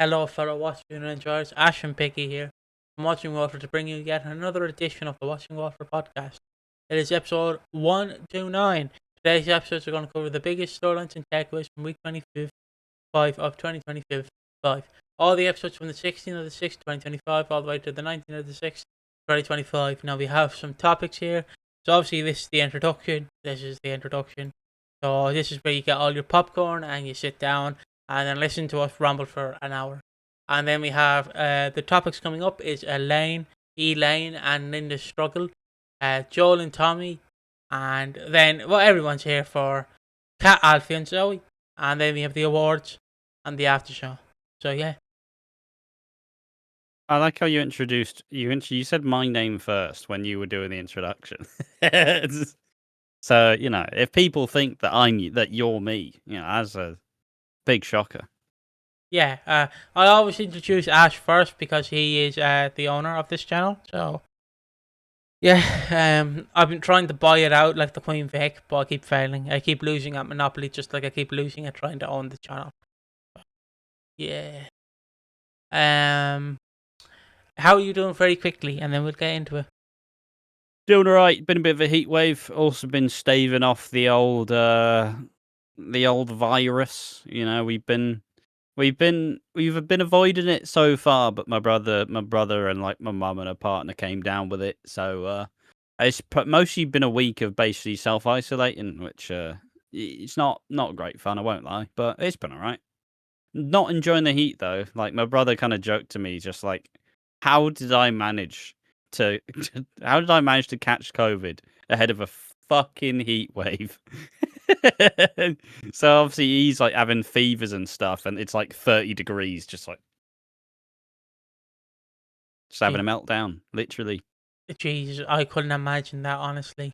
Hello, fellow watchers and enjoyers. Ash and Piggy here from Watching Walford to bring you yet another edition of the Watching Walford podcast. It is episode 129. Today's episodes are going to cover the biggest storylines and takeaways from week 25 of 2025. All the episodes from the 16th of the 6th, 2025, all the way to the 19th of the 6th, 2025. Now we have some topics here. So obviously this is the introduction. So this is where you get all your popcorn and you sit down and then listen to us ramble for an hour. And then we have the topics coming up is Elaine and Linda's struggle, Joel and Tommy, and then everyone's here for Cat, Alfie and Zoey, and then we have the awards and the after show. So yeah. I like how you introduced you said my name first when you were doing the introduction. So, if people think that you're me, that's a big shocker. Yeah, I always introduce Ash first because he is the owner of this channel. So, yeah, I've been trying to buy it out like the Queen Vic, but I keep failing. I keep losing at Monopoly, just like I keep losing at trying to own the channel. Yeah. How are you doing very quickly, and then we'll get into it. Doing all right. Been a bit of a heat wave. Also been staving off the old virus. We've been avoiding it so far, but my brother and like my mum and her partner came down with it. So it's mostly been a week of basically self-isolating, which it's not great fun, I won't lie, but it's been all right. Not enjoying the heat though. Like my brother kind of joked to me, just like, how did I manage to catch COVID ahead of a fucking heat wave? So obviously he's like having fevers and stuff, and it's like 30 degrees, just having a meltdown, literally. Jesus, I couldn't imagine that, honestly.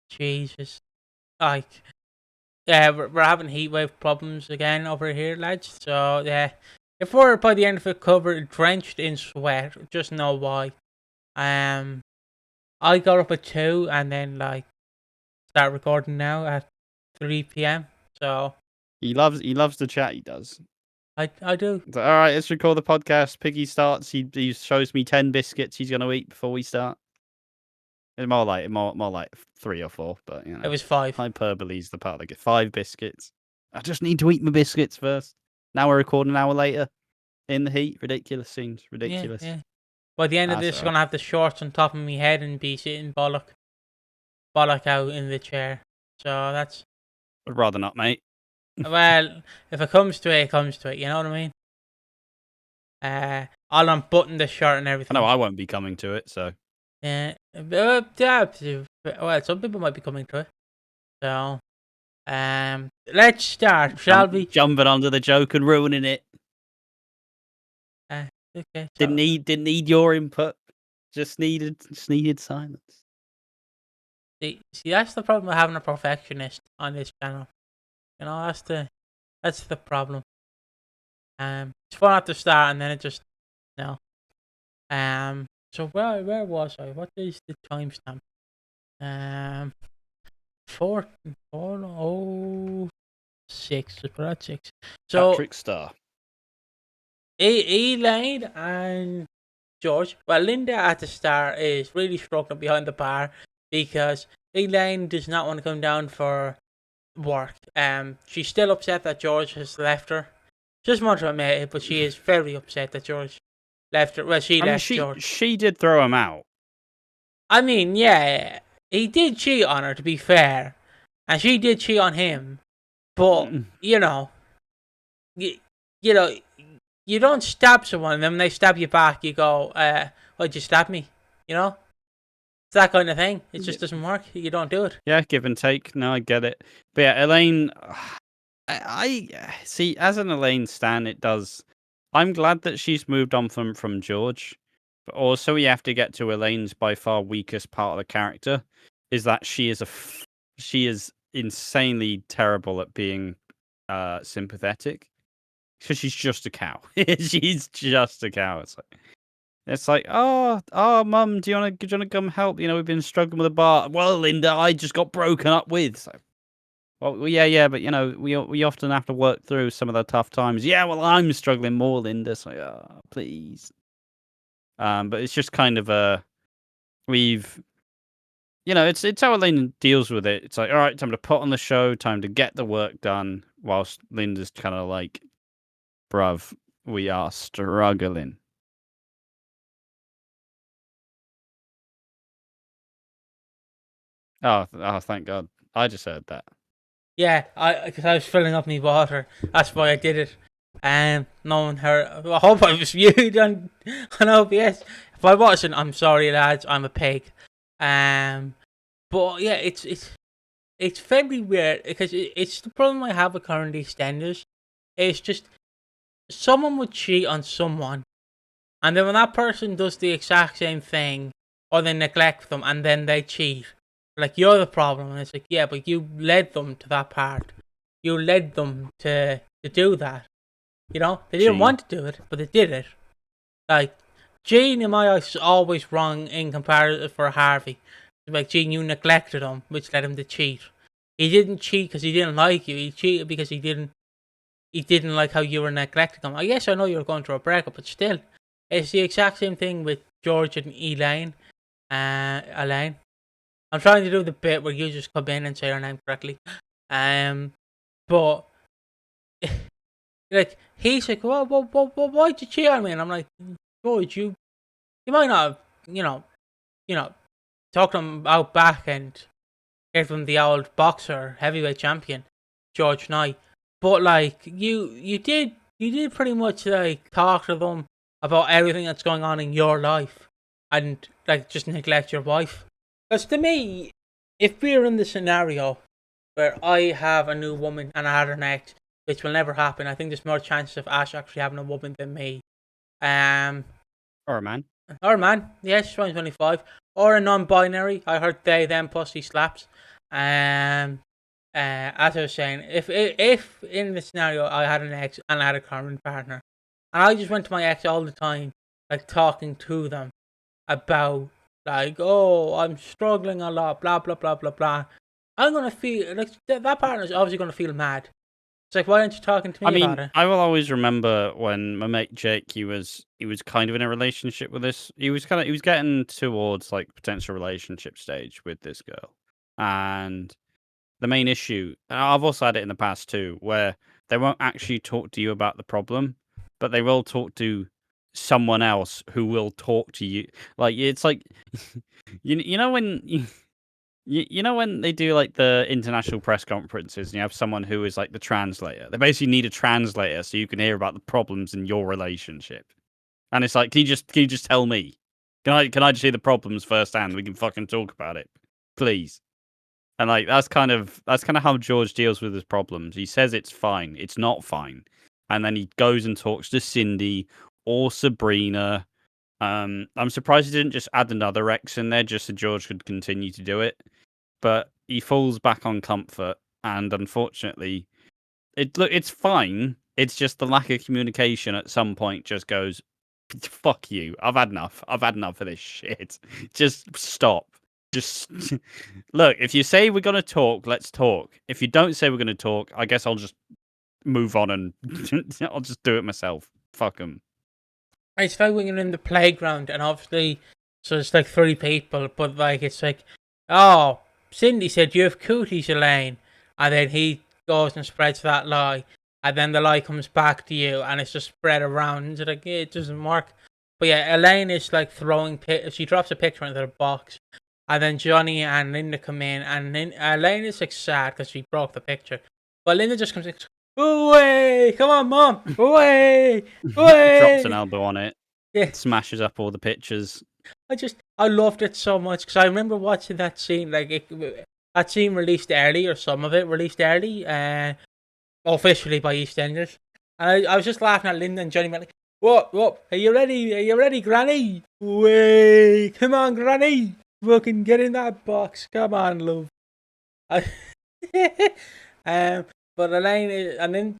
Jesus. Like, yeah, we're having heat wave problems again over here, lads. So, yeah, if we're by the end of it covered, drenched in sweat, just know why. I got up at 2 and then, start recording now at 3 p.m. So, he loves the chat, he does. I do. So, all right, let's record the podcast. Piggy starts. He shows me 10 biscuits he's going to eat before we start. It's more like 3 or 4, but It was 5. Hyperbole's the part that gets 5 biscuits. I just need to eat my biscuits first. Now we're recording an hour later in the heat. Ridiculous scenes. Ridiculous. Yeah. By the end of this, I'm going to have the shorts on top of my head and be sitting bollock out in the chair. So that's... I'd rather not, mate. Well, if it comes to it, it comes to it. You know what I mean? I'll unbutton the shirt and everything. I know I won't be coming to it, so... Yeah. Well, some people might be coming to it. So... let's start, shall we? Jumping onto the joke and ruining it. Okay. So... Didn't need your input. Just needed silence. See, that's the problem with having a perfectionist on this channel. You know, that's the problem. It's fun at the start, and then it just no. So where was I? What is the timestamp? 4:06. Put at 6. So Patrick Star. Elaine and George. Well, Linda at the start is really struggling behind the bar because Elaine does not want to come down for work. She's still upset that George has left her. She doesn't want to admit it, but she is very upset that George left her. Well, George. She did throw him out. I mean, yeah, he did cheat on her, to be fair, and she did cheat on him. But you don't stab someone, and then when they stab you back, you go, "Why'd you stab me?" You know. It's that kind of thing. It just doesn't work. You don't do it. Yeah, give and take. No, I get it. But yeah, Elaine, I see, as an Elaine stan, it does. I'm glad that she's moved on from George. But also, we have to get to Elaine's by far weakest part of the character, is that she is insanely terrible at being sympathetic. Because she's just a cow. She's just a cow. It's like, oh, mum, do you want to come help? We've been struggling with the bar. Well, Linda, I just got broken up with. So, Well, yeah, but we often have to work through some of the tough times. Yeah, well, I'm struggling more, Linda. It's like, oh, please. But it's just kind of we've, it's how Elaine deals with it. It's like, all right, time to put on the show, time to get the work done, whilst Linda's kind of like, bruv, we are struggling. Oh, thank God. I just heard that. Yeah, because I was filling up my water. That's why I did it. No one heard. I hope I was viewed on OBS. If I wasn't, I'm sorry, lads. I'm a pig. But yeah, it's very weird because it's the problem I have with current EastEnders. It's just someone would cheat on someone, and then when that person does the exact same thing, or they neglect them, and then they cheat, like, you're the problem. And it's like, yeah, but you led them to that part. You led them to do that. They didn't Gene. want to do it, but they did it. Like, Gene, in my eyes, is always wrong in comparison for Harvey. Like, Gene, you neglected him, which led him to cheat. He didn't cheat because he didn't like you. He cheated because he didn't like how you were neglecting him. I guess I know you were going through a breakup, but still, it's the exact same thing with George and Elaine. Elaine. I'm trying to do the bit where you just come in and say her name correctly. But like, he's like, well, why'd you cheat on me? And I'm like, George, you might not have, talked to him out back and gave him the old boxer heavyweight champion, George Knight. But like, you did pretty much like talk to them about everything that's going on in your life, and like just neglect your wife. Because to me, if we're in the scenario where I have a new woman and I had an ex, which will never happen, I think there's more chances of Ash actually having a woman than me. Or a man. Or a man, yes, 2025. Or a non-binary. I heard they, them, pussy slaps. As I was saying, if in the scenario I had an ex and I had a current partner, and I just went to my ex all the time, like talking to them about, like, oh, I'm struggling a lot, blah blah blah blah blah. I'm gonna feel like that partner's obviously gonna feel mad. It's like, why aren't you talking to me about it? I will always remember when my mate Jake, he was kind of in a relationship with this. He was getting towards like potential relationship stage with this girl, and the main issue, and I've also had it in the past too, where they won't actually talk to you about the problem, but they will talk to someone else who will talk to you. Like, it's like, you know when you know when they do like the international press conferences and you have someone who is like the translator. They basically need a translator so you can hear about the problems in your relationship. And it's like, can you just tell me? Can I just hear the problems firsthand? We can fucking talk about it, please. And like that's kind of how George deals with his problems. He says it's fine, it's not fine, and then he goes and talks to Cindy or Sabrina. I'm surprised he didn't just add another ex in there just so George could continue to do it. But he falls back on comfort, and unfortunately, it's fine. It's just the lack of communication at some point just goes, fuck you. I've had enough. I've had enough of this shit. Just stop. Just look, if you say we're going to talk, let's talk. If you don't say we're going to talk, I guess I'll just move on and I'll just do it myself. Fuck them. It's like when you're in the playground and obviously, so it's like 3 people, but like, it's like, oh, Cindy said you have cooties, Elaine. And then he goes and spreads that lie. And then the lie comes back to you and it's just spread around. It's like, yeah, it doesn't work. But yeah, Elaine is like throwing, she drops a picture into the box. And then Johnny and Linda come in, and Elaine is like sad because she broke the picture. But Linda just comes in, away! Come on, Mom! Away! Away! Drops an elbow on it. Yeah. Smashes up all the pictures. I loved it so much because I remember watching that scene. Like, that scene released early, or some of it released early, officially by EastEnders. And I was just laughing at Linda and Johnny, like, what? Are you ready? Are you ready, Granny? Way! Come on, Granny! Fucking get in that box. Come on, love. But Elaine is, and then,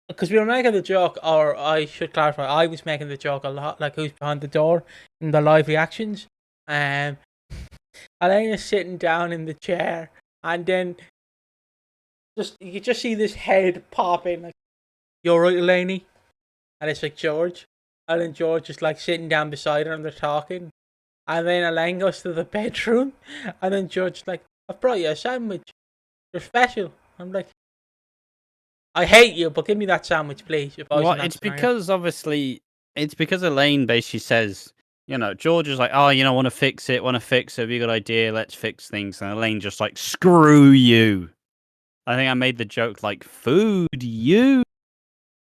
because we were making the joke, or I should clarify, I was making the joke a lot, like who's behind the door in the live reactions. Elaine is sitting down in the chair, and then you just see this head pop in, like, "You're right, Elaine," and it's like George, and then George is like sitting down beside her and they're talking, and then Elaine goes to the bedroom, and then George's like, "I've brought you a sandwich. You're special." I'm like, "I hate you, but give me that sandwich, please." If I was Well, in that it's scenario. because obviously it's because Elaine basically says, George is like, oh, want to fix it, have you got an idea? Let's fix things. And Elaine just like, screw you. I think I made the joke like, food, you.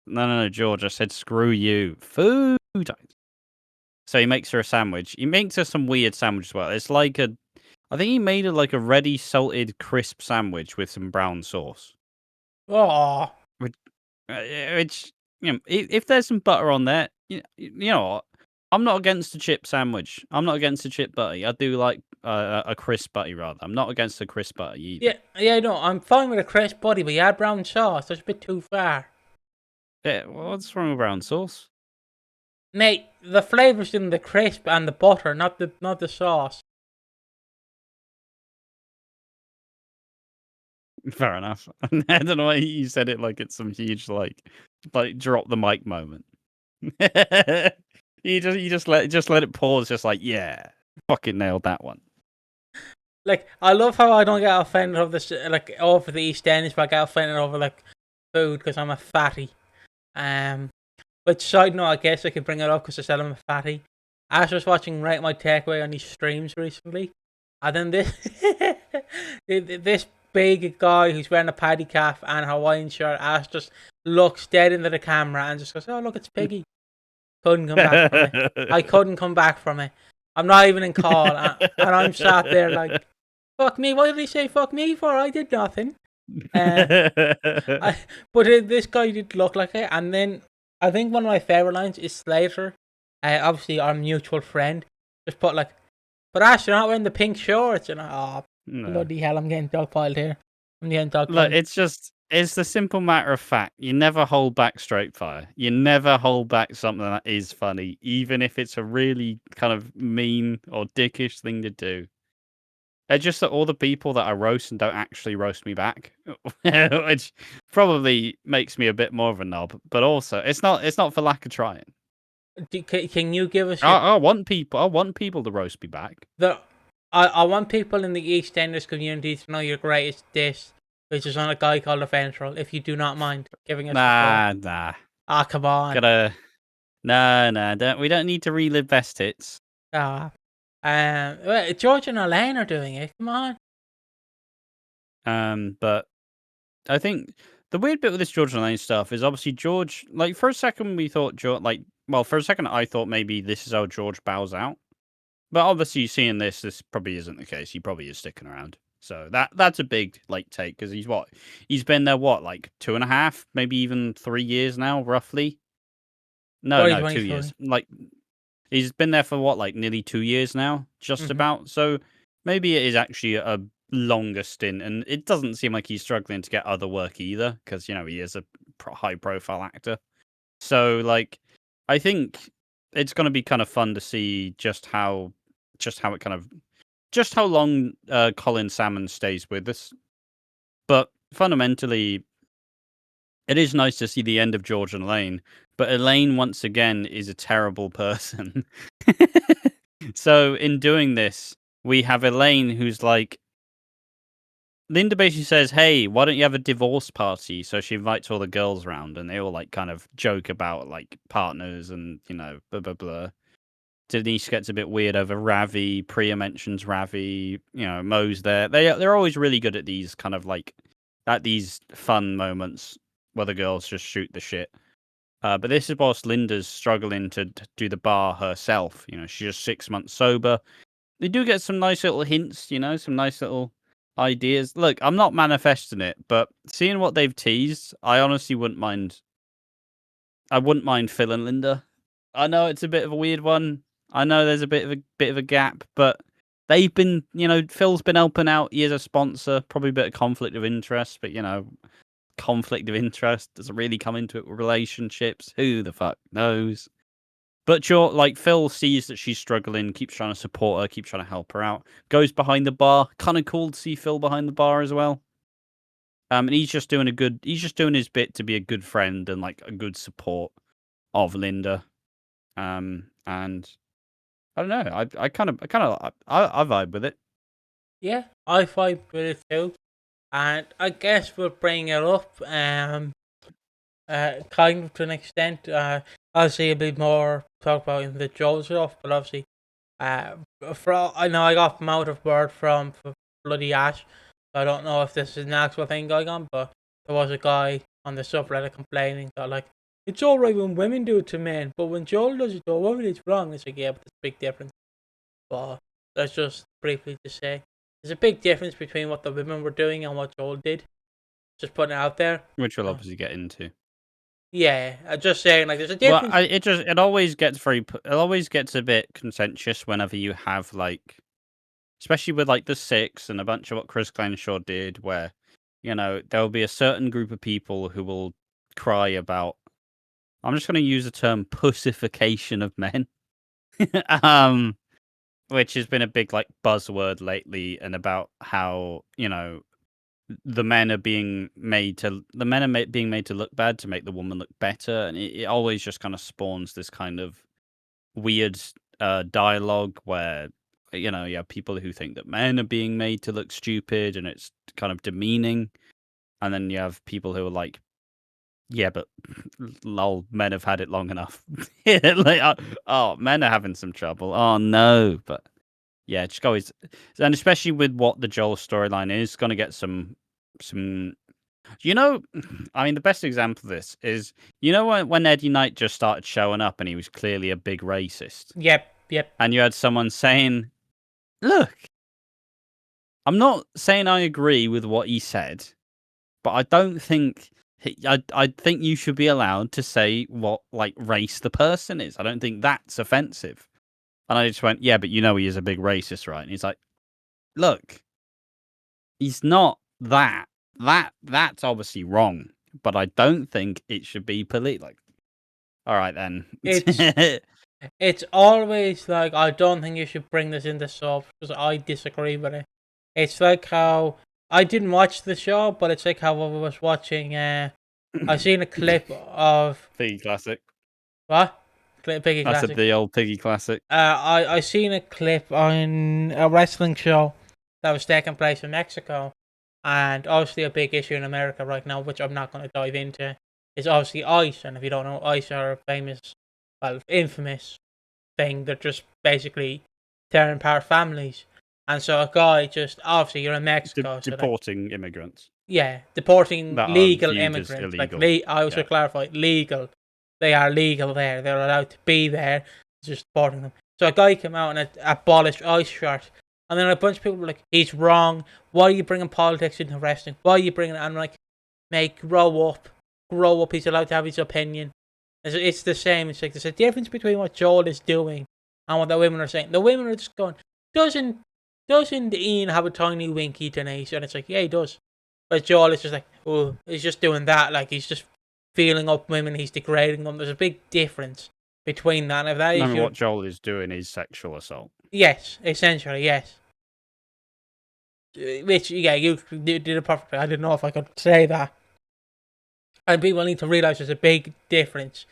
No, George, I said screw you. Food. So he makes her a sandwich. He makes her some weird sandwich as well. It's like I think he made it like a ready salted crisp sandwich with some brown sauce. Oh, Which, if there's some butter on there, you know what? I'm not against a chip sandwich. I'm not against a chip butty. I do like a crisp butty rather. I'm not against a crisp butty either. yeah, no, I'm fine with a crisp body, but you add brown sauce. That's a bit too far. Yeah, what's wrong with brown sauce? Mate, the flavour's in the crisp and the butter, not the sauce. Fair enough. I don't know why you said it like it's some huge like drop the mic moment. you just let it pause, just like, yeah, fucking nailed that one. Like, I love how I don't get offended over this, like, over the EastEnders, but I get offended over, like, food because I'm a fatty. But side note, I guess I could bring it up because I said I'm a fatty. Ash was watching Rate My Takeaway on his streams recently, and then this big guy who's wearing a paddy calf and a Hawaiian shirt, Ash just looks dead into the camera and just goes, "Oh, look, it's Piggy." Couldn't come back from it. I couldn't come back from it. I'm not even in call, and I'm sat there like, "Fuck me! What did he say fuck me for? I did nothing." But this guy did look like it, and then I think one of my favorite lines is Slater, obviously our mutual friend, just put like, "But Ash, you're not wearing the pink shorts," and No. bloody hell, I'm getting dogpiled here. I'm getting dogpiled. Look, it's the simple matter of fact. You never hold back straight fire. You never hold back something that is funny, even if it's a really kind of mean or dickish thing to do. It's just that all the people that I roast and don't actually roast me back, which probably makes me a bit more of a knob. But also, it's not for lack of trying. Can you give us? I want people to roast me back. I want people in the EastEnders community to know your greatest diss, which is on a guy called a Ventral. If you do not mind giving us. Nah. Come on. We don't need to relive best hits. George and Elaine are doing it. Come on. But I think the weird bit with this George and Elaine stuff is obviously George. Like for a second, we thought for a second I thought maybe this is how George bows out. But obviously, seeing this probably isn't the case. He probably is sticking around. So that's a big take because he's been there 2.5, maybe even 3 years now, roughly. No, 2 years. He's been there for nearly 2 years now, just about. So maybe it is actually a longer stint, and it doesn't seem like he's struggling to get other work either, because he is a high-profile actor. So I think it's going to be kind of fun to see just how long Colin Salmon stays with us. But fundamentally, it is nice to see the end of George and Elaine. But Elaine, once again, is a terrible person. So in doing this, we have Elaine who's like, Linda basically says, "Hey, why don't you have a divorce party?" So she invites all the girls around, and they all kind of joke about partners and blah blah blah. Denise gets a bit weird over Ravi. Priya mentions Ravi. Mo's there. They're always really good at these kind of at these fun moments where the girls just shoot the shit. But this is whilst Linda's struggling to do the bar herself. She's just 6 months sober. They do get some nice little hints. Some nice little ideas. Look, I'm not manifesting it, but seeing what they've teased, I honestly wouldn't mind. I wouldn't mind Phil and Linda. I know it's a bit of a weird one. I know there's a bit of a gap, but they've been, Phil's been helping out. He is a sponsor, probably a bit of conflict of interest, but conflict of interest doesn't really come into it with relationships. Who the fuck knows? But Phil sees that she's struggling, keeps trying to support her, keeps trying to help her out. Goes behind the bar. Kind of cool to see Phil behind the bar as well. And he's just doing his bit to be a good friend and like a good support of Linda. And I don't know. I vibe with it. Yeah, I vibe with it too. And I guess we'll bring it up, kind of to an extent. Obviously a bit more talk about in the Joe stuff, but obviously, I know I got out of word from bloody Ash. So I don't know if this is an actual thing going on, but there was a guy on the subreddit complaining that like it's alright when women do it to men, but when Joel does it to a woman, it's wrong. It's like, yeah, but there's a big difference. But that's just briefly to say. There's a big difference between what the women were doing and what Joel did. Just putting it out there. Which we'll obviously get into. Yeah, I'm just saying, like, there's a difference. Well, it always gets a bit contentious whenever you have like, especially with like the Six and a bunch of what Chris Crenshaw did, where there'll be a certain group of people who will cry about. I'm just going to use the term pussification of men, which has been a big like buzzword lately, and about how the men are being made to look bad to make the woman look better, and it always just kind of spawns this kind of weird dialogue where you have people who think that men are being made to look stupid and it's kind of demeaning, and then you have people who are like, yeah, but lol, men have had it long enough. Like, oh, men are having some trouble. Oh no, but yeah, just always, and especially with what the Joel storyline is, going to get some. I mean, the best example of this is when Eddie Knight just started showing up and he was clearly a big racist. Yep. And you had someone saying, "Look, I'm not saying I agree with what he said, but I don't think." I think you should be allowed to say what like race the person is. I don't think that's offensive. And I just went, yeah, but he is a big racist, right? And he's like, look, he's not that. That's obviously wrong. But I don't think it should be like, all right then. It's always like, I don't think you should bring this into soap because I disagree with it. It's like how I didn't watch the show, but it's like how I was watching. I seen a clip of Piggy classic. what? Piggy I classic. said the old Piggy classic. I seen a clip on a wrestling show that was taking place in Mexico, and obviously a big issue in America right now, which I'm not going to dive into, is obviously ICE. And if you don't know, ICE are a famous, well, infamous thing. They're just basically tearing apart families. And so a guy just, obviously you're in Mexico. Deporting immigrants. Yeah, deporting that legal are viewed as immigrants. illegal. Like, I also clarify, legal. They are legal there. They're allowed to be there. Just deporting them. So a guy came out and abolished ICE shirt. And then a bunch of people were like, he's wrong. Why are you bringing politics into wrestling? Why are you bringing it? And I'm like, mate, grow up. Grow up. He's allowed to have his opinion. It's the same. It's like there's a difference between what Joel is doing and what the women are saying. The women are just going, doesn't Ian have a tiny winky Denise? And it's like, yeah, he does. But Joel is just like, oh, he's just doing that. Like, he's just feeling up women. He's degrading them. There's a big difference between that. And if that is what Joel is doing is sexual assault. Yes, essentially, yes. Which, yeah, you did it perfectly. I didn't know if I could say that. And people need to realise there's a big difference.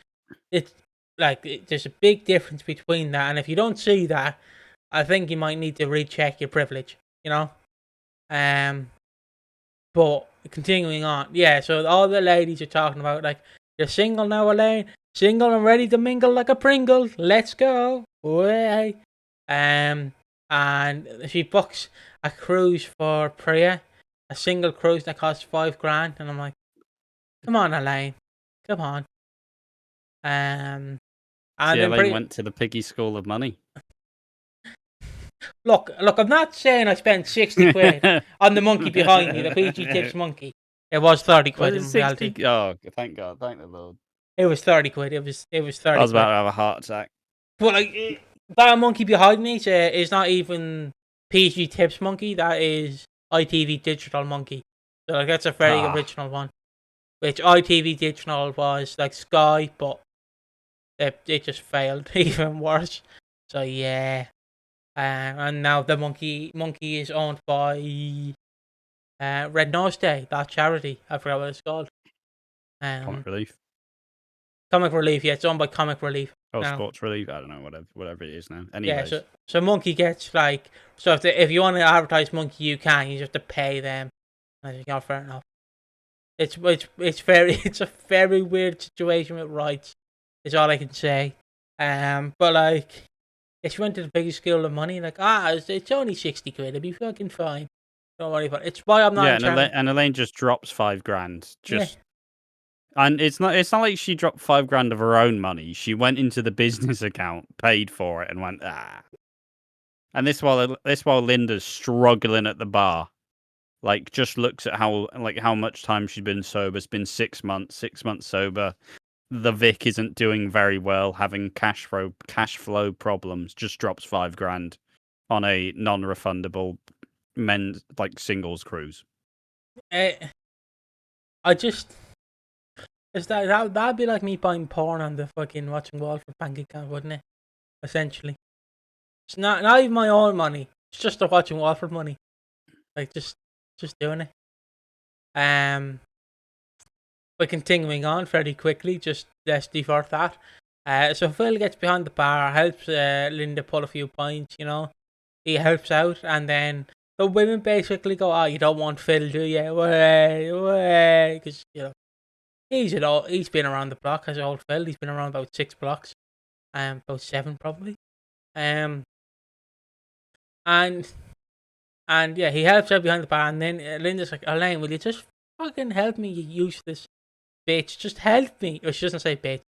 It's like, there's a big difference between that. And if you don't see that, I think you might need to recheck your privilege, But continuing on, yeah, so all the ladies are talking about, like, you're single now, Elaine? Single and ready to mingle like a Pringle. Let's go. Way. And she books a cruise for Priya, a single cruise that costs $5,000, and I'm like, come on, Elaine, come on. And Elaine went to the Piggy School of Money. Look, I'm not saying I spent 60 quid on the monkey behind me, the PG Tips monkey. It was 30 quid in reality. Oh, thank God, thank the Lord. It was 30 quid. It was 30 I was about quid. to have a heart attack. But like, that monkey behind me is not even PG Tips monkey. That is ITV Digital monkey. So like, that's a very original one. Which ITV Digital was like Sky, but it just failed even worse. So yeah. And now the monkey is owned by Red Nose Day, that charity. I forgot what it's called. Comic Relief. Comic Relief, yeah, it's owned by Comic Relief. Oh, now. Sports Relief. I don't know, whatever it is now. Yeah, Anyways. so Monkey gets like, so if you want to advertise Monkey, you can. You just have to pay them. I think, oh, fair enough. It's a very weird situation with rights. Is all I can say. But like, if you went to the biggest school of money, like it's only 60 quid. It'd be fucking fine. Don't worry about it. It's why I'm not. Yeah, and Elaine just drops $5. Just. Yeah. And it's not like she dropped $5 of her own money. She went into the business account, paid for it, and went And this while Linda's struggling at the bar, like just looks at how much time she's been sober. It's been 6 months. 6 months sober. The Vic isn't doing very well, having cash flow problems. Just drops $5 on a non-refundable men's singles cruise. That'd be like me buying porn on the fucking Watching Walford bank account, wouldn't it? Essentially, it's not even my own money. It's just the Watching Walford money. Like just doing it. But continuing on fairly quickly, just let's divert that. So Phil gets behind the bar, helps Linda pull a few points. He helps out, and then the women basically go, "Oh, you don't want Phil, do you? Way, because he's been around the block as old Phil. He's been around about 6 blocks, about 7 probably, and yeah, he helps out behind the bar, and then Linda's like, "Elaine, will you just fucking help me, you useless bitch? Just help me." Or she doesn't say bitch.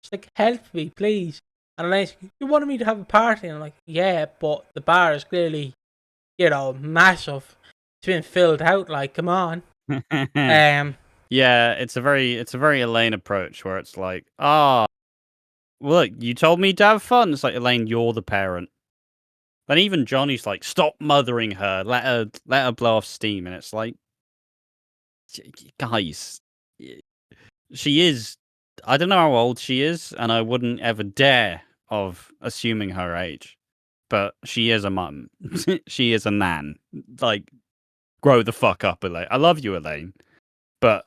She's like, "Help me, please." And Elaine's like, "You wanted me to have a party?" And I'm like, "Yeah, but the bar is clearly, massive. It's been filled out. Like, come on." Yeah, it's a very Elaine approach where it's like, look, you told me to have fun. It's like, Elaine, you're the parent. Then even Johnny's like, stop mothering her. Let her blow off steam. And it's like, guys, she is. I don't know how old she is, and I wouldn't ever dare of assuming her age. But she is a mum. She is a nan. Like, grow the fuck up, Elaine. I love you, Elaine, but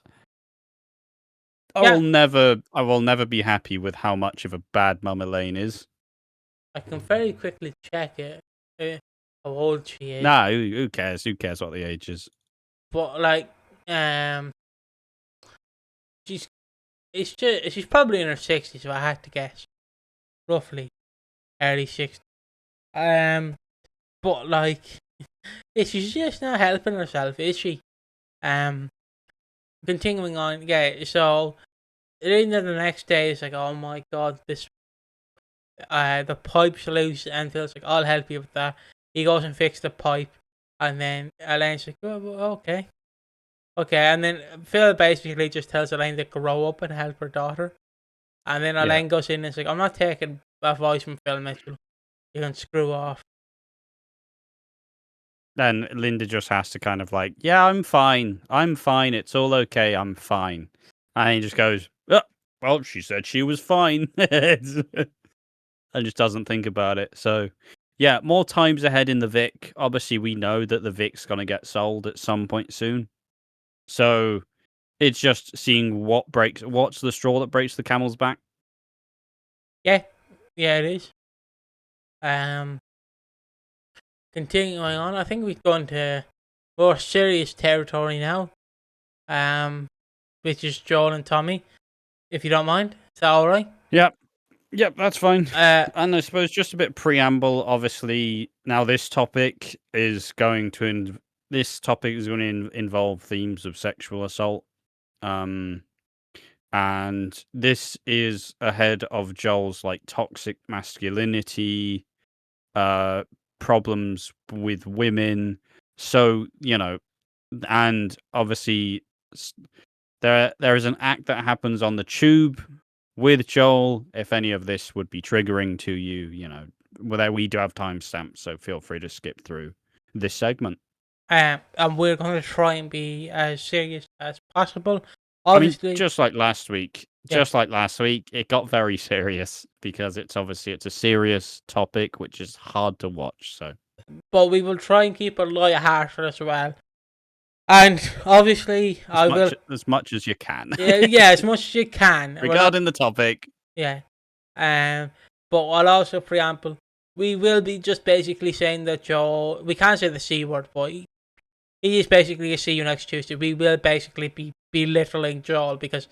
I will never be happy with how much of a bad mum Elaine is. I can very quickly check it. How old she is. Nah, who cares? Who cares what the age is? But she's probably in her 60s, if I had to guess. Roughly early 60s. But she's just not helping herself, is she? Continuing on, yeah. So the next day is like, oh my god, this the pipe's loose, and Phil's like, I'll help you with that. He goes and fixes the pipe, and then Elaine's like, oh, okay, and then Phil basically just tells Elaine to grow up and help her daughter, and then Elaine goes in and is like, I'm not taking advice from Phil Mitchell. You can screw off. Then Linda just has to kind of like, yeah, I'm fine. It's all okay. I'm fine. And he just goes, oh, well, she said she was fine. And just doesn't think about it. So, yeah, more times ahead in the Vic. Obviously, we know that the Vic's going to get sold at some point soon. So, it's just seeing what's the straw that breaks the camel's back. Yeah, it is. Continuing on, I think we've gone to more serious territory now. Which is Joel and Tommy. If you don't mind, is that all right? Yep, that's fine. And I suppose just a bit of preamble. Obviously, now this topic is going to involve themes of sexual assault. And this is ahead of Joel's toxic masculinity, problems with women. So, and obviously there is an act that happens on the tube with Joel. If any of this would be triggering to you, we do have timestamps, so feel free to skip through this segment. And we're going to try and be as serious as possible. Obviously, just like last week, it got very serious because it's a serious topic which is hard to watch. So, but we will try and keep it light-hearted as well. And obviously, I will. As much as you can. Yeah, as much as you can. Regarding the topic. Yeah. But I'll also preamble. We will be just basically saying that Joel. We can't say the C word, but he is basically a see you next Tuesday. We will basically be belittling Joel because,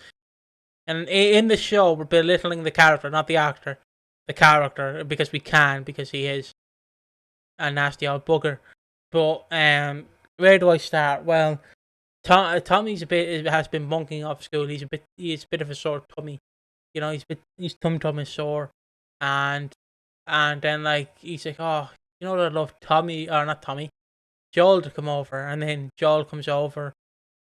and in the show, we're belittling the character, not the actor. The character, because we can, because he is a nasty old bugger. But where do I start? Well, Tommy's has been bunking off school. He's a bit of a sore tummy. You know, his tum is sore, and then like he's like, oh, you know what, I'd love Tommy or not Tommy, Joel to come over, and then Joel comes over,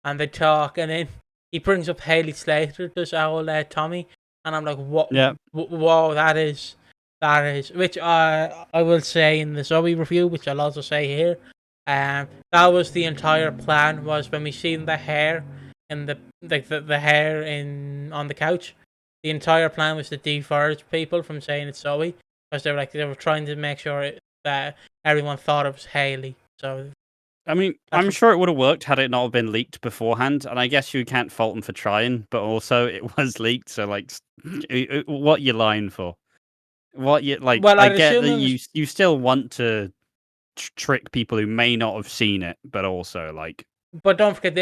and they talk, and then he brings up Haley Slater, does our Tommy, and I'm like, what? Yeah. Whoa, that is, which I will say in the Zoey review, which I'll also say here. That was the entire plan. Was when we seen the hair in the hair in on the couch. The entire plan was to diverge people from saying it's Zoe, because they were trying to make sure that everyone thought it was Haley. So, I mean, I'm sure it would have worked had it not been leaked beforehand, and I guess you can't fault them for trying, but also it was leaked, so like, what you lying for? What you like? Well, I get that you still want to trick people who may not have seen it, but also like. But don't forget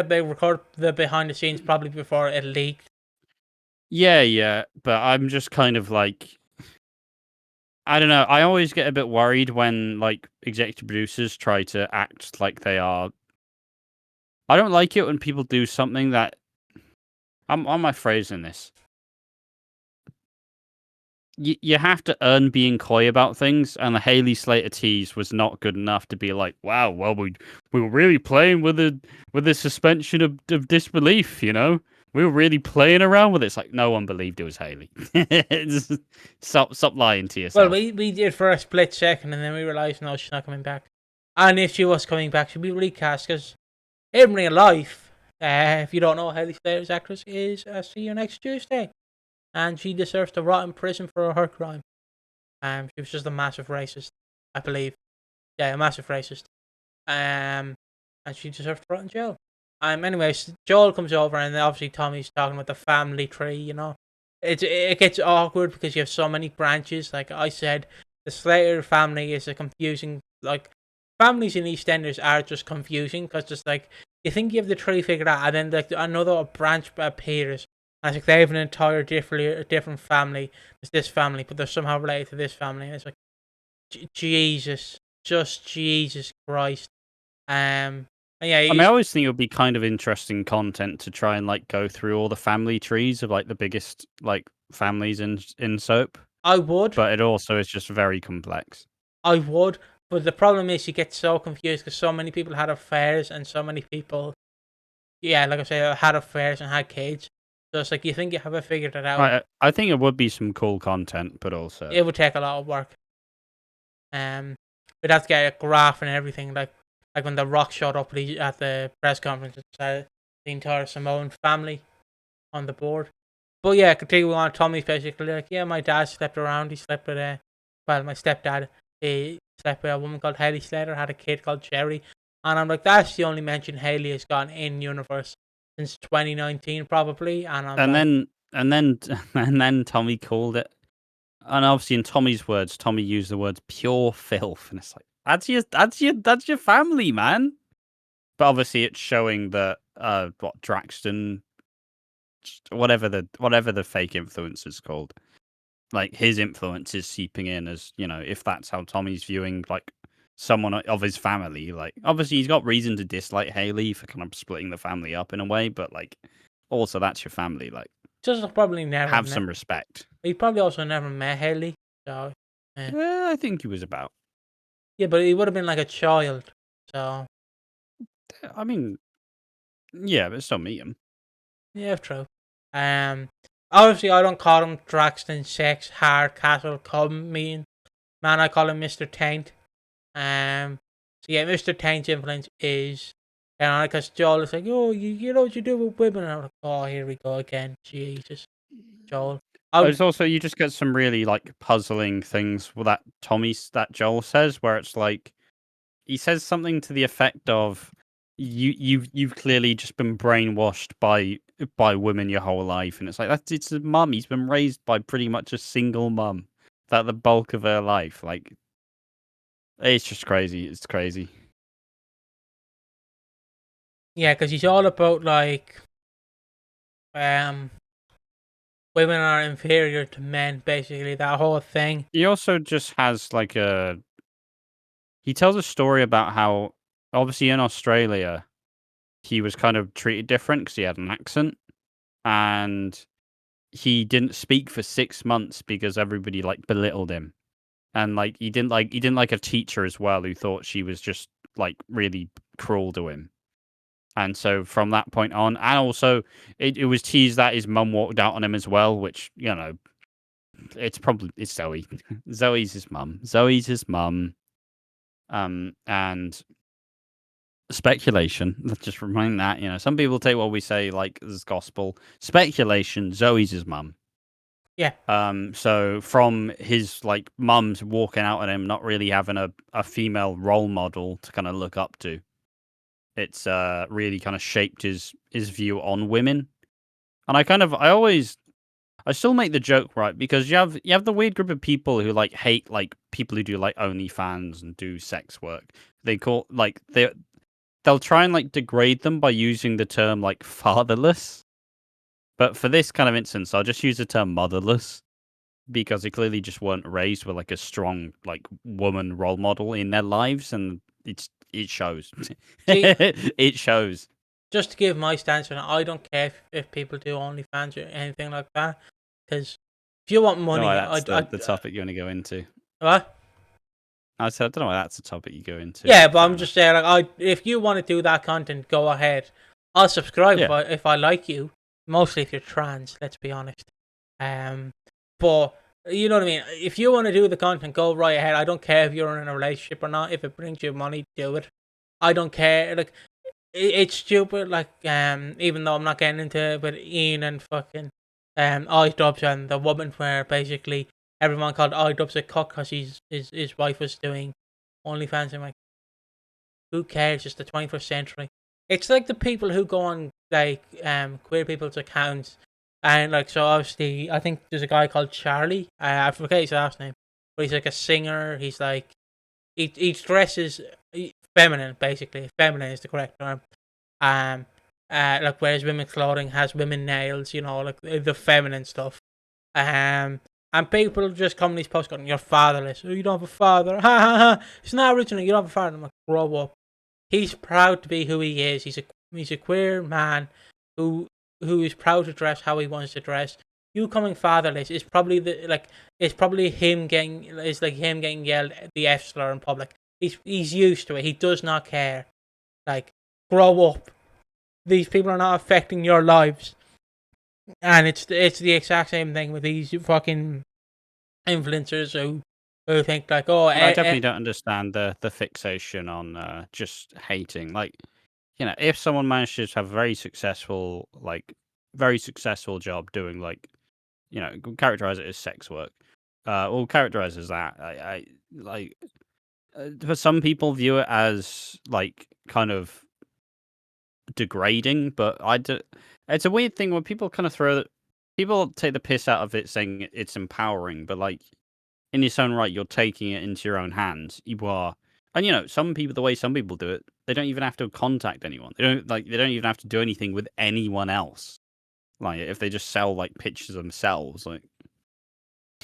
they record the behind the scenes probably before it leaked. Yeah, but I'm just kind of like, I don't know. I always get a bit worried when like executive producers try to act like they are. I don't like it when people do something that. I'm on my phrase in this. You have to earn being coy about things, and the Haley Slater tease was not good enough to be like, wow, well, we were really playing with the suspension of disbelief, you know? We were really playing around with it. It's like, no one believed it was Haley. Stop lying to yourself. Well, we did for a split second, and then we realised, no, she's not coming back. And if she was coming back, she'd be recast, because in real life, if you don't know, Haley Slater's actress is See You Next Tuesday. And she deserves to rot in prison for her crime. She was just a massive racist, I believe. Yeah, a massive racist. And she deserves to rot in jail. Anyways, Joel comes over, and obviously Tommy's talking about the family tree. You know, it gets awkward because you have so many branches. Like I said, the Slater family is a confusing. Like families in EastEnders are just confusing because just like you think you have the tree figured out, and then like another branch appears. I think they have an entire different family. It's this family, but they're somehow related to this family. And it's like, Jesus, just Jesus Christ. Yeah. I mean, I always think it would be kind of interesting content to try and like go through all the family trees of like the biggest like families in soap. I would, but it also is just very complex. I would, but the problem is you get so confused because so many people had affairs and so many people, yeah, like I say, had affairs and had kids. So it's like you think you have it figured it out. I think it would be some cool content, but also it would take a lot of work. We'd have to get a graph and everything, like when The Rock showed up at the press conference, the entire Samoan family on the board. But yeah, continuing on, Tommy's basically like, yeah, my dad slept around. He slept with my stepdad. He slept with a woman called Haley Slater, had a kid called Jerry. And I'm like, that's the only mention Haley has gotten in universe since 2019, probably. And then Tommy called it, and obviously in Tommy's words, Tommy used the words pure filth, and it's like that's your family, man. But obviously, it's showing that what Draxton, whatever the fake influence is called, like his influence is seeping in, as you know, if that's how Tommy's viewing like someone of his family. Like obviously he's got reason to dislike Haley for kind of splitting the family up in a way, but like also that's your family. Like just probably never have some respect. He probably also never met Haley, so I think he was about. Yeah, but he would have been like a child, so I mean, yeah, but still meet him. Yeah, true. Obviously I don't call him Draxton Sex Hard Castle Come Mean. Man, I call him Mr. Taint. So yeah, Mr. Taint's influence is, because Joel is like, oh, you know what you do with women, and I'm like, oh, here we go again, Jesus, Joel. It's also, you just get some really like puzzling things with that Joel says, where it's like he says something to the effect of, you've clearly just been brainwashed by women your whole life, and it's like it's a mum. He's been raised by pretty much a single mum that the bulk of her life. Like, it's just crazy. It's crazy. Yeah, because he's all about like, women are inferior to men. Basically, that whole thing. He also just has like he tells a story about how obviously in Australia he was kind of treated different because he had an accent, and he didn't speak for 6 months because everybody like belittled him. And like he didn't like a teacher as well who thought she was just like really cruel to him. And so from that point on, and also it was teased that his mum walked out on him as well, which, it's Zoe. Zoe's his mum. Zoe's his mum. And speculation. Let's just remind that, some people take what we say like as gospel. Speculation, Zoe's his mum. Yeah. So from his like mums walking out on him, not really having a female role model to kind of look up to, it's really kind of shaped his view on women. And I still make the joke, right? Because you have the weird group of people who like hate like people who do like OnlyFans and do sex work. They call like they'll try and like degrade them by using the term like fatherless. But for this kind of instance, I'll just use the term motherless because they clearly just weren't raised with like a strong like woman role model in their lives, and it shows. See, It shows. just to give my stance on it, I don't care if people do OnlyFans or anything like that. Because if you want money, No, that's the topic you want to go into. What? I said, I don't know why that's a topic you go into. Yeah, but I'm just saying, like, if you want to do that content, go ahead. I'll subscribe if I like you. Mostly if you're trans, let's be honest. But you know what I mean. If you want to do the content, go right ahead. I don't care if you're in a relationship or not. If it brings you money, do it. I don't care. Like, it's stupid. Like, even though I'm not getting into it, but Ian and fucking iDubbbz and the woman where basically everyone called iDubbbz a cock because his wife was doing OnlyFans. I'm like, who cares? It's the 21st century. It's like the people who go on like queer people's accounts, and like, so obviously I think there's a guy called Charlie. I forget his last name, but he's like a singer. He's like he dresses feminine, basically. Feminine is the correct term. Like wears women's clothing, has women nails, like the feminine stuff. And people just come to these posts going, "You're fatherless. Oh, you don't have a father." Ha ha ha. It's not original. You don't have a father. I'm like, grow up. He's proud to be who he is. He's a queer man who is proud to dress how he wants to dress. You coming fatherless is probably him getting yelled at the F slur in public. He's used to it. He does not care. Like, grow up. These people are not affecting your lives. And it's the exact same thing with these fucking influencers who think like, oh, I definitely don't understand the fixation on just hating. Like, if someone manages to have a very successful job doing like, characterize it as sex work, or characterize it as that. I like, for some people view it as like kind of degrading, but it's a weird thing when people kind of people take the piss out of it saying it's empowering, but like, in its own right, you're taking it into your own hands. You are, and some people, the way some people do it, they don't even have to contact anyone. They don't even have to do anything with anyone else. Like, if they just sell like pictures of themselves, like,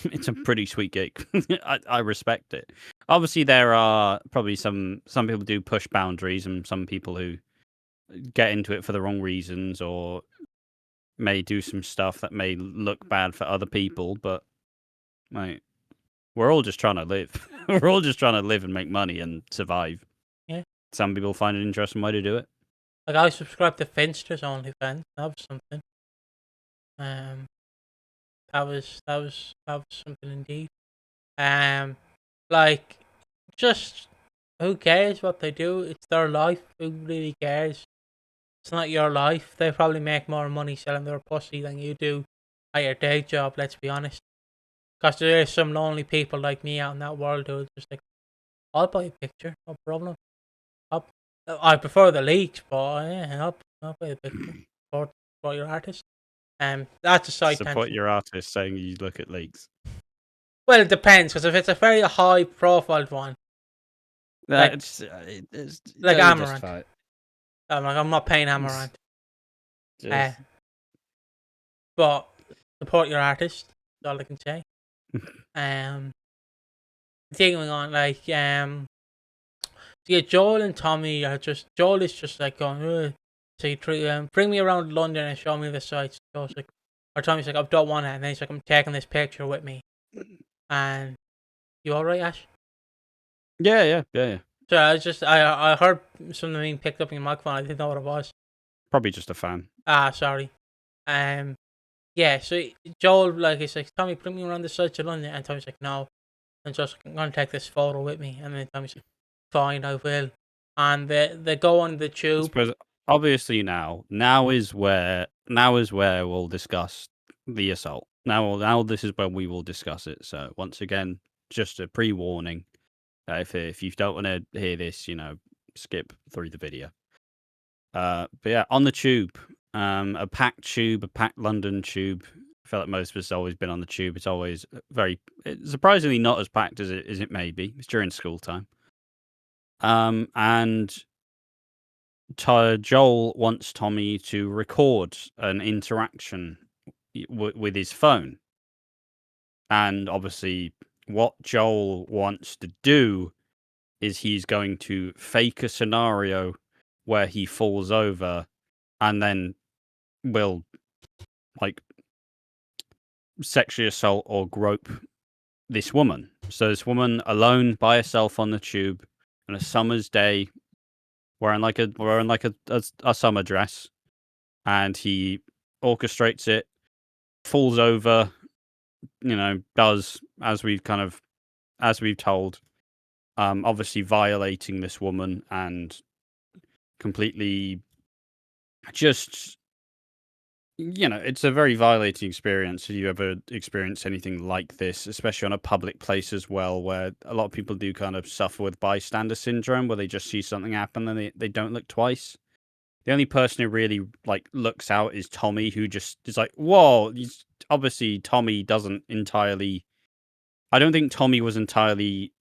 it's a pretty sweet gig. I respect it. Obviously, there are probably some people do push boundaries, and some people who get into it for the wrong reasons, or may do some stuff that may look bad for other people. But like, we're all just trying to live. We're all just trying to live and make money and survive. Yeah. Some people find an interesting way to do it. Like, I subscribed to Finster's OnlyFans. That was something. That was something indeed. Like, just who cares what they do? It's their life. Who really cares? It's not your life. They probably make more money selling their pussy than you do at your day job. Let's be honest. Because there is some lonely people like me out in that world who are just like, I'll buy a picture, no problem. I prefer the leaks, but yeah, I'll play the picture. For your artist. That's a side Support tangent. your artist saying you look at leaks. Well, it depends, because if it's a very high profile one, like It's like don't Amaranth, justify it. I'm not paying Amaranth. Uh, Just but support your artist. That's all I can say. Um, Continuing on, yeah, Joel and Tommy are just. Joel is just like going, "Ugh." So bring me around London and show me the sights. Joel's like, or Tommy's like, I don't want it, and then he's like, I'm taking this picture with me. And you all right, Ash? yeah. So I heard something being picked up in your microphone. I didn't know what it was. Probably just a fan. Sorry. Um, yeah. So Joel he's like, Tommy, bring me around the sights of London, and Tommy's like, no. And just I'm gonna take this photo with me, and then Tommy's like, fine, I will. And they go on the I tube. suppose obviously now is where we'll discuss the assault. Now this is when we will discuss it. So once again, just a pre-warning. If you don't want to hear this, skip through the video. But yeah, on the tube, a packed London tube. I feel like most of us have always been on the tube. It's always it's surprisingly not as packed as it may be. It's during school time. And Joel wants Tommy to record an interaction with his phone. And obviously, what Joel wants to do is he's going to fake a scenario where he falls over and then will, like, sexually assault or grope this woman. So this woman alone by herself on the tube on a summer's day, wearing a summer dress, and he orchestrates it, falls over, does as we've told, obviously violating this woman and completely just, it's a very violating experience if you ever experience anything like this, especially on a public place as well, where a lot of people do kind of suffer with bystander syndrome, where they just see something happen and they don't look twice. The only person who really looks out is Tommy, who just is like, whoa. Obviously, Tommy doesn't entirely. I don't think Tommy was entirely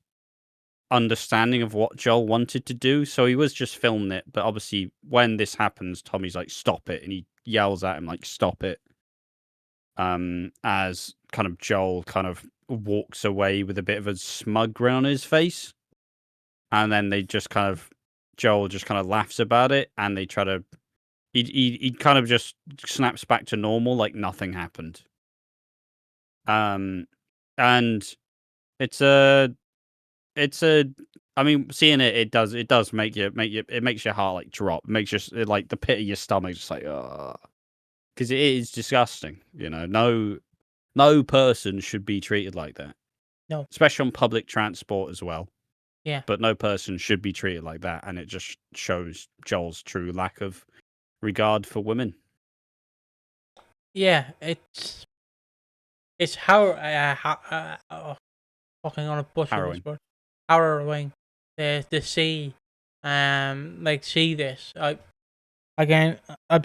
understanding of what Joel wanted to do, so he was just filming it. But obviously, when this happens, Tommy's like, "Stop it!" and he yells at him like, "Stop it!" As kind of Joel kind of walks away with a bit of a smug grin on his face, and then Joel just kind of laughs about it, and they try to. He kind of just snaps back to normal, like nothing happened. And it's a I mean, seeing it does make it makes your heart drop. It makes the pit of your stomach just like, because it is disgusting. No person should be treated like that. No. Especially on public transport as well. Yeah. But no person should be treated like that, and it just shows Joel's true lack of regard for women. Yeah, it's fucking on a butcher this word. Harrowing to see see this. I'm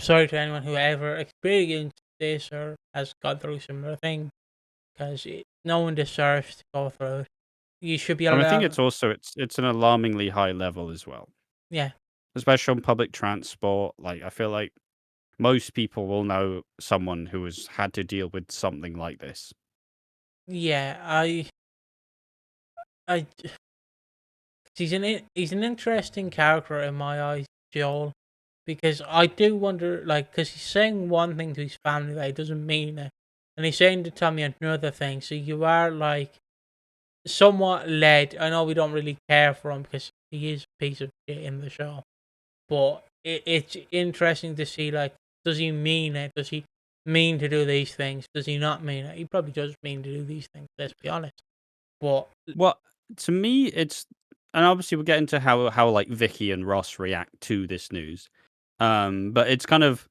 sorry to anyone who ever experienced this or has gone through similar thing, because no one deserves to go through it. You should be allowed. I think it's also it's an alarmingly high level as well. Yeah. Especially on public transport. I feel like most people will know someone who has had to deal with something like this. Yeah, I he's an interesting character in my eyes, Joel, because I do wonder, because he's saying one thing to his family that he doesn't mean it, and he's saying to Tommy another thing. So you are somewhat led. I know we don't really care for him because he is a piece of shit in the show, but it's interesting to see, does he mean it? Does he mean to do these things? Does he not mean it? He probably does mean to do these things, let's be honest. But Well, to me, and obviously we'll get into how Vicky and Ross react to this news. But it's kind of,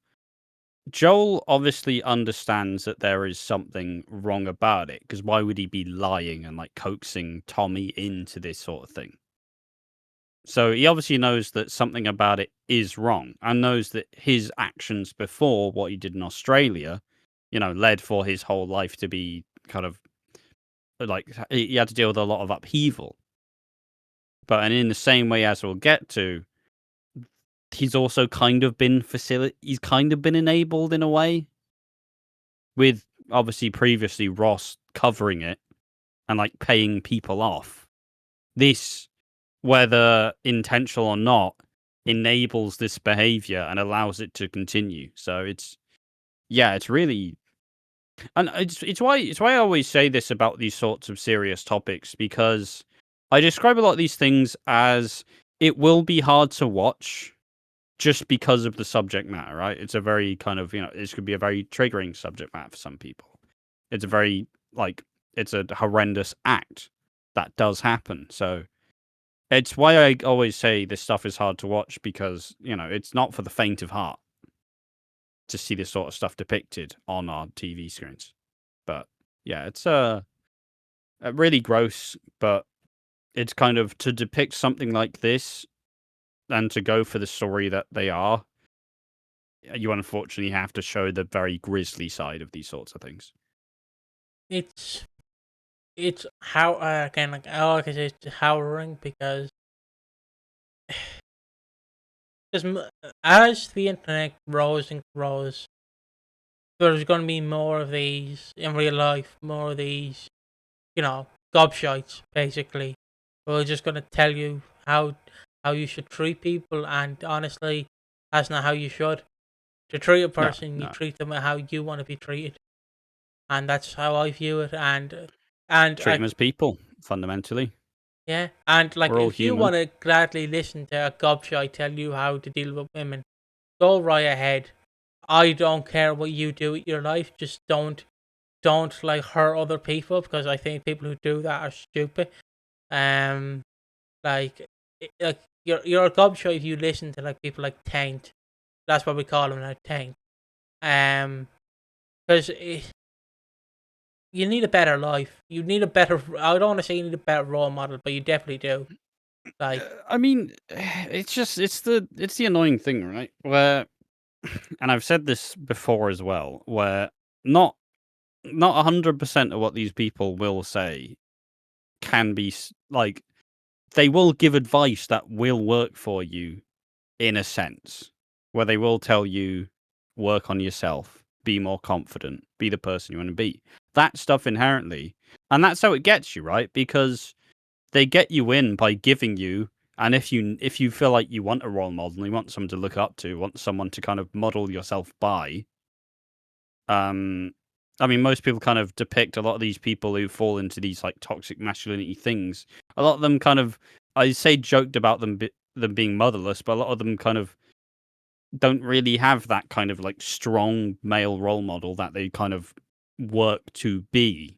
Joel obviously understands that there is something wrong about it, because why would he be lying and coaxing Tommy into this sort of thing? So he obviously knows that something about it is wrong, and knows that his actions before what he did in Australia, led for his whole life to be kind of like he had to deal with a lot of upheaval. But and in the same way, as we'll get to, he's also kind of been he's kind of been enabled in a way, with obviously previously Ross covering it and like paying people off. This, whether intentional or not, enables this behavior and allows it to continue. So it's really, and it's why I always say this about these sorts of serious topics, because I describe a lot of these things as it will be hard to watch just because of the subject matter, right? It's a very kind of, this could be a very triggering subject matter for some people. It's a very, it's a horrendous act that does happen. So it's why I always say this stuff is hard to watch, because, it's not for the faint of heart to see this sort of stuff depicted on our TV screens. But yeah, it's really gross, but it's kind of to depict something like this and to go for the story that they are, you unfortunately have to show the very grisly side of these sorts of things. It's how again, like I say, it's harrowing because as the internet grows and grows, there's going to be more of these in real life, more of these, gobshites basically. We're just going to tell you how you should treat people, and honestly, that's not how you should. To treat a person, you No. treat them how you want to be treated, and that's how I view it. And Treat them as people, fundamentally. yeah, and like We're all if you human. want to gladly listen to a gobshite tell you how to deal with women, go right ahead. I don't care what you do with your life. Just don't like hurt other people, because I think people who do that are stupid. Like like you're a gobshite if you listen to like people like Taint. That's what we call him now, Taint. Because you need a better life. You need a better. I don't want to say you need a better role model, but you definitely do. Like, I mean, it's the annoying thing, right? Where, and I've said this before as well, where not 100% of what these people will say can be like, they will give advice that will work for you in a sense, where they will tell you, work on yourself, be more confident, be the person you want to be. That stuff inherently, and that's how it gets you, right? Because they get you in by giving you, and if you feel like you want a role model, you want someone to look up to, want someone to kind of model yourself by, I mean, most people kind of depict a lot of these people who fall into these like toxic masculinity things. A lot of them kind of, I say, joked about them being motherless, but a lot of them kind of don't really have that kind of like strong male role model that they kind of work to be.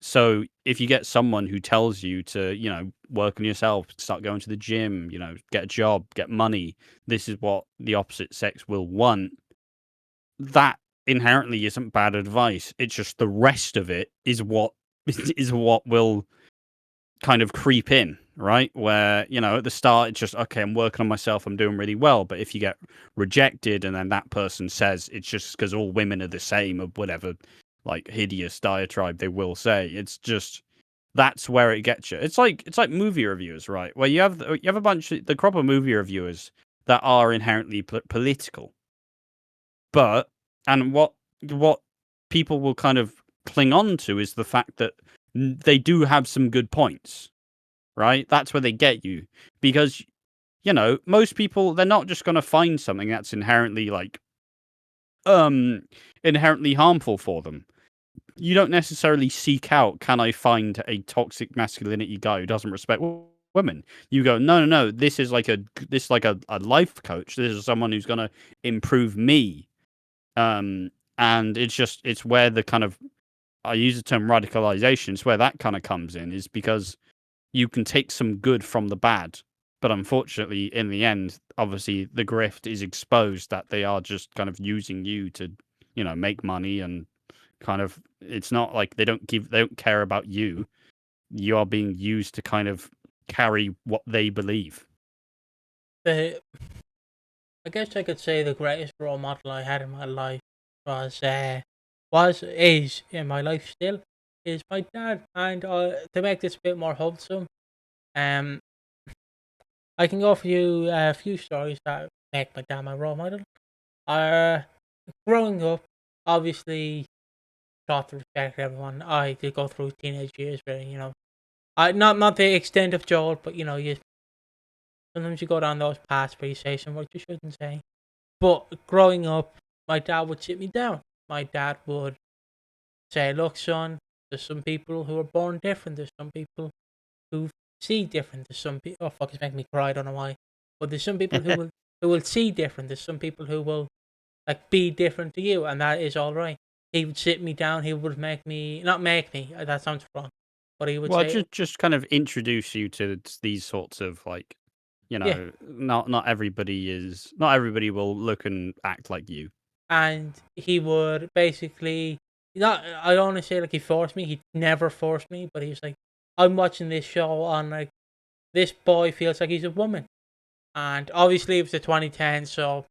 So if you get someone who tells you to, work on yourself, start going to the gym, get a job, get money, this is what the opposite sex will want, that inherently isn't bad advice. It's just the rest of it is what is what will kind of creep in, right? Where, at the start it's just, okay, I'm working on myself, I'm doing really well. But if you get rejected and then that person says it's just because all women are the same, or whatever, like hideous diatribe they will say, it's just, that's where it gets you. It's like movie reviewers, right? Where you have a bunch of the crop of movie reviewers that are inherently political, but and what people will kind of cling on to is the fact that they do have some good points, right? That's where they get you, because most people, they're not just going to find something that's inherently like inherently harmful for them. You don't necessarily seek out, can I find a toxic masculinity guy who doesn't respect women? You go, no, this is like a life coach. This is someone who's going to improve me. And it's where the kind of, I use the term radicalization, it's where that kind of comes in, is because you can take some good from the bad. But unfortunately, in the end, obviously, the grift is exposed that they are just kind of using you to, make money, and kind of, it's not like they don't care about you. You are being used to kind of carry what they believe. I guess I could say the greatest role model I had in my life was is in my life still is my dad. And to make this a bit more wholesome, um, I can go for you a few stories that make my dad my role model. Uh, Growing up, obviously taught to respect everyone. I did go through teenage years where I not the extent of Joel, but you sometimes you go down those paths where you say some words you shouldn't say. But growing up, my dad would sit me down. My dad would say, "Look, son, there's some people who are born different. There's some people who see different. There's some people. Oh fuck, it's making me cry. I don't know why. But there's some people who will see different. There's some people who will like be different to you, and that is all right." He would sit me down. He would make me not make me. That sounds wrong, but he would Well, say, just kind of introduce you to these sorts of like, "Yeah." not everybody will look and act like you. And he would basically not. I don't want to say like he forced me. He never forced me, but he was like, "I'm watching this show on like this boy feels like he's a woman," and obviously it was the 2010s, so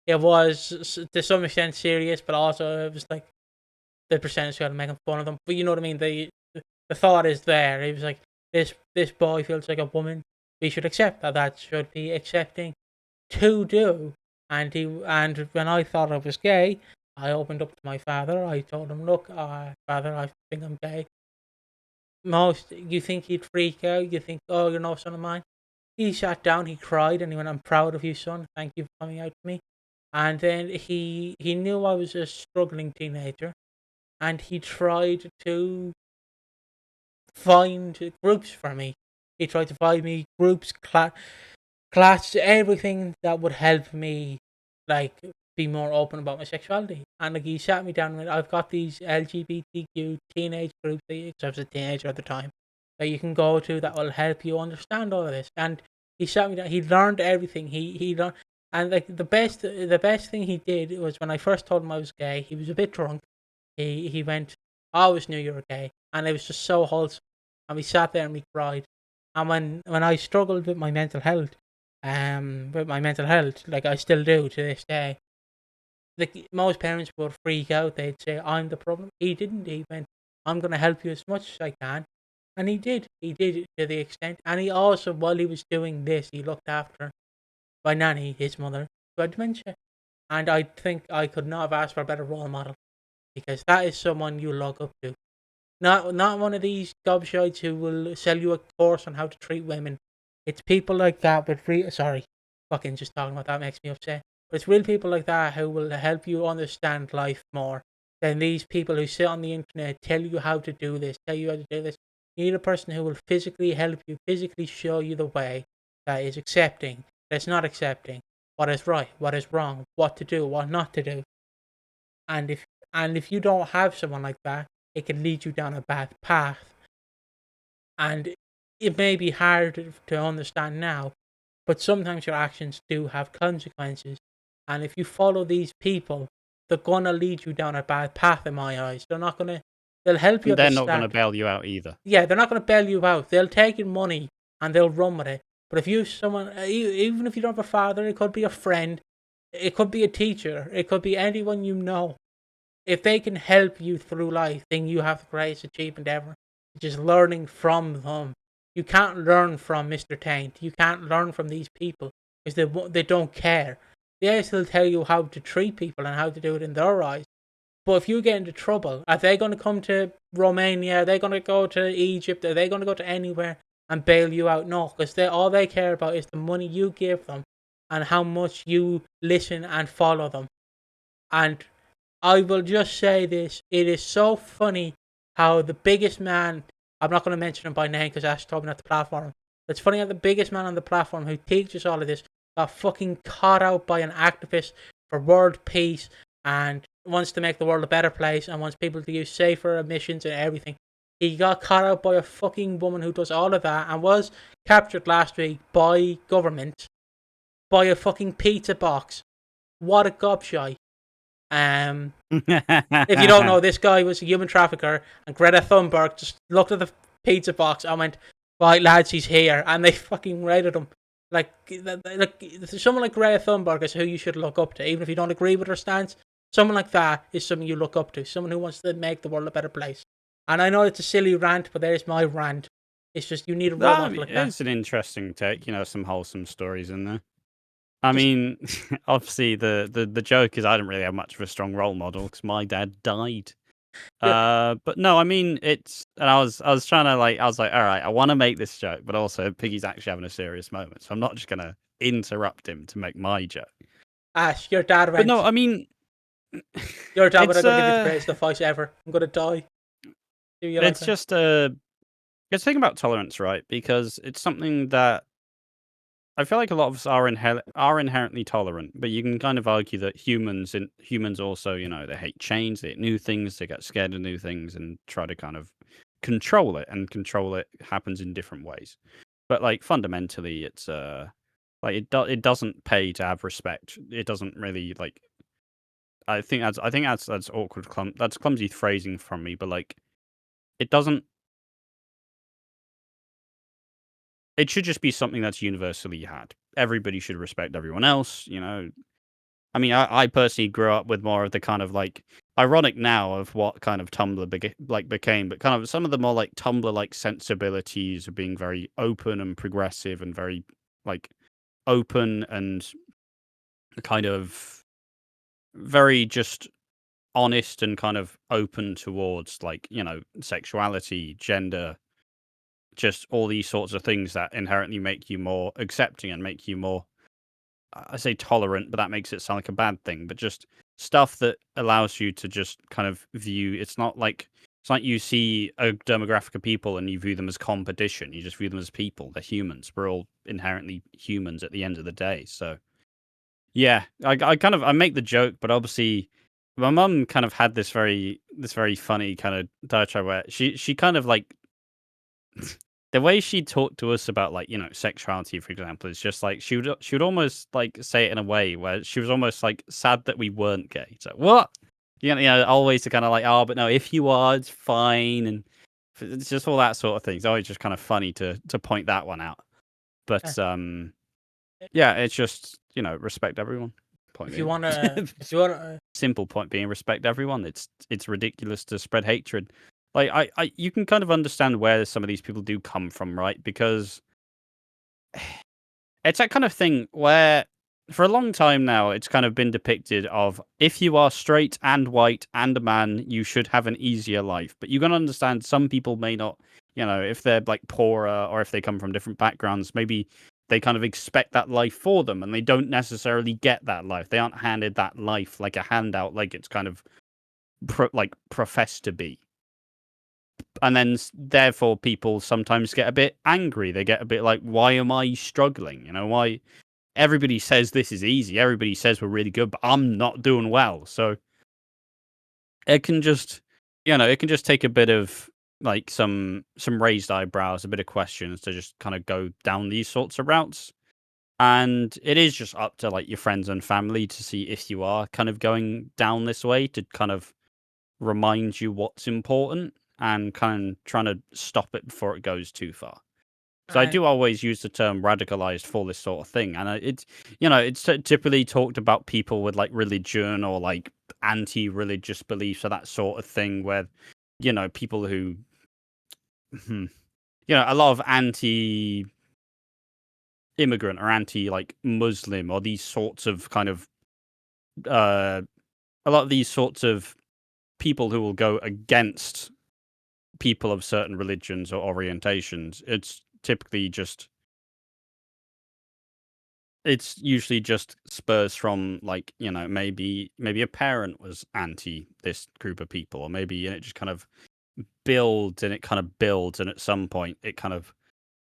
it was to some extent serious, but also it was like the percentage got making fun of them. But you know what I mean. The thought is there. He was like, "This boy feels like a woman. We should accept that. That should be accepting to do." And when I thought I was gay, I opened up to my father. I told him, "Look, father, I think I'm gay." You think he'd freak out? You think, "Oh, you're no son of mine." He sat down, he cried, and he went, "I'm proud of you, son. Thank you for coming out to me." And then he knew I was a struggling teenager, and he tried to find groups for me. He tried to find me groups, class, everything that would help me, like, be more open about my sexuality. And like, he sat me down and went, "I've got these LGBTQ teenage groups," because I was a teenager at the time, that you can go to that will help you understand all of this. And he sat me down. He learned everything. He learned, and like the best thing he did was when I first told him I was gay. He was a bit drunk. He went, "I always knew you were gay," and it was just so wholesome. And we sat there and we cried. And when I struggled with my mental health, like I still do to this day. Like most parents would freak out. They'd say, "I'm the problem." He didn't. He went, "I'm going to help you as much as I can," and he did. He did it to the extent, and he also, while he was doing this, he looked after my nanny, his mother, who had dementia. And I think I could not have asked for a better role model because that is someone you look up to. Not one of these gobshites who will sell you a course on how to treat women. It's people like that with sorry, fucking just talking about that makes me upset. But it's real people like that who will help you understand life more than these people who sit on the internet, tell you how to do this, tell you how to do this. You need a person who will physically help you, physically show you the way that is accepting, that's not accepting, what is right, what is wrong, what to do, what not to do. And if you don't have someone like that, it can lead you down a bad path. And it may be hard to understand now, but sometimes your actions do have consequences. And if you follow these people, they're gonna lead you down a bad path in my eyes. They'll help you And at the they're not going to start. bail you out either. Yeah, they're not gonna bail you out. They'll take your money and they'll run with it. But if even if you don't have a father, it could be a friend, it could be a teacher, it could be anyone you know. If they can help you through life, then you have the greatest achievement ever. Just learning from them. You can't learn from Mr. Taint. You can't learn from these people because they don't care. They still tell you how to treat people and how to do it in their eyes. But if you get into trouble, are they going to come to Romania? Are they going to go to Egypt? Are they going to go to anywhere and bail you out? No, because all they care about is the money you give them and how much you listen and follow them. And I will just say this: it is so funny how the biggest man, I'm not going to mention him by name because Ash told me not to platform him. It's funny how the biggest man on the platform who teaches all of this got fucking caught out by an activist for world peace and wants to make the world a better place and wants people to use safer emissions and everything. He got caught out by a fucking woman who does all of that and was captured last week by government by a fucking pizza box. What a gobshite. If you don't know, this guy was a human trafficker, and Greta Thunberg just looked at the pizza box and went, "Right, lads, he's here," and they fucking raided him. like someone like Greta Thunberg is who you should look up to, even if you don't agree with her stance. Someone like that is someone you look up to. Someone who wants to make the world a better place. And I know it's a silly rant, but there's my rant. It's just you need a role model like that. It's an interesting take. Some wholesome stories in there. I Just- mean, obviously the joke is I don't really have much of a strong role model because my dad died. But no, I mean and I was trying to I was like, all right, I want to make this joke, but also Piggy's actually having a serious moment, so I'm not just gonna interrupt him to make my joke. Ash, your dad went. But no, I mean, Your dad would have given you the greatest advice ever. I'm gonna die. It's just it's a thing about tolerance, right? Because it's something that I feel like a lot of us are inherently tolerant, but you can kind of argue that humans also, they hate change, they hate new things, they get scared of new things, and try to kind of control it. And control it happens in different ways. But fundamentally, it's it doesn't pay to have respect. It doesn't really I think that's awkward. That's clumsy phrasing from me, but it doesn't. It should just be something that's universally had. Everybody should respect everyone else, I mean, I personally grew up with more of the kind of ironic now of what kind of Tumblr became, but kind of some of the more Tumblr sensibilities of being very open and progressive and very open and kind of very just honest and kind of open towards sexuality, gender, just all these sorts of things that inherently make you more accepting and make you more, I say tolerant, but that makes it sound like a bad thing, but just stuff that allows you to just kind of view, it's not like you see a demographic of people and you view them as competition. You just view them as people. They're humans. We're all inherently humans at the end of the day. So yeah, I make the joke, but obviously my mum kind of had this very funny kind of diatribe where she kind of the way she talked to us about sexuality, for example, is just she would almost say it in a way where she was almost sad that we weren't gay. So what? Always to kind of oh, but no, if you are, it's fine, and it's just all that sort of thing. It's always just kind of funny to point that one out. But yeah, it's just respect everyone. Point if you wanna, simple point being respect everyone. It's ridiculous to spread hatred. You can kind of understand where some of these people do come from, right? Because it's that kind of thing where, for a long time now, it's kind of been depicted of if you are straight and white and a man, you should have an easier life. But you got to understand some people may not, if they're poorer or if they come from different backgrounds, maybe they kind of expect that life for them and they don't necessarily get that life. They aren't handed that life like a handout, like it's kind of professed to be. And then, therefore, people sometimes get a bit angry. They get a bit why am I struggling? Why everybody says this is easy. Everybody says we're really good, but I'm not doing well. So it can just, take a bit of some raised eyebrows, a bit of questions to just kind of go down these sorts of routes. And it is just up to your friends and family to see if you are kind of going down this way, to kind of remind you what's important and kind of trying to stop it before it goes too far. So I do always use the term radicalized for this sort of thing. And it's typically talked about people with religion or anti-religious beliefs or that sort of thing where, people who, a lot of anti-immigrant or anti-Muslim or these sorts of kind of, a lot of these sorts of people who will go against people of certain religions or orientations, it's typically just, it's usually just spurs from maybe a parent was anti this group of people, or maybe it just kind of builds and at some point it kind of,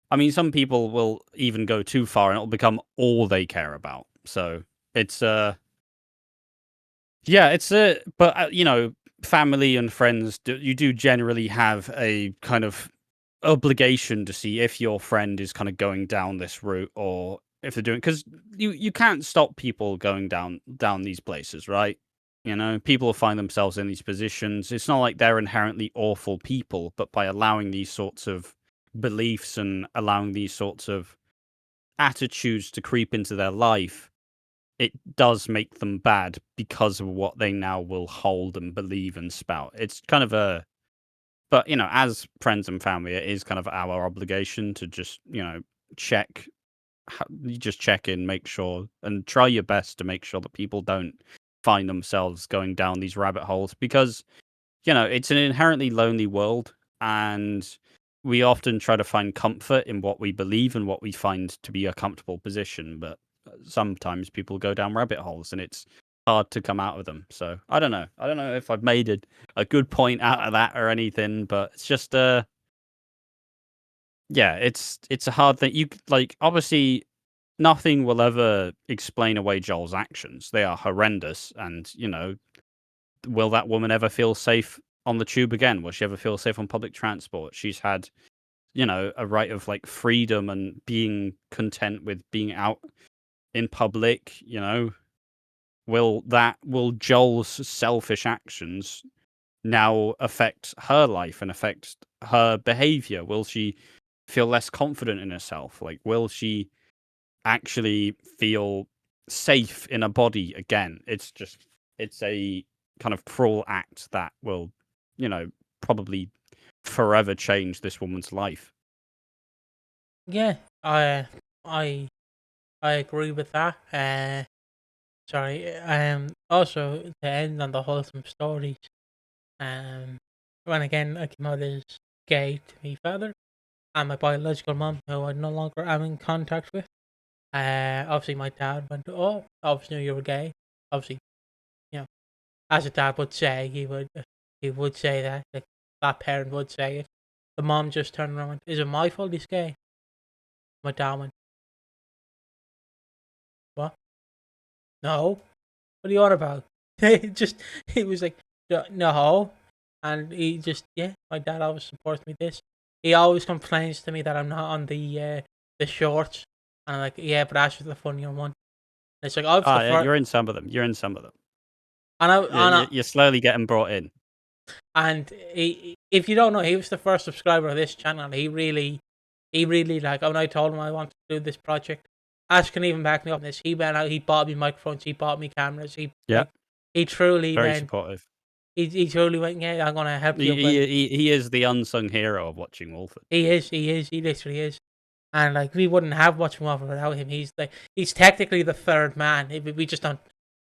I mean, some people will even go too far and it'll become all they care about. So it's but family and friends, you do generally have a kind of obligation to see if your friend is kind of going down this route or if they're doing, because you can't stop people going down these places, right? People will find themselves in these positions. It's not like they're inherently awful people, but by allowing these sorts of beliefs and allowing these sorts of attitudes to creep into their life, it does make them bad because of what they now will hold and believe and spout. It's kind of a, but as friends and family, it is kind of our obligation to just check, you just check in, make sure, and try your best to make sure that people don't find themselves going down these rabbit holes, because it's an inherently lonely world, and we often try to find comfort in what we believe and what we find to be a comfortable position, but sometimes people go down rabbit holes and it's hard to come out of them. So I don't know if I've made a good point out of that or anything, but it's just yeah, it's a hard thing. You like, obviously nothing will ever explain away Joel's actions. They are horrendous, and will that woman ever feel safe on the tube again? Will she ever feel safe on public transport? She's had, a right of like freedom and being content with being out in public. Will Joel's selfish actions now affect her life and affect her behavior? Will she feel less confident in herself? Like, will she actually feel safe in a body again? It's a kind of cruel act that will, probably forever change this woman's life. Yeah, I agree with that. Sorry. Also, to end on the wholesome stories. When again I came out as gay to my father and my biological mum, who I no longer am in contact with. Obviously my dad went, "Oh, obviously knew you were gay." Obviously, you know, as a dad would say, he would say that. Like, that parent would say it. The mom just turned around and went, "Is it my fault he's gay?" My dad went, "What? No. What are you on about?" He was like, No. And he just, yeah, my dad always supports me this. He always complains to me that I'm not on the shorts. And I'm like, yeah, but that's the funnier one. And it's like, I was the Yeah, first. you're in some of them. You're in some of them. And I, Yeah, you're slowly getting brought in. and if you don't know, he was the first subscriber of this channel. He really, like, when I told him I wanted to do this project, Ash can even back me up on this. He went out, he bought me microphones, he bought me cameras. Yeah, Like, he truly very went, supportive. he truly went, yeah, I'm gonna help you. He is the unsung hero of Watching Walford. He is, he literally is. And like, we wouldn't have Watching Walford without him. He's technically the third man. We just don't,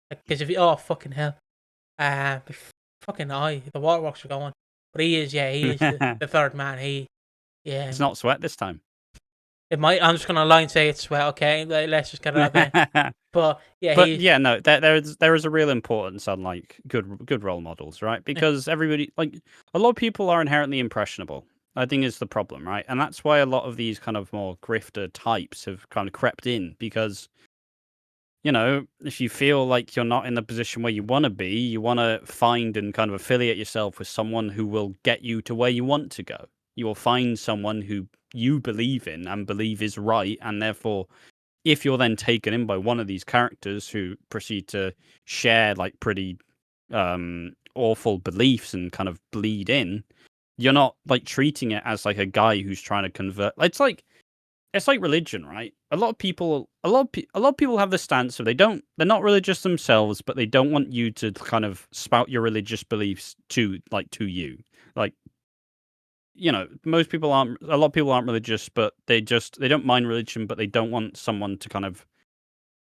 because if you, oh fucking hell, fucking the waterworks are going. But he is, yeah, he is the third man. Yeah. It's not Sweat this time. It might. I'm just gonna lie and say it's Sweat. Okay, let's just get it out there. But yeah, no, there is a real importance on like good role models, right? Because everybody, like, a lot of people are inherently impressionable, I think, is the problem, right? And that's why a lot of these kind of more grifter types have kind of crept in, because if you feel like you're not in the position where you want to be, you want to find and kind of affiliate yourself with someone who will get you to where you want to go. You will find someone who you believe in and believe is right, and therefore, if you're then taken in by one of these characters who proceed to share like pretty awful beliefs and kind of bleed in, you're not like treating it as like a guy who's trying to convert. It's like religion, right? A lot of people have this stance of they're not religious themselves, but they don't want you to kind of spout your religious beliefs to you. Like, most people aren't. A lot of people aren't religious, but they don't mind religion, but they don't want someone to kind of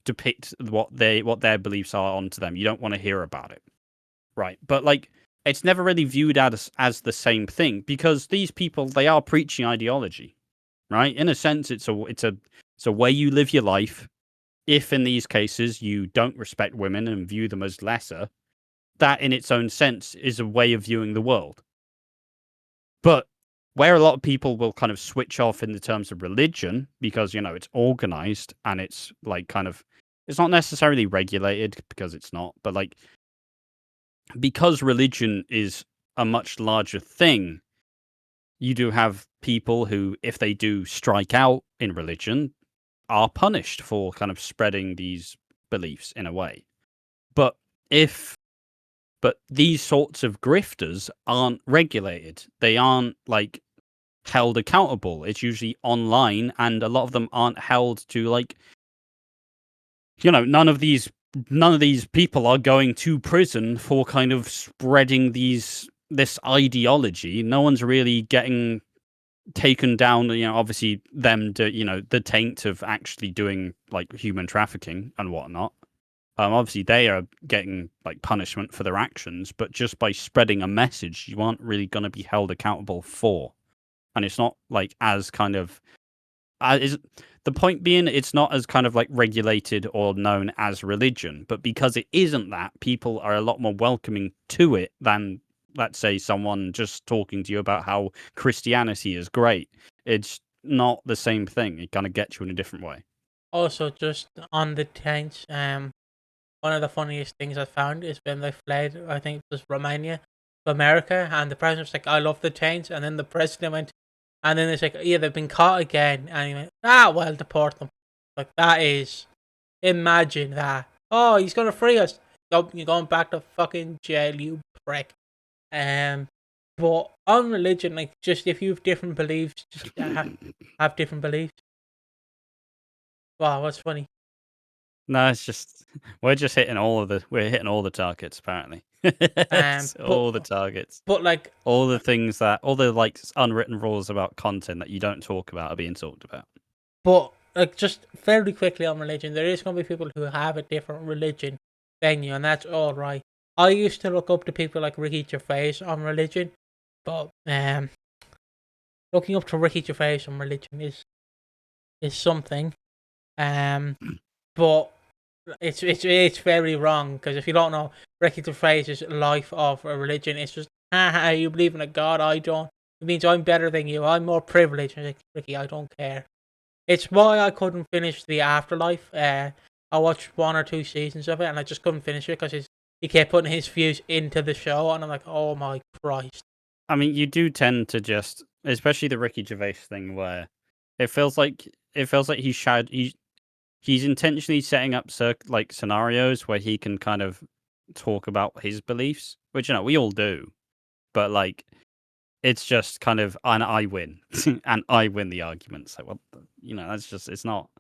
depict what their beliefs are onto them. You don't want to hear about it, right? But like, it's never really viewed as the same thing, because these people, they are preaching ideology, right? In a sense, it's a way you live your life. If in these cases you don't respect women and view them as lesser, that in its own sense is a way of viewing the world. But where a lot of people will kind of switch off in the terms of religion, because it's organized and it's like kind of, it's not necessarily regulated, because it's not, but like, because religion is a much larger thing, you do have people who, if they do strike out in religion, are punished for kind of spreading these beliefs in a way. But these sorts of grifters aren't regulated. They aren't like held accountable. It's usually online, and a lot of them aren't held to, like, none of these people are going to prison for kind of spreading this ideology. No one's really getting taken down, obviously them the taint of actually doing like human trafficking and whatnot. Obviously they are getting like punishment for their actions, but just by spreading a message, you aren't really going to be held accountable for. And it's not like as kind of is the point being, it's not as kind of like regulated or known as religion, but because it isn't that, people are a lot more welcoming to it than, let's say, someone just talking to you about how Christianity is great. It's not the same thing. It kind of gets you in a different way. Also, just on the taints, one of the funniest things I found is when they fled, I think it was Romania, to America, and the president was like, I love the taints, and then the president went, and then it's like, yeah, they've been caught again, and he went, well, deport them. Like, that is, imagine that. Oh, he's gonna free us. Nope, you're going back to fucking jail, you prick. But on religion, like, just if you have different beliefs, just have different beliefs. Wow, what's funny? No, it's just we're hitting all the targets apparently. All the targets. But like all the like unwritten rules about content that you don't talk about are being talked about. But like just fairly quickly on religion, there is going to be people who have a different religion than you, and that's all right. I used to look up to people like Ricky Gervais on religion, but looking up to Ricky Gervais on religion is something. But it's very wrong, because if you don't know, Ricky Gervais's life of a religion is just, you believe in a god, I don't. It means I'm better than you. I'm more privileged. And like, Ricky, I don't care. It's why I couldn't finish The Afterlife. I watched 1 or 2 seasons of it, and I just couldn't finish it because he kept putting his views into the show, and I'm like, oh my Christ. I mean, you do tend to just, especially the Ricky Gervais thing, where it feels like he's intentionally setting up like scenarios where he can kind of talk about his beliefs, which we all do, but like it's just kind of, and I win, and I win the argument. So that's just it's not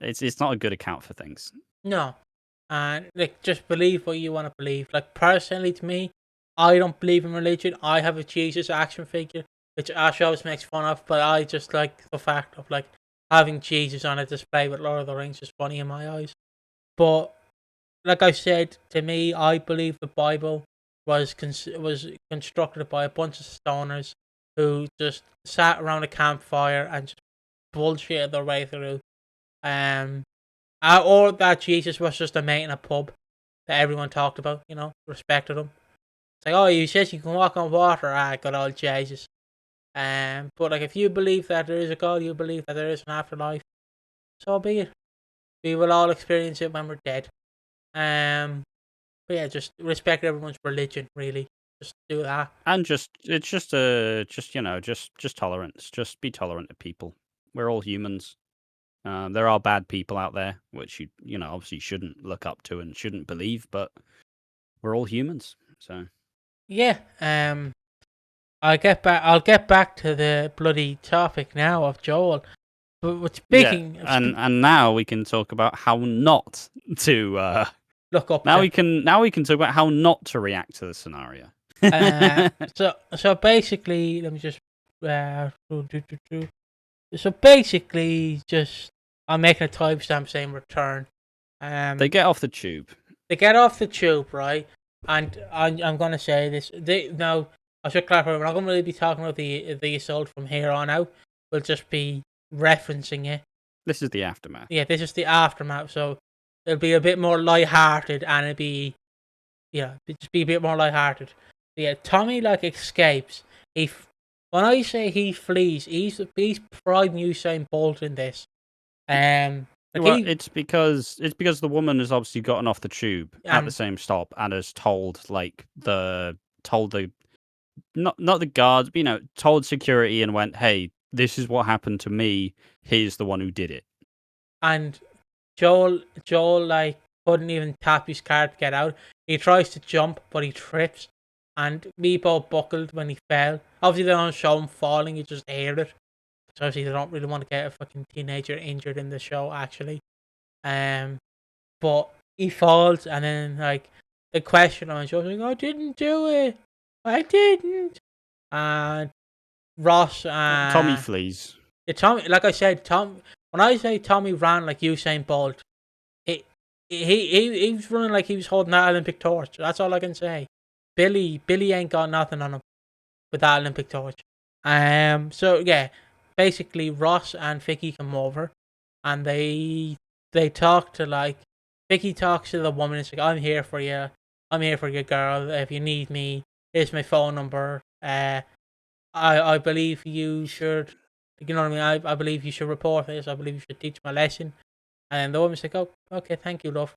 a good account for things. No, and like just believe what you want to believe. Like personally, to me, I don't believe in religion. I have a Jesus action figure, which Ash always makes fun of, but I just like the fact of like having Jesus on a display with Lord of the Rings is funny in my eyes. But like I said, to me, I believe the Bible was constructed by a bunch of stoners who just sat around a campfire and just bullshitted their way through. Or that Jesus was just a mate in a pub that everyone talked about, respected him. It's like, oh, you said you can walk on water. Good old Jesus. But like, if you believe that there is a God, you believe that there is an afterlife, so be it. We will all experience it when we're dead. But yeah, just respect everyone's religion, really. Just do that. And just tolerance. Just be tolerant of people. We're all humans. There are bad people out there, which you obviously shouldn't look up to and shouldn't believe, but we're all humans. So yeah, I'll get back to the bloody topic now of Joel. But speaking, and now we can talk about how not to look up. We can talk about how not to react to the scenario. So basically, let me just. So basically, just I'm making a timestamp saying return. They get off the tube. They get off the tube, right? And I'm gonna say this. Now I should clarify. We're not gonna really be talking about the assault from here on out. We'll just be referencing it. This is the aftermath. Yeah, this is the aftermath. So it'll be a bit more lighthearted, and it'll be, just be a bit more lighthearted. Yeah, Tommy escapes. When I say he flees, he's prime Usain Bolt in this. It's because the woman has obviously gotten off the tube at the same stop and has told the not the guards, but, told security and went, hey, this is what happened to me. He's the one who did it. And Joel couldn't even tap his card to get out. He tries to jump, but he trips. and Meatball buckled when he fell. Obviously, they don't show him falling; you just hear it. So obviously, they don't really want to get a fucking teenager injured in the show, actually. But he falls, and then like the question on the show, like, "I didn't do it. I didn't." And Ross, Tommy flees. Tommy, like I said, Tom. When I say Tommy ran like Usain Bolt, it, he was running like he was holding that Olympic torch. That's all I can say. Billy ain't got nothing on him with that Olympic torch. So yeah, basically Ross and Vicky come over, and they talk to like Vicky talks to the woman. It's like, I'm here for you. I'm here for you, girl. If you need me, here's my phone number. I believe you should. You know what I mean? I believe you should report this. I believe you should teach my lesson. And the woman's like, oh, okay, thank you, love.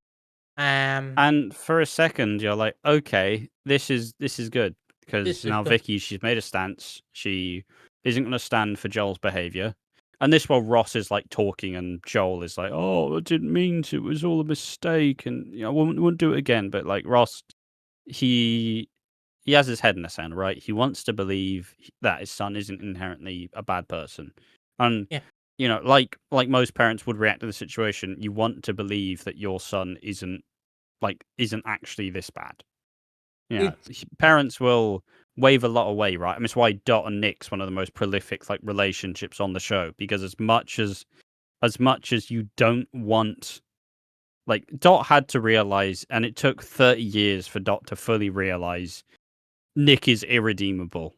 And for a second, you're like, okay, this is good because This is now good. Vicky, she's made a stance. She isn't going to stand for Joel's behavior. And this while Ross is like talking, and Joel is like, "Oh, I didn't mean to. It was all a mistake, and I wouldn't do it again." But like Ross, he has his head in the sand, right? He wants to believe that his son isn't inherently a bad person, and Yeah. like most parents would react to the situation, you want to believe that your son isn't actually this bad. Parents will wave a lot away, right? I mean, it's why Dot and Nick's one of the most prolific like relationships on the show, because as much as you don't want, like, Dot had to realize, and it took 30 years for Dot to fully realize Nick is irredeemable.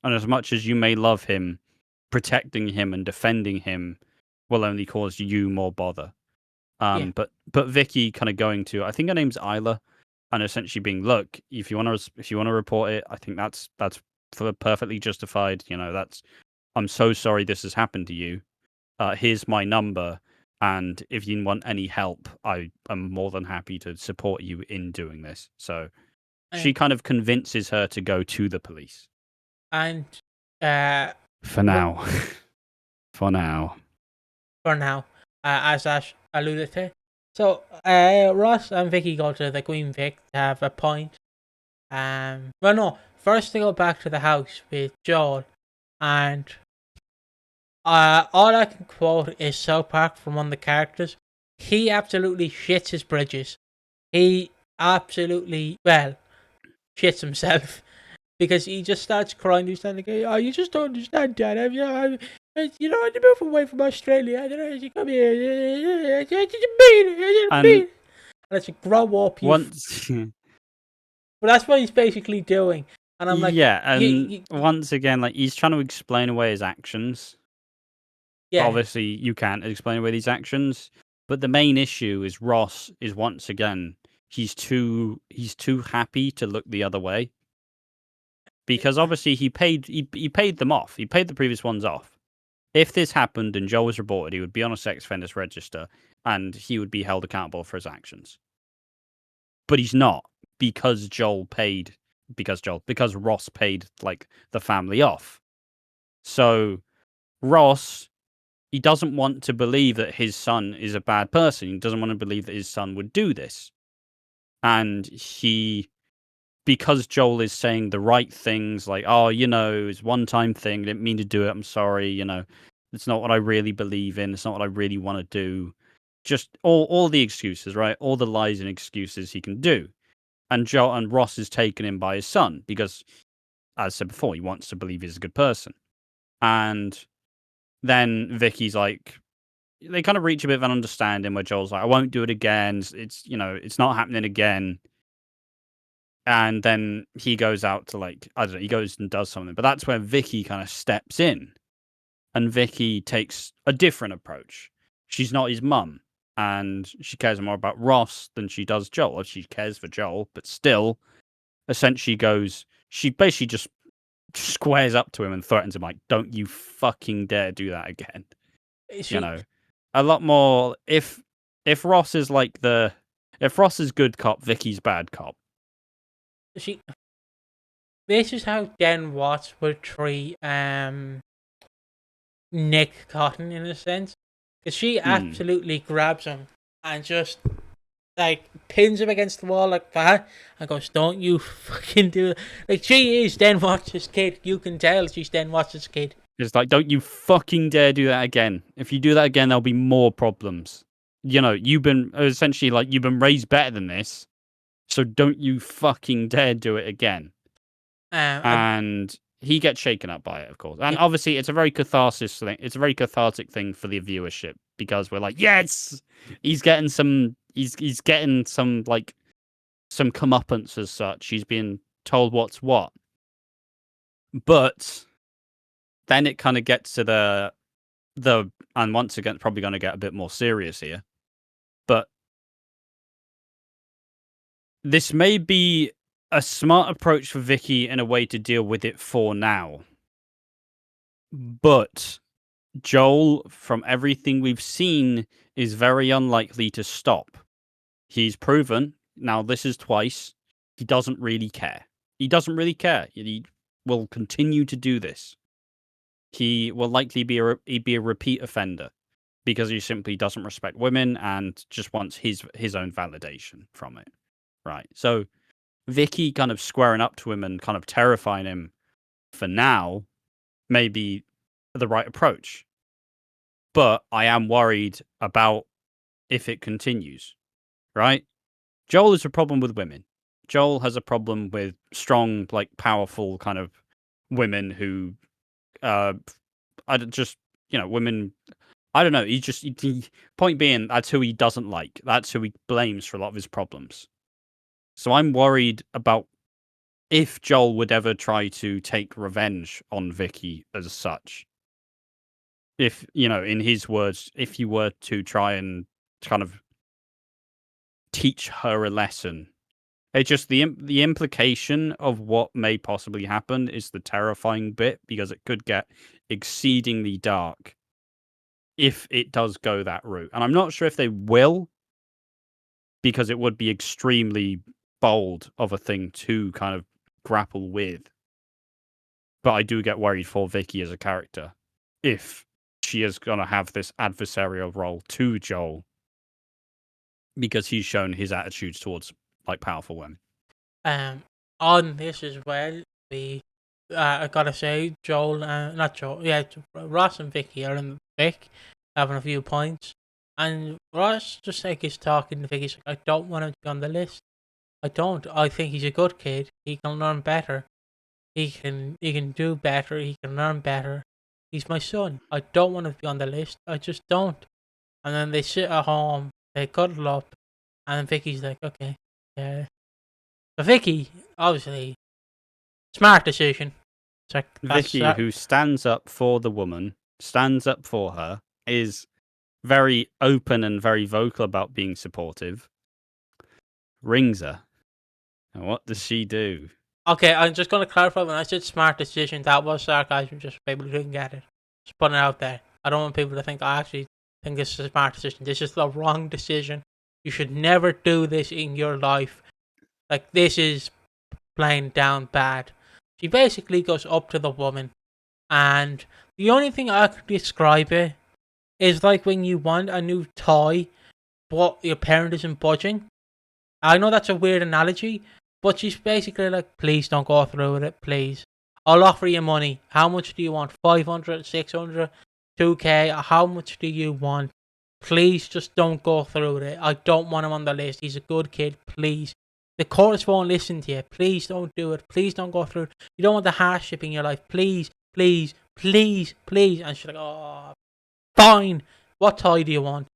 And as much as you may love him, protecting him and defending him will only cause you more bother. Yeah. But Vicky kind of going to, I think her name's Isla, and essentially being, look, if you want to report it, I think that's perfectly justified. I'm so sorry this has happened to you. Here's my number, and if you want any help, I am more than happy to support you in doing this. So she kind of convinces her to go to the police. And for now, for now, as Ash alluded to. So Ross and Vicky go to the Queen Vic to have a pint. Well, no. First they go back to the house with Joel, and all I can quote is South Park from one of the characters. He absolutely shits his bridges. He absolutely, shits himself. Because he just starts crying. He's like, "Oh, you just don't understand, Dad. I had to move away from Australia. I don't know, you come here. I didn't mean it. And it's like, grow up, you." Once, But that's what he's basically doing. And I'm like, yeah, and once again, like, he's trying to explain away his actions. yeah, Obviously, you can't explain away these actions. But the main issue is Ross is, once again, he's too happy to look the other way. Because obviously he paid them off. He paid the previous ones off. If this happened and Joel was reported, he would be on a sex offenders register and he would be held accountable for his actions. But he's not, because Ross paid like the family off. So Ross, he doesn't want to believe that his son is a bad person. He doesn't want to believe that his son would do this. And because Joel is saying the right things, like, oh, it's a one-time thing, I didn't mean to do it, I'm sorry, it's not what I really believe in, it's not what I really want to do. Just all the excuses, right? All the lies and excuses he can do. And Ross is taken in by his son because, as I said before, he wants to believe he's a good person. And then Vicky's like, they kind of reach a bit of an understanding where Joel's like, I won't do it again. It's not happening again. And then he goes out to, like, I don't know, he goes and does something. But that's where Vicky kind of steps in. And Vicky takes a different approach. She's not his mum. And she cares more about Ross than she does Joel. She cares for Joel, but still, essentially she basically just squares up to him and threatens him, like, don't you fucking dare do that again. A lot more, if Ross is like if Ross is good cop, Vicky's bad cop. This is how Dan Watts would treat Nick Cotton, in a sense. Because she absolutely grabs him and just like pins him against the wall like that and goes, "Don't you fucking do it!" Like she is then watches kid. You can tell she's then watches kid. It's like, don't you fucking dare do that again. If you do that again, there'll be more problems. You know, you've been essentially like you've been raised better than this, so don't you fucking dare do it again. And he gets shaken up by it, of course. And obviously, it's a very catharsis thing. It's a very cathartic thing for the viewership because we're like, yes, he's getting some. He's getting some like some comeuppance as such. He's being told what's what. But then it kind of gets to the and once again, probably going to get a bit more serious here. But this may be a smart approach for Vicky in a way to deal with it for now. But Joel, from everything we've seen, is very unlikely to stop. He's proven, now this is twice, he doesn't really care. He doesn't really care. He will continue to do this. He will likely be a repeat offender because he simply doesn't respect women and just wants his own validation from it. Right. So Vicky kind of squaring up to him and kind of terrifying him for now may be the right approach. But I am worried about if it continues. Right? Joel has a problem with women. Joel has a problem with strong, like powerful kind of women who women. I don't know. Point being, that's who he doesn't like. That's who he blames for a lot of his problems. So I'm worried about if Joel would ever try to take revenge on Vicky as such. If, in his words, if you were to try and kind of teach her a lesson. It's just the implication of what may possibly happen is the terrifying bit because it could get exceedingly dark if it does go that route. And I'm not sure if they will because it would be extremely bold of a thing to kind of grapple with. But I do get worried for Vicky as a character if she is going to have this adversarial role to Joel because he's shown his attitudes towards like powerful women. On this as well, I gotta say, Ross and Vicky are in the thick, having a few points, and Ross just like is talking to Vicky. He's like, I don't want him to be on the list. I don't. I think he's a good kid. He can learn better. He can do better. He can learn better. He's my son. I don't want him to be on the list. I just don't. And then they sit at home, they cuddle up, and Vicky's like, okay, yeah. But Vicky, obviously, smart decision. It's like, Vicky, who stands up for the woman, stands up for her, is very open and very vocal about being supportive, rings her. And what does she do? Okay, I'm just going to clarify, when I said smart decision, that was sarcasm, just for people who didn't get it. Just putting it out there. I don't want people to think I actually think this is a smart decision. This is the wrong decision. You should never do this in your life. Like, this is plain down bad. She basically goes up to the woman, and the only thing I could describe it is like when you want a new toy, but your parent isn't budging. I know that's a weird analogy, but she's basically like, please don't go through with it, please. I'll offer you money. How much do you want? 500, 600, 2K? How much do you want? Please just don't go through with it. I don't want him on the list. He's a good kid, please. The chorus won't listen to you. Please don't do it. Please don't go through it. You don't want the hardship in your life. Please, please, please, please. And she's like, oh, fine. What toy do you want?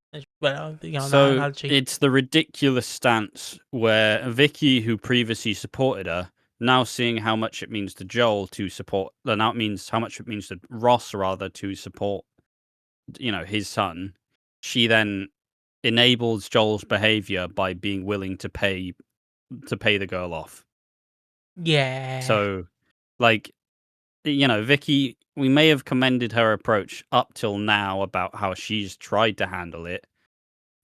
Well, so it's the ridiculous stance where Vicky, who previously supported her, now seeing how much it means to Joel to support, now it means how much it means to Ross rather to support, his son. She then enables Joel's behavior by being willing to pay the girl off. Yeah. So, like, Vicky, we may have commended her approach up till now about how she's tried to handle it.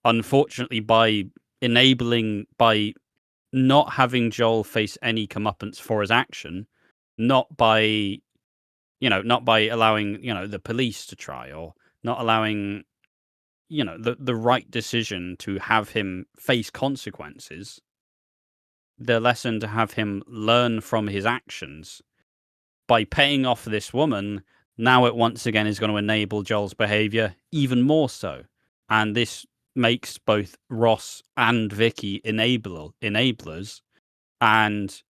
Unfortunately, by not having Joel face any comeuppance for his action, not by allowing, the police to try, or not allowing the right decision to have him face consequences. The lesson to have him learn from his actions by paying off this woman. Now it once again is going to enable Joel's behavior even more so. And this makes both Ross and Vicky enablers. And,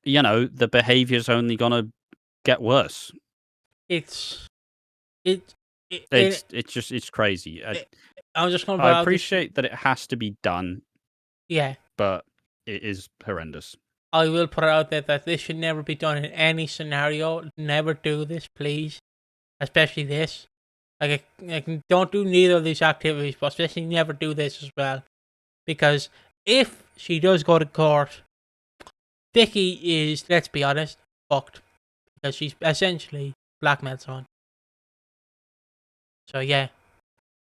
the behavior's only going to get worse. It's crazy. I'm just going to. I appreciate that it has to be done. Yeah. But it is horrendous. I will put it out there that this should never be done in any scenario. Never do this, please. Especially this. Like, don't do neither of these activities, but especially never do this as well. Because if she does go to court, Vicky is, let's be honest, fucked. Because she's essentially blackmailed someone. So, yeah.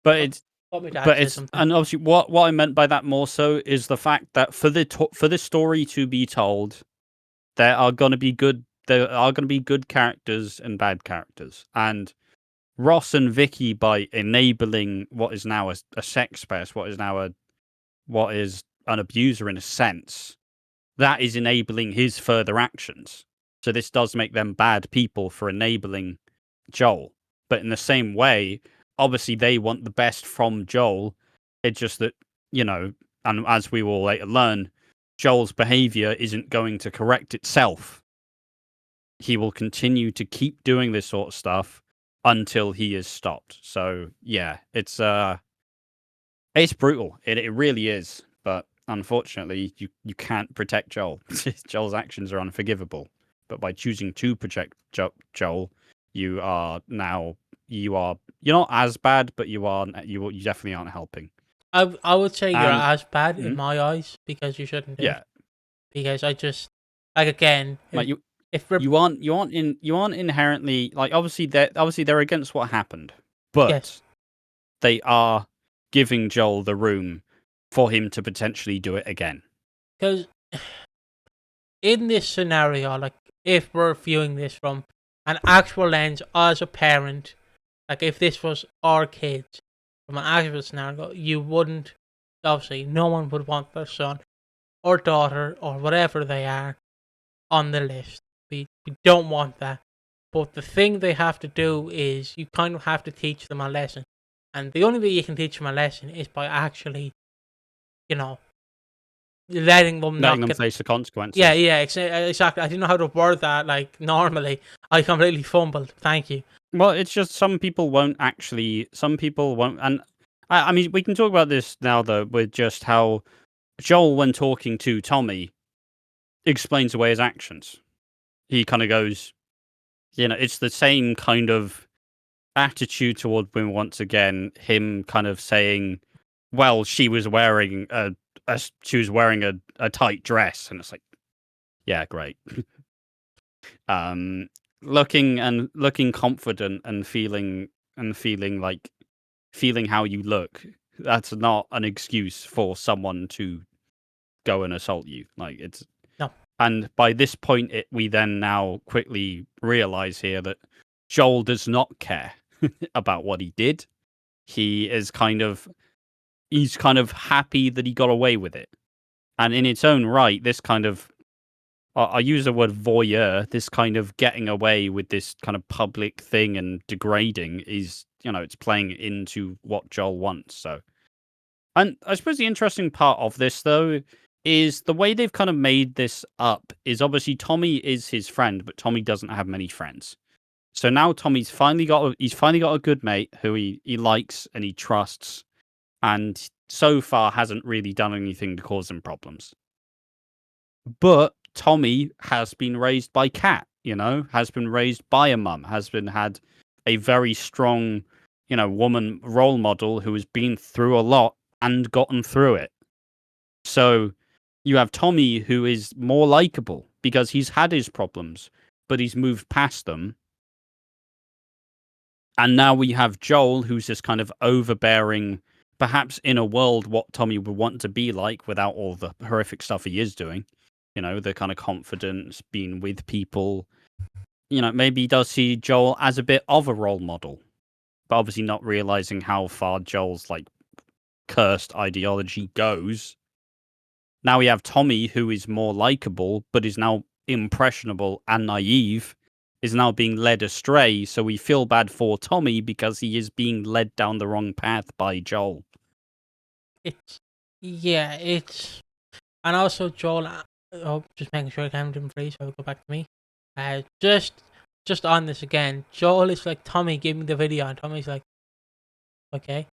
But and obviously what I meant by that more so is the fact that for the story to be told, there are going to be good characters and bad characters, and Ross and Vicky, by enabling what is now a sex pest, what is an abuser in a sense, that is enabling his further actions. So this does make them bad people for enabling Joel. But in the same way, obviously they want the best from Joel. It's just that, and as we will later learn, Joel's behavior isn't going to correct itself. He will continue to keep doing this sort of stuff until he is stopped. So yeah, it's brutal. It really is. But unfortunately, you can't protect Joel. Joel's actions are unforgivable. But by choosing to protect Joel, you're not as bad, but you definitely aren't helping. I would say you're as bad in my eyes because you shouldn't do it. Because I just again, you aren't inherently obviously they're against what happened, but they are giving Joel the room for him to potentially do it again. Because in this scenario, if we're viewing this from an actual lens as a parent, if this was our kids, from an actual scenario, you wouldn't, obviously, no one would want their son or daughter or whatever they are on the list. We don't want that. But the thing they have to do is you kind of have to teach them a lesson. And the only way you can teach them a lesson is by actually, letting them face the consequences. Yeah, exactly. I didn't know how to word that normally. I completely fumbled. Thank you. Well, it's just some people won't, and I mean, we can talk about this now, though, with just how Joel, when talking to Tommy, explains away his actions. He kind of goes, it's the same kind of attitude toward women once again, him kind of saying, well, she was wearing a tight dress, and it's like, yeah, great. Looking confident and feeling how you look, that's not an excuse for someone to go and assault you. It's no. And by this point, we then now quickly realize here that Joel does not care about what he did. He's kind of happy that he got away with it. And in its own right, this kind of, I use the word voyeur, this kind of getting away with this kind of public thing and degrading is, it's playing into what Joel wants. So, and I suppose the interesting part of this, though, is the way they've kind of made this up is obviously Tommy is his friend, but Tommy doesn't have many friends. So now Tommy's finally got a good mate who he likes and he trusts, and so far hasn't really done anything to cause him problems. But Tommy has been raised by Kat, has been raised by a mum, had a very strong, woman role model who has been through a lot and gotten through it. So you have Tommy, who is more likable because he's had his problems, but he's moved past them. And now we have Joel, who's this kind of overbearing, perhaps in a world what Tommy would want to be like without all the horrific stuff he is doing. The kind of confidence, being with people. Maybe he does see Joel as a bit of a role model. but obviously not realizing how far Joel's like cursed ideology goes. Now we have Tommy, who is more likable, but is now impressionable and naive, is now being led astray. So we feel bad for Tommy because he is being led down the wrong path by Joel. It's and also Joel. Just making sure I counted him free, so I'll go back to me. Just on this again, Joel is like, Tommy, give me the video, and Tommy's like, okay,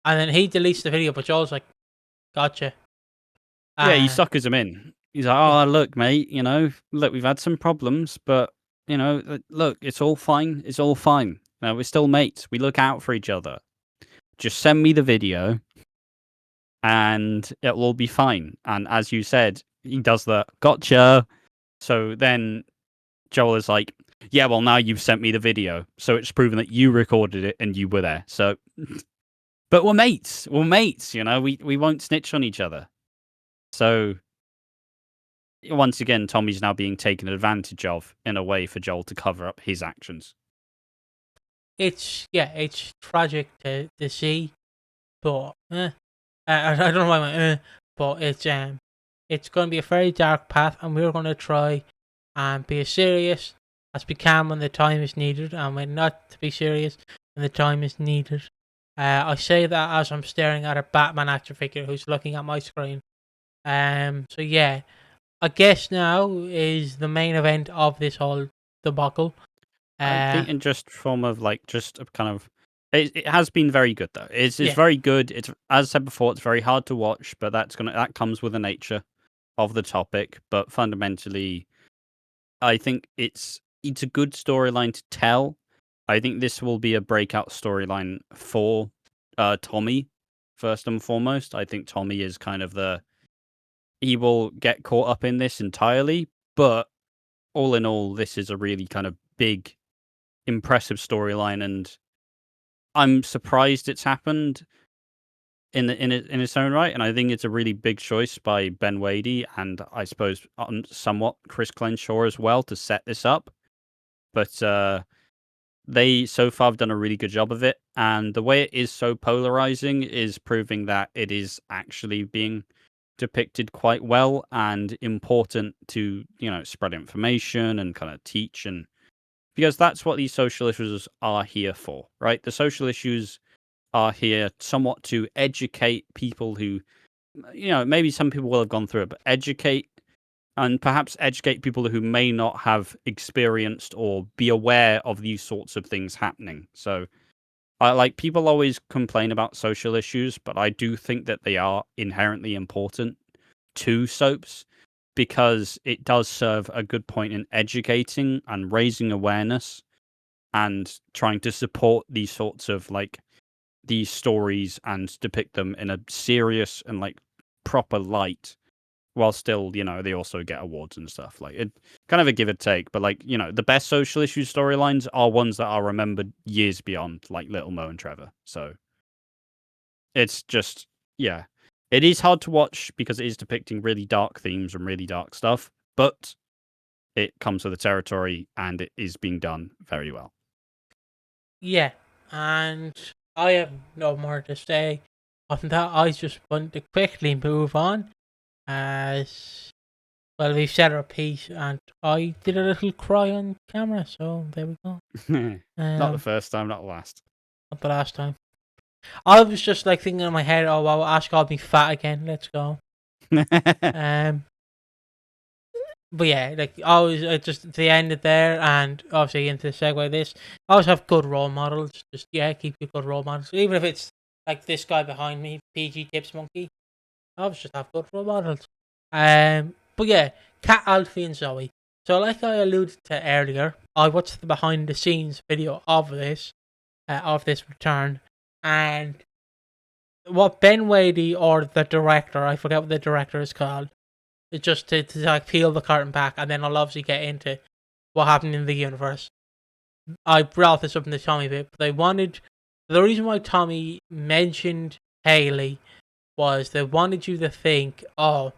and then he deletes the video, but Joel's like, gotcha. Yeah, he suckers him in. He's like, Yeah. oh, look, mate, look, we've had some problems, but, look, it's all fine. It's all fine. We're still mates. We look out for each other. Just send me the video and it will all be fine. And as you said, he does the gotcha. So then Joel is like, yeah, well, now you've sent me the video. So it's proven that you recorded it and you were there. So, but we're mates. We're mates, we won't snitch on each other. So once again, Tommy's now being taken advantage of in a way for Joel to cover up his actions. It's tragic to see, but I don't know why I went, but it's going to be a very dark path, and we're going to try and be as serious as we can when the time is needed, and when not to be serious when the time is needed. I say that as I'm staring at a Batman action figure who's looking at my screen. So yeah, I guess now is the main event of this whole debacle. I think in just form of like just a kind of it has been very good though. It's very good. It's, as I said before, it's very hard to watch, but that comes with the nature of the topic. But fundamentally, I think it's a good storyline to tell. I think this will be a breakout storyline for Tommy first and foremost. I think Tommy is kind of he will get caught up in this entirely, but all in all, this is a really kind of big, impressive storyline, and I'm surprised it's happened in its own right. And I think it's a really big choice by Ben Wadey, and I suppose somewhat Chris Crenshaw as well to set this up. But they so far have done a really good job of it, and the way it is so polarizing is proving that it is actually being depicted quite well and important to spread information and kind of teach, and because that's what these social issues are here for, right? The social issues are here somewhat to educate people who, maybe some people will have gone through it, but educate people who may not have experienced or be aware of these sorts of things happening. So, people always complain about social issues, but I do think that they are inherently important to soaps because it does serve a good point in educating and raising awareness and trying to support these sorts of these stories and depict them in a serious and proper light, while still they also get awards and stuff. It kind of a give and take, but the best social issue storylines are ones that are remembered years beyond, like Little Mo and Trevor. So it's just it is hard to watch because it is depicting really dark themes and really dark stuff, but it comes with the territory and it is being done very well. Yeah, and I have no more to say on that. I just want to quickly move on, as well, we've said our piece, and I did a little cry on camera, so there we go. Not the first time, not the last. Not the last time. I was just thinking in my head, oh wow, Ash called me fat again, let's go. But yeah, always, just to end it there, and obviously into the segue of this, I always have good role models. Just keep your good role models, even if it's like this guy behind me, PG Tips Monkey. I always just have good role models. But yeah, Cat, Alfie and Zoey. So like I alluded to earlier, I watched the behind the scenes video of this return, and what Ben Wadey, or the director, I forget what the director is called, just to peel the curtain back, and then I'll obviously get into what happened in the universe. I brought this up in the Tommy bit, but the reason why Tommy mentioned Haley was they wanted you to think, oh,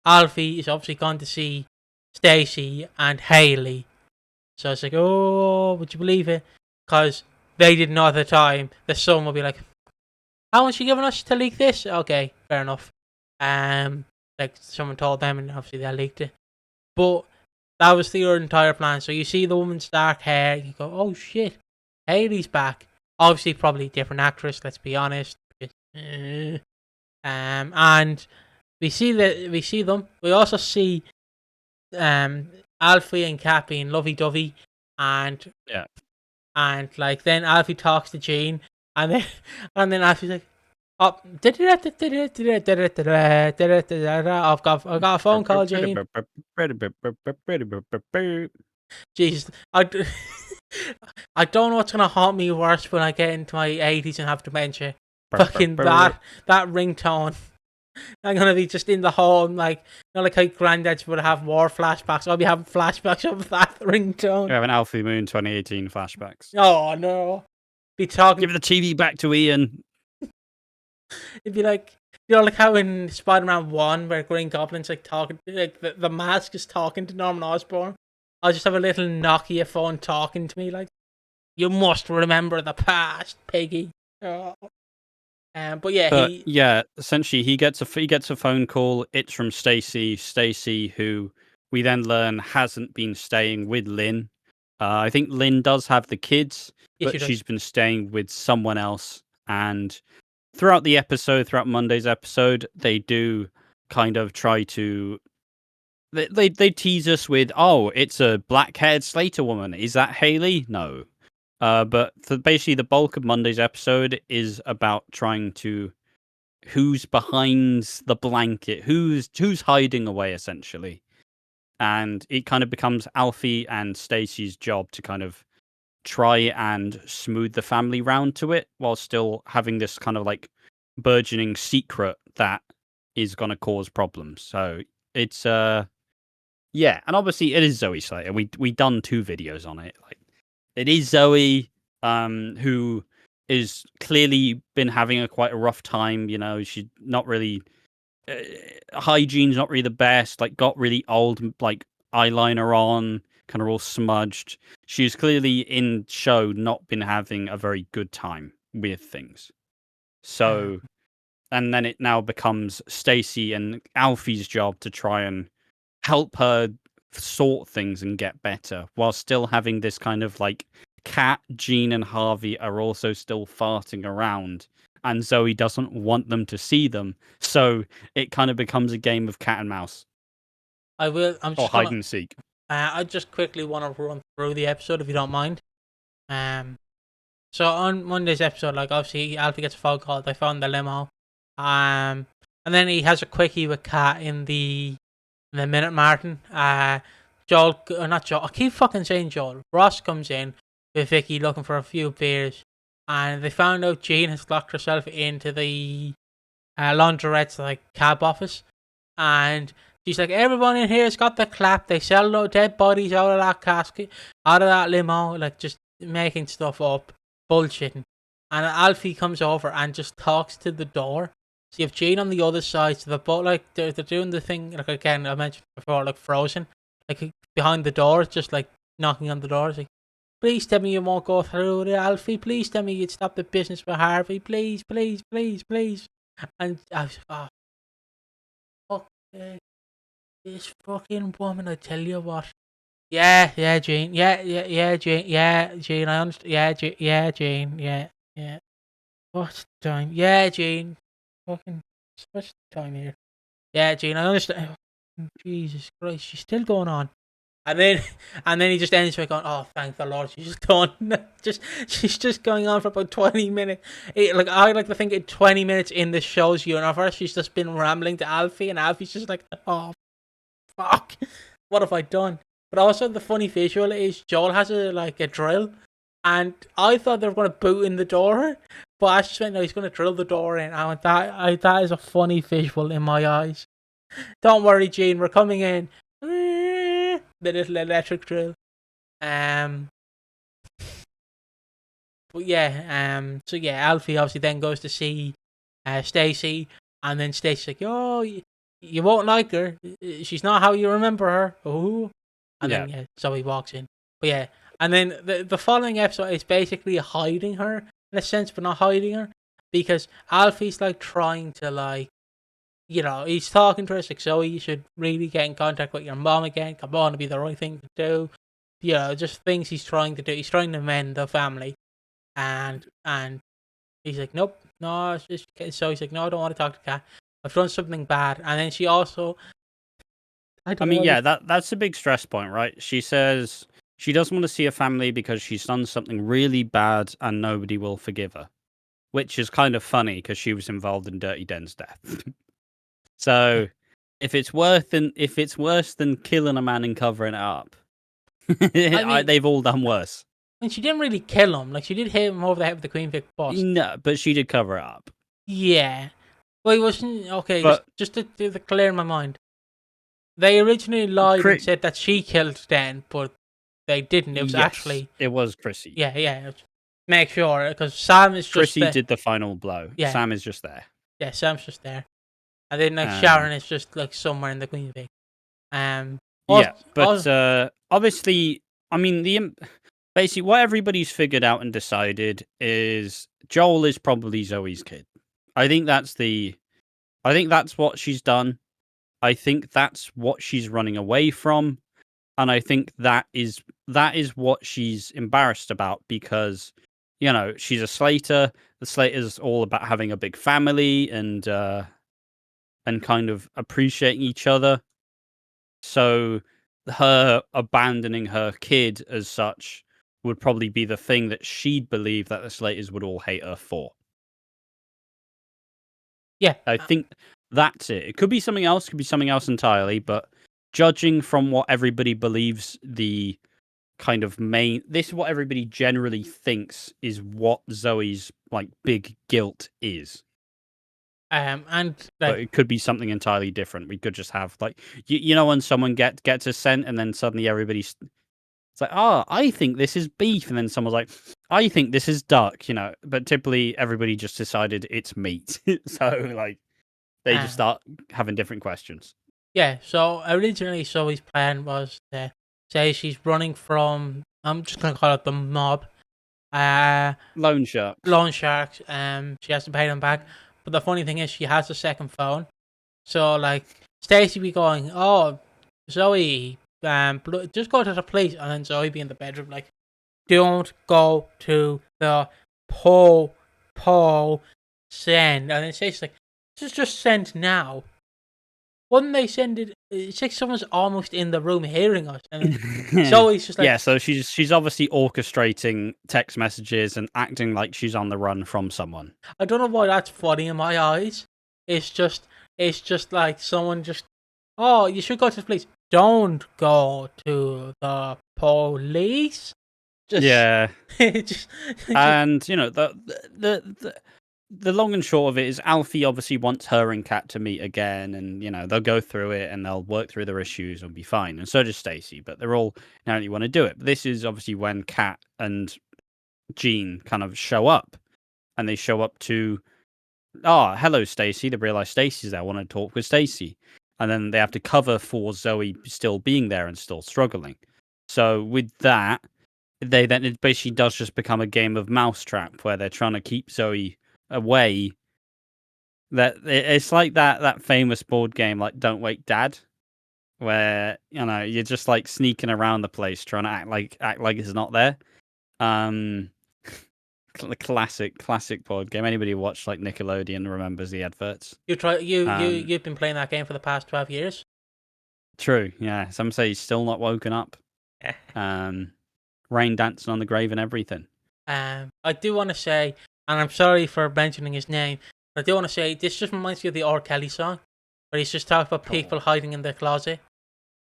Alfie is obviously gone to see Stacy and Haley. So it's oh, would you believe it? Because they didn't know at the time. The son will be like, how much you giving us to leak this? Okay, fair enough. Like someone told them, and obviously they leaked it. But that was their entire plan. So you see the woman's dark hair, you go, oh shit, Hayley's back. Obviously, probably different actress. Let's be honest. And we see them. We also see Alfie and Kat being lovey dovey, and like then Alfie talks to Jean, and then Alfie's like, oh, I've got a phone call, Jean. Jesus, I don't know what's gonna haunt me worse when I get into my 80s and have dementia. Fucking that ringtone. I'm gonna be just in the home, like, you know, like how granddads would have war flashbacks. I'll be having flashbacks of that ringtone. You have an Alfie Moon 2018 flashbacks. Oh no! Be talking. Give the TV back to Ian. It'd be like, you know, like how in Spider-Man 1 where Green Goblin's like talking, like the mask is talking to Norman Osborn. I'll just have a little Nokia phone talking to me like, you must remember the past, Piggy. Oh. But yeah, essentially he gets a phone call. It's from Stacy, who we then learn hasn't been staying with Lynn. I think Lynn does have the kids, but she's been staying with someone else. And throughout Monday's episode, they do kind of try to. They tease us with, oh, it's a black-haired Slater woman. Is that Hayley? No. But basically the bulk of Monday's episode is about trying to who's behind the blanket, who's hiding away, essentially. And it kind of becomes Alfie and Stacey's job to kind of try and smooth the family round to it while still having this kind of like burgeoning secret that is going to cause problems. So it's yeah, and obviously it is Zoey Slater. We done 2 videos on it. Like, it is Zoey, who is clearly been having quite a rough time. You know, she's not really hygiene's not really the best. Like, got really old, like eyeliner on, kind of all smudged. She's clearly in show not been having a very good time with things. So, and then it now becomes Stacey and Alfie's job to try and help her sort things and get better, while still having this kind of like Kat, Jean, and Harvey are also still farting around, and Zoey doesn't want them to see them. So it kind of becomes a game of cat and mouse. Or hide and seek. I just quickly want to run through the episode if you don't mind. So on Monday's episode, like obviously Alfie gets a phone call. They found the limo. And then he has a quickie with Kat in the Minute Martin. Joel, or not Joel, I keep fucking saying Joel. Ross comes in with Vicky looking for a few beers, and they found out Jean has locked herself into the laundrette's like cab office, and she's like, everyone in here's got the clap. They sell no dead bodies out of that casket, out of that limo, like just making stuff up, bullshitting. And Alfie comes over and just talks to the door. So you have Jean on the other side, so they're both like they're doing the thing like again I mentioned before, like Frozen, like behind the door, just like knocking on the door. It's like, please tell me you won't go through it, Alfie. Please tell me you'd stop the business with Harvey. Please, please, please, please. And I was fuck this fucking woman. I tell you what. Yeah, Jean. Yeah, Jean. Yeah, Jean. I understand. Yeah, Jean. Yeah. What's the time? Yeah, Jean. Fucking, what's the time here? Yeah, Jean, I understand. Jesus Christ, she's still going on. And then he just ends by going, oh, thank the Lord, she's just done. She's just going on for about 20 minutes. I like to think in 20 minutes in the show's universe, she's just been rambling to Alfie, and Alfie's just like, oh, fuck, what have I done? But also the funny visual is Joel has a drill, and I thought they were going to boot in the door, but I just went, no, he's going to drill the door in. I went, that is a funny visual in my eyes. Don't worry, Jean, we're coming in. The little electric drill. But yeah, so yeah, Alfie obviously then goes to see Stacey, and then Stacey's like, oh, you won't like her. She's not how you remember her. Oh. And then, so he walks in. But yeah, And then the following episode is basically hiding her in a sense, but not hiding her, because Alfie's like trying to like, he's talking to her, it's like, Zoey, you should really get in contact with your mom again. Come on, it'll be the right thing to do. Just things he's trying to do. He's trying to mend the family, and he's like, nope, no, it's just. So he's like, no, I don't want to talk to Kat. I've done something bad. And then she also, I mean, yeah, that's a big stress point, right? She says she doesn't want to see her family because she's done something really bad and nobody will forgive her, which is kind of funny because she was involved in Dirty Den's death. So, if it's worse than killing a man and covering it up, they've all done worse. I mean, she didn't really kill him. Like, she did hit him over the head with the Queen Vic bus. No, but she did cover it up. Yeah. Well, he wasn't... Okay, but, just to clear my mind. They originally lied and said that she killed Den, but they didn't. It was actually... It was Chrissy. Yeah. Make sure, because Sam is just Chrissy did the final blow. Yeah. Sam is just there. Yeah, Sam's just there. And then, like, Sharon is just, like, somewhere in the Queen Vic. Obviously, I mean, basically what everybody's figured out and decided is Joel is probably Zoe's kid. I think that's what she's done. I think that's what she's running away from. And I think that is what she's embarrassed about because, she's a Slater. The Slater's all about having a big family and kind of appreciating each other. So her abandoning her kid as such would probably be the thing that she'd believe that the Slaters would all hate her for. Yeah. I think that's it. It could be something else, entirely, but judging from what everybody believes this is what everybody generally thinks is what Zoe's like big guilt is. But it could be something entirely different. We could just have like when someone gets a scent and then suddenly everybody's it's like, I think this is beef, and then someone's like, I think this is duck, But typically everybody just decided it's meat, so like they just start having different questions. Yeah. So originally, Zoe's plan was to say she's running from. I'm just gonna call it the mob. Loan sharks. She has to pay them back. But the funny thing is, she has a second phone. So, like, Stacey be going, oh, Zoey, just go to the police. And then Zoey be in the bedroom, like, don't go to the send. And then Stacey's like, just send now. Wouldn't they send it? It's like someone's almost in the room hearing us. And Zoe's just like... Yeah, so she's obviously orchestrating text messages and acting like she's on the run from someone. I don't know why that's funny in my eyes. It's just like someone just... Oh, you should go to the police. Don't go to the police. Yeah. And, the long and short of it is Alfie obviously wants her and Kat to meet again, and they'll go through it and they'll work through their issues and be fine. And so does Stacey, but they're all inherently want to do it. But this is obviously when Kat and Jean kind of show up, and they show up to, hello Stacey. They realize Stacey's there. I want to talk with Stacey, and then they have to cover for Zoey still being there and still struggling. So with that, it basically does just become a game of mousetrap where they're trying to keep Zoey away. That it's like that famous board game like Don't Wake Dad, where you're just like sneaking around the place trying to act like it's not there. Classic board game. Anybody who watched like Nickelodeon remembers the adverts. You've been playing that game for the past 12 years. True. Yeah. Some say he's still not woken up. Rain dancing on the grave and everything. I do want to say, and I'm sorry for mentioning his name, but I do want to say this just reminds me of the R. Kelly song, where he's just talking about people hiding in their closet.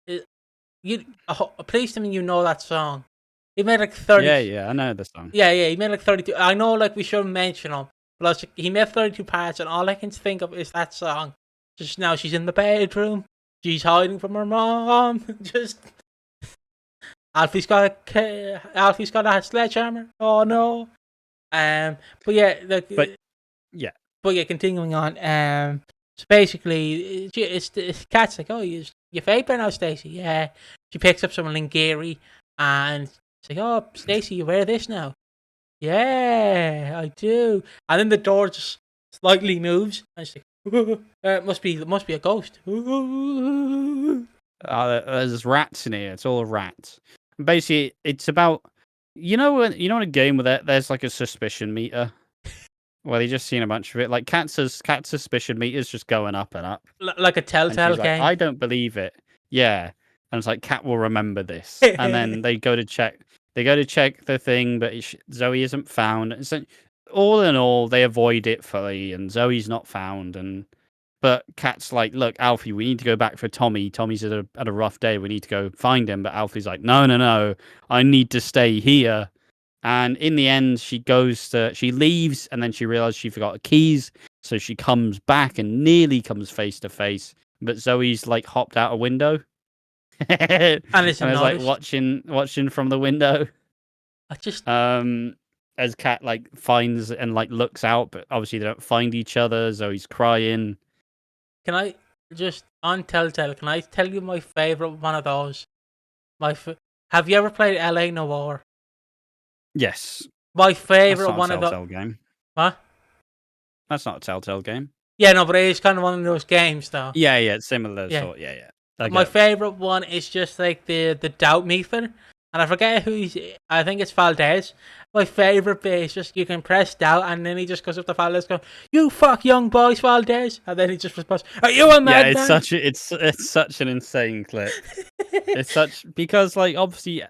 Please tell me you know that song. He made like 30. Yeah, I know the song. Yeah, he made like 32. I know, like we should mention him, but he made 32 parts, and all I can think of is that song. Just now, she's in the bedroom. She's hiding from her mom. Just Alfie's got a sledgehammer. Oh no. Continuing on. So basically, it's Kat's like, oh, you vaping now, Stacey? Yeah. She picks up some Lingiri, and She's like, "Oh, Stacey, you wear this now?" "Yeah, I do." And then the door just slightly moves, and she's like, it must be a ghost." There's rats in here. It's all rats. Basically, it's about in a game where there's like a suspicion meter. Well, you just seen a bunch of it. Like Cat's suspicion meter's just going up and up. Like a And telltale she's like, game. I don't believe it. Yeah. And it's like, Cat will remember this. And then they go to check. They go to check the thing, but Zoe isn't found. And so, all in all, they avoid it fully, and Zoe's not found. But Cat's like, look, Alfie, we need to go back for Tommy. Tommy's at a rough day. We need to go find him. But Alfie's like, no, no, no. I need to stay here. And in the end, she leaves, and then she realizes she forgot her keys. So she comes back and nearly comes face to face. But Zoe's like hopped out a window. And it's I was like watching from the window. I just As Cat like finds and like looks out, but obviously they don't find each other. Zoe's crying. Can I just on Telltale? Can I tell you my favorite one of those? Have you ever played LA Noire? Yes. My That's favorite not one a of those. Telltale game. What? That's not a Telltale game. Yeah, no, but it is kind of one of those games, though. Yeah, it's similar Yeah. sort. Yeah. Okay. My favorite one is just like the doubt meter, and I forget who's. I think it's Valdez. My favorite bit is just you can press doubt, and then he just goes up to Valdez, going, "You fuck young boys, Valdez," and then he just responds, "Are you a madman?" Yeah, it's such an insane clip. It's such because like obviously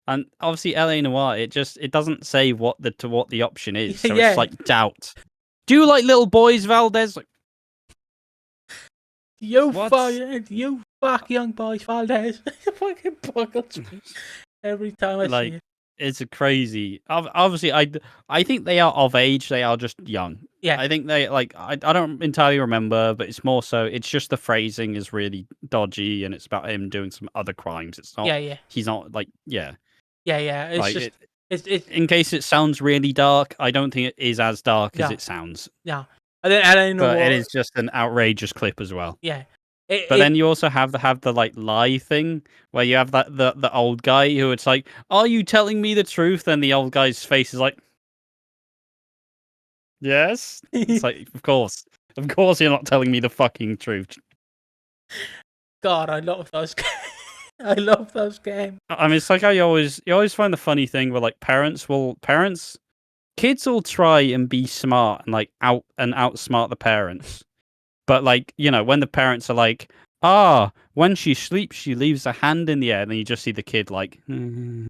LA Noire, it doesn't say what the option is, so Yeah. it's like doubt. Do you like little boys, Valdez? Like, You what? fuck young boys, Valdez. It fucking buckles me every time I see it. It's a crazy. Obviously, I think they are of age. They are just young. Yeah. I think they like. I don't entirely remember, but it's more so. It's just the phrasing is really dodgy, and it's about him doing some other crimes. It's not. Yeah. He's not like. Yeah. Yeah. It's Like, just. It's in case it sounds really dark, I don't think it is as dark as it sounds. Yeah. And then But it is just an outrageous clip as well. Yeah. But then you also have the like lie thing where you have the old guy who it's like, are you telling me the truth? And the old guy's face is like, yes. It's like, of course you're not telling me the fucking truth. God, I love those. I love those games. I mean, it's like how you always find the funny thing where like kids will try and be smart and like outsmart the parents. But like, when the parents are like, when she sleeps, she leaves a hand in the air, and then you just see the kid like, and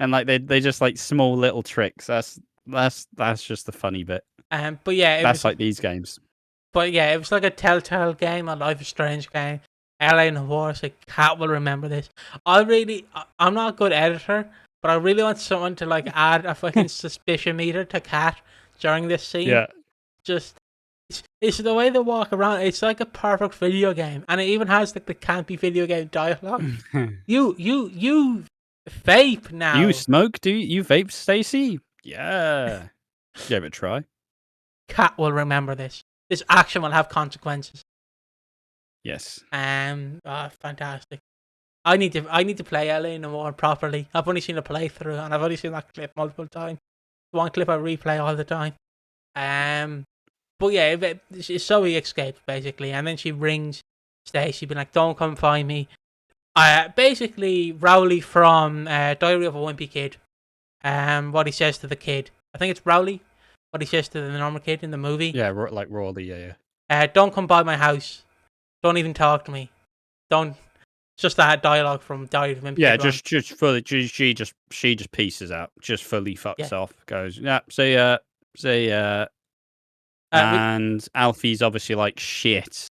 like they just like small little tricks. That's just the funny bit. But yeah, that's like these games. But yeah, it was like a Telltale game, a Life is Strange game. Elaine and Linda, like Cat will remember this. I'm not a good editor, but I really want someone to like add a fucking suspicion meter to Cat during this scene. Yeah. Just it's the way they walk around. It's like a perfect video game, and it even has like the campy video game dialogue. You vape now. You smoke? Do you vape, Stacey? Yeah. Give it a try. Cat will remember this. This action will have consequences. Yes. Fantastic. I need to play Elaine and Linda properly. I've only seen a playthrough, and I've only seen that clip multiple times. One clip I replay all the time. But yeah, Zoe escapes basically, and then she rings Stacey, being like, "Don't come find me." Basically, Rowley from Diary of a Wimpy Kid. What he says to the kid. I think it's Rowley. What he says to the normal kid in the movie. Yeah, like Rowley. Yeah. Don't come by my house. Don't even talk to me. Don't. Just that dialogue from Diary of a Wimpy Kid. Yeah, just fully. She just pieces out. Just fully fucks off. Goes, yeah. See ya. And Alfie's obviously like, shit.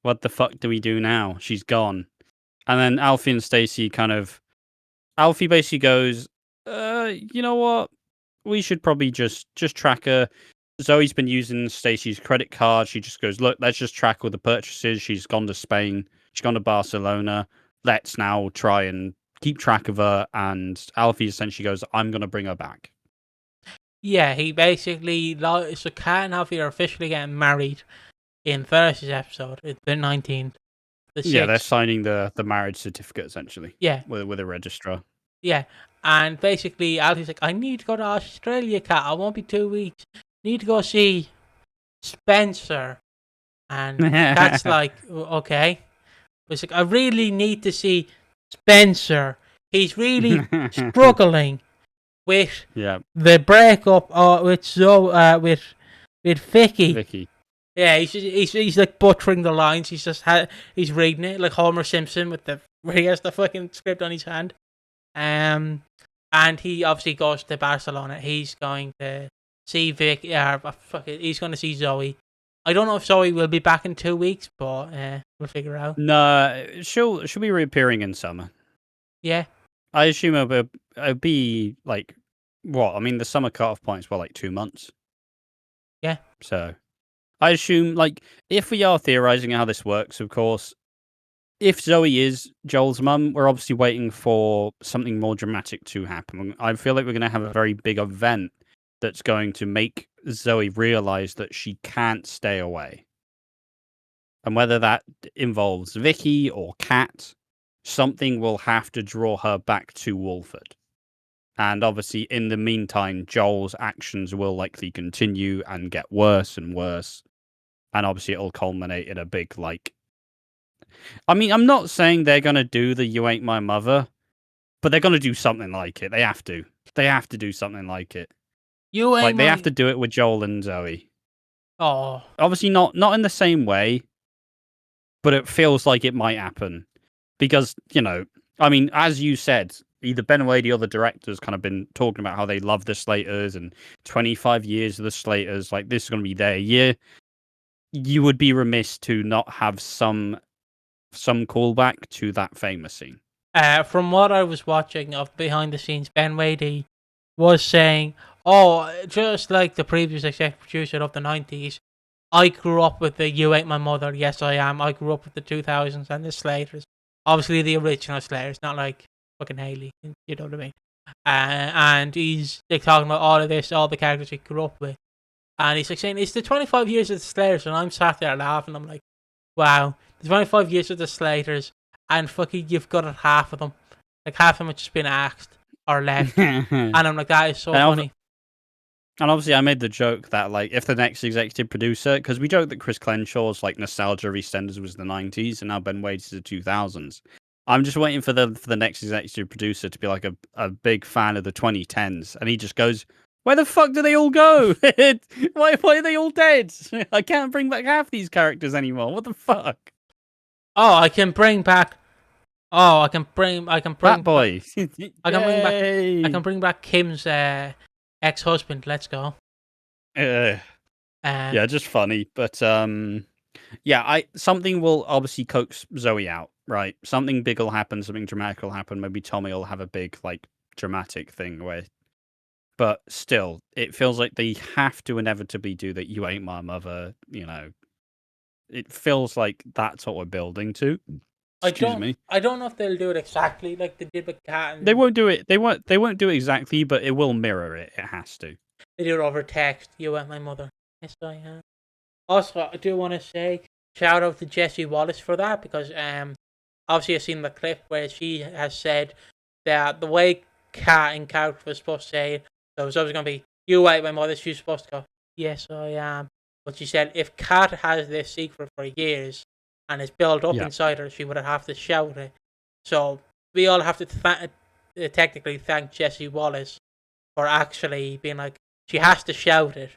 What the fuck do we do now? She's gone. And then Alfie and Stacey Alfie basically goes, you know what? We should probably just track her. Zoe's been using Stacey's credit card. She just goes, look, let's just track all the purchases. She's gone to Spain. She's gone to Barcelona. Let's now try and keep track of her. And Alfie essentially goes, I'm going to bring her back. Yeah, he basically, so Kat and Alfie are officially getting married in Thursday's episode. It's the 19th. Yeah, they're signing the marriage certificate essentially. Yeah. With a registrar. Yeah, and basically Alfie's like, I need to go to Australia, Cat. I won't be 2 weeks. Need to go see Spencer. And Cat's like, okay. But it's like, I really need to see Spencer. He's really struggling with Yeah, the breakup with Vicky. Vicky. Yeah, he's like butchering the lines. He's reading it like Homer Simpson where he has the fucking script on his hand. And he obviously goes to Barcelona. He's going to see Vic. Yeah, he's going to see Zoe. I don't know if Zoe will be back in 2 weeks, but we'll figure out. No, she'll be reappearing in summer. Yeah. I assume it'll be like what? I mean, the summer cutoff points were like 2 months. Yeah. So I assume, like, if we are theorizing how this works, of course, if Zoe is Joel's mum, we're obviously waiting for something more dramatic to happen. I feel like we're going to have a very big event that's going to make Zoe realize that she can't stay away. And whether that involves Vicky or Kat, something will have to draw her back to Walford. And obviously, in the meantime, Joel's actions will likely continue and get worse and worse. And obviously, it'll culminate in a big, like... I mean, I'm not saying they're going to do the You Ain't My Mother, but they're going to do something like it. They have to. They have to do something like it. They have to do it with Joel and Zoe. Oh. Obviously, not in the same way, but it feels like it might happen. Because, I mean, as you said, either Ben Wade or the director's kind of been talking about how they love the Slaters and 25 years of the Slaters, like, this is going to be their year. You would be remiss to not have some callback to that famous scene. From what I was watching of behind the scenes, Ben Wade was saying, "Oh, just like the previous executive producer of the 90s, I grew up with the You Ain't My Mother, Yes I Am. I grew up with the 2000s and the Slaters. Obviously the original Slaters, not like fucking Haley, you know what I mean? And he's like talking about all of this, all the characters he grew up with. And he's like saying, it's the 25 years of the Slaters, and I'm sat there laughing. I'm like, wow, the 25 years of the Slaters, and fucking you've got it half of them. Like half of them have just been axed or left. And I'm like, that is so funny. And obviously I made the joke that, like, if the next executive producer, because we joked that Chris Clenshaw's, like, nostalgia of EastEnders was the 90s, and now Ben Wade's the 2000s. I'm just waiting for the next executive producer to be, like, a big fan of the 2010s, and he just goes, where the fuck do they all go? Why are they all dead? I can't bring back half these characters anymore. What the fuck? Oh, I can bring back Rat Boy. I can bring back Kim's ex-husband. Let's go. Yeah, just funny, but something will obviously coax Zoe out, right? Something big will happen, something dramatic will happen. Maybe Tommy will have a big, like, dramatic thing where, but still, it feels like they have to inevitably do that. You Ain't My Mother, It feels like that's what we're building to. Excuse me. I don't know if they'll do it exactly like they did with Cat. They won't do it. They won't do it exactly, but it will mirror it. It has to. They do it over text. You Ain't My Mother. Yes, I am. Also, I do want to say shout out to Jessie Wallace for that, because obviously I've seen the clip where she has said that the way Cat in character was supposed to say it, there was always going to be You Ain't My Mother. She was supposed to go, yes, I am. But she said if Cat has this secret for years and it's built up inside her, she would have to shout it. So we all have to technically thank Jessie Wallace for actually being like, she has to shout it,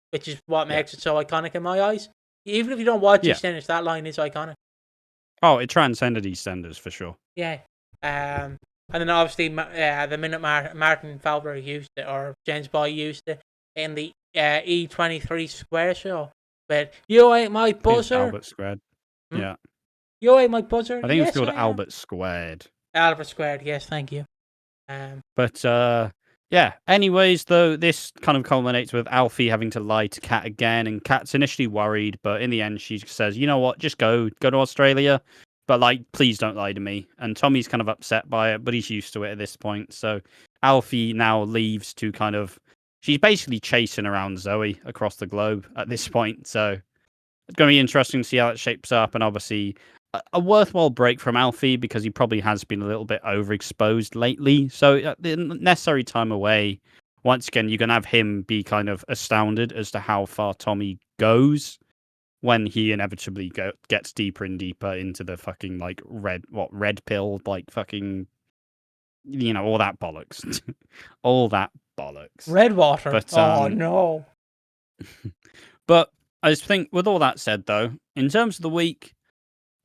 which is what makes it so iconic in my eyes. Even if you don't watch EastEnders, that line is iconic. Oh, it transcended EastEnders for sure. Yeah. And then obviously the minute Martin Fowler used it, or James Boy used it in the E23 Square show, but you ain't my buzzer. Albert Squared. Yeah. You ain't my buzzer. I think it's called Albert Squared. Albert Squared. Yes, thank you. But yeah. Anyways, though, this kind of culminates with Alfie having to lie to Kat again, and Kat's initially worried, but in the end, she says, "You know what? Just go to Australia, but like, please don't lie to me." And Tommy's kind of upset by it, but he's used to it at this point. So Alfie now leaves to kind of. She's basically chasing around Zoe across the globe at this point. So it's going to be interesting to see how it shapes up. And obviously, a worthwhile break from Alfie because he probably has been a little bit overexposed lately. So the necessary time away. Once again, you're gonna have him be kind of astounded as to how far Tommy goes when he inevitably gets deeper and deeper into the fucking like red pill, like fucking, all that bollocks, all that bollocks. Red water. But Oh no. but I just think with all that said, though, in terms of the week,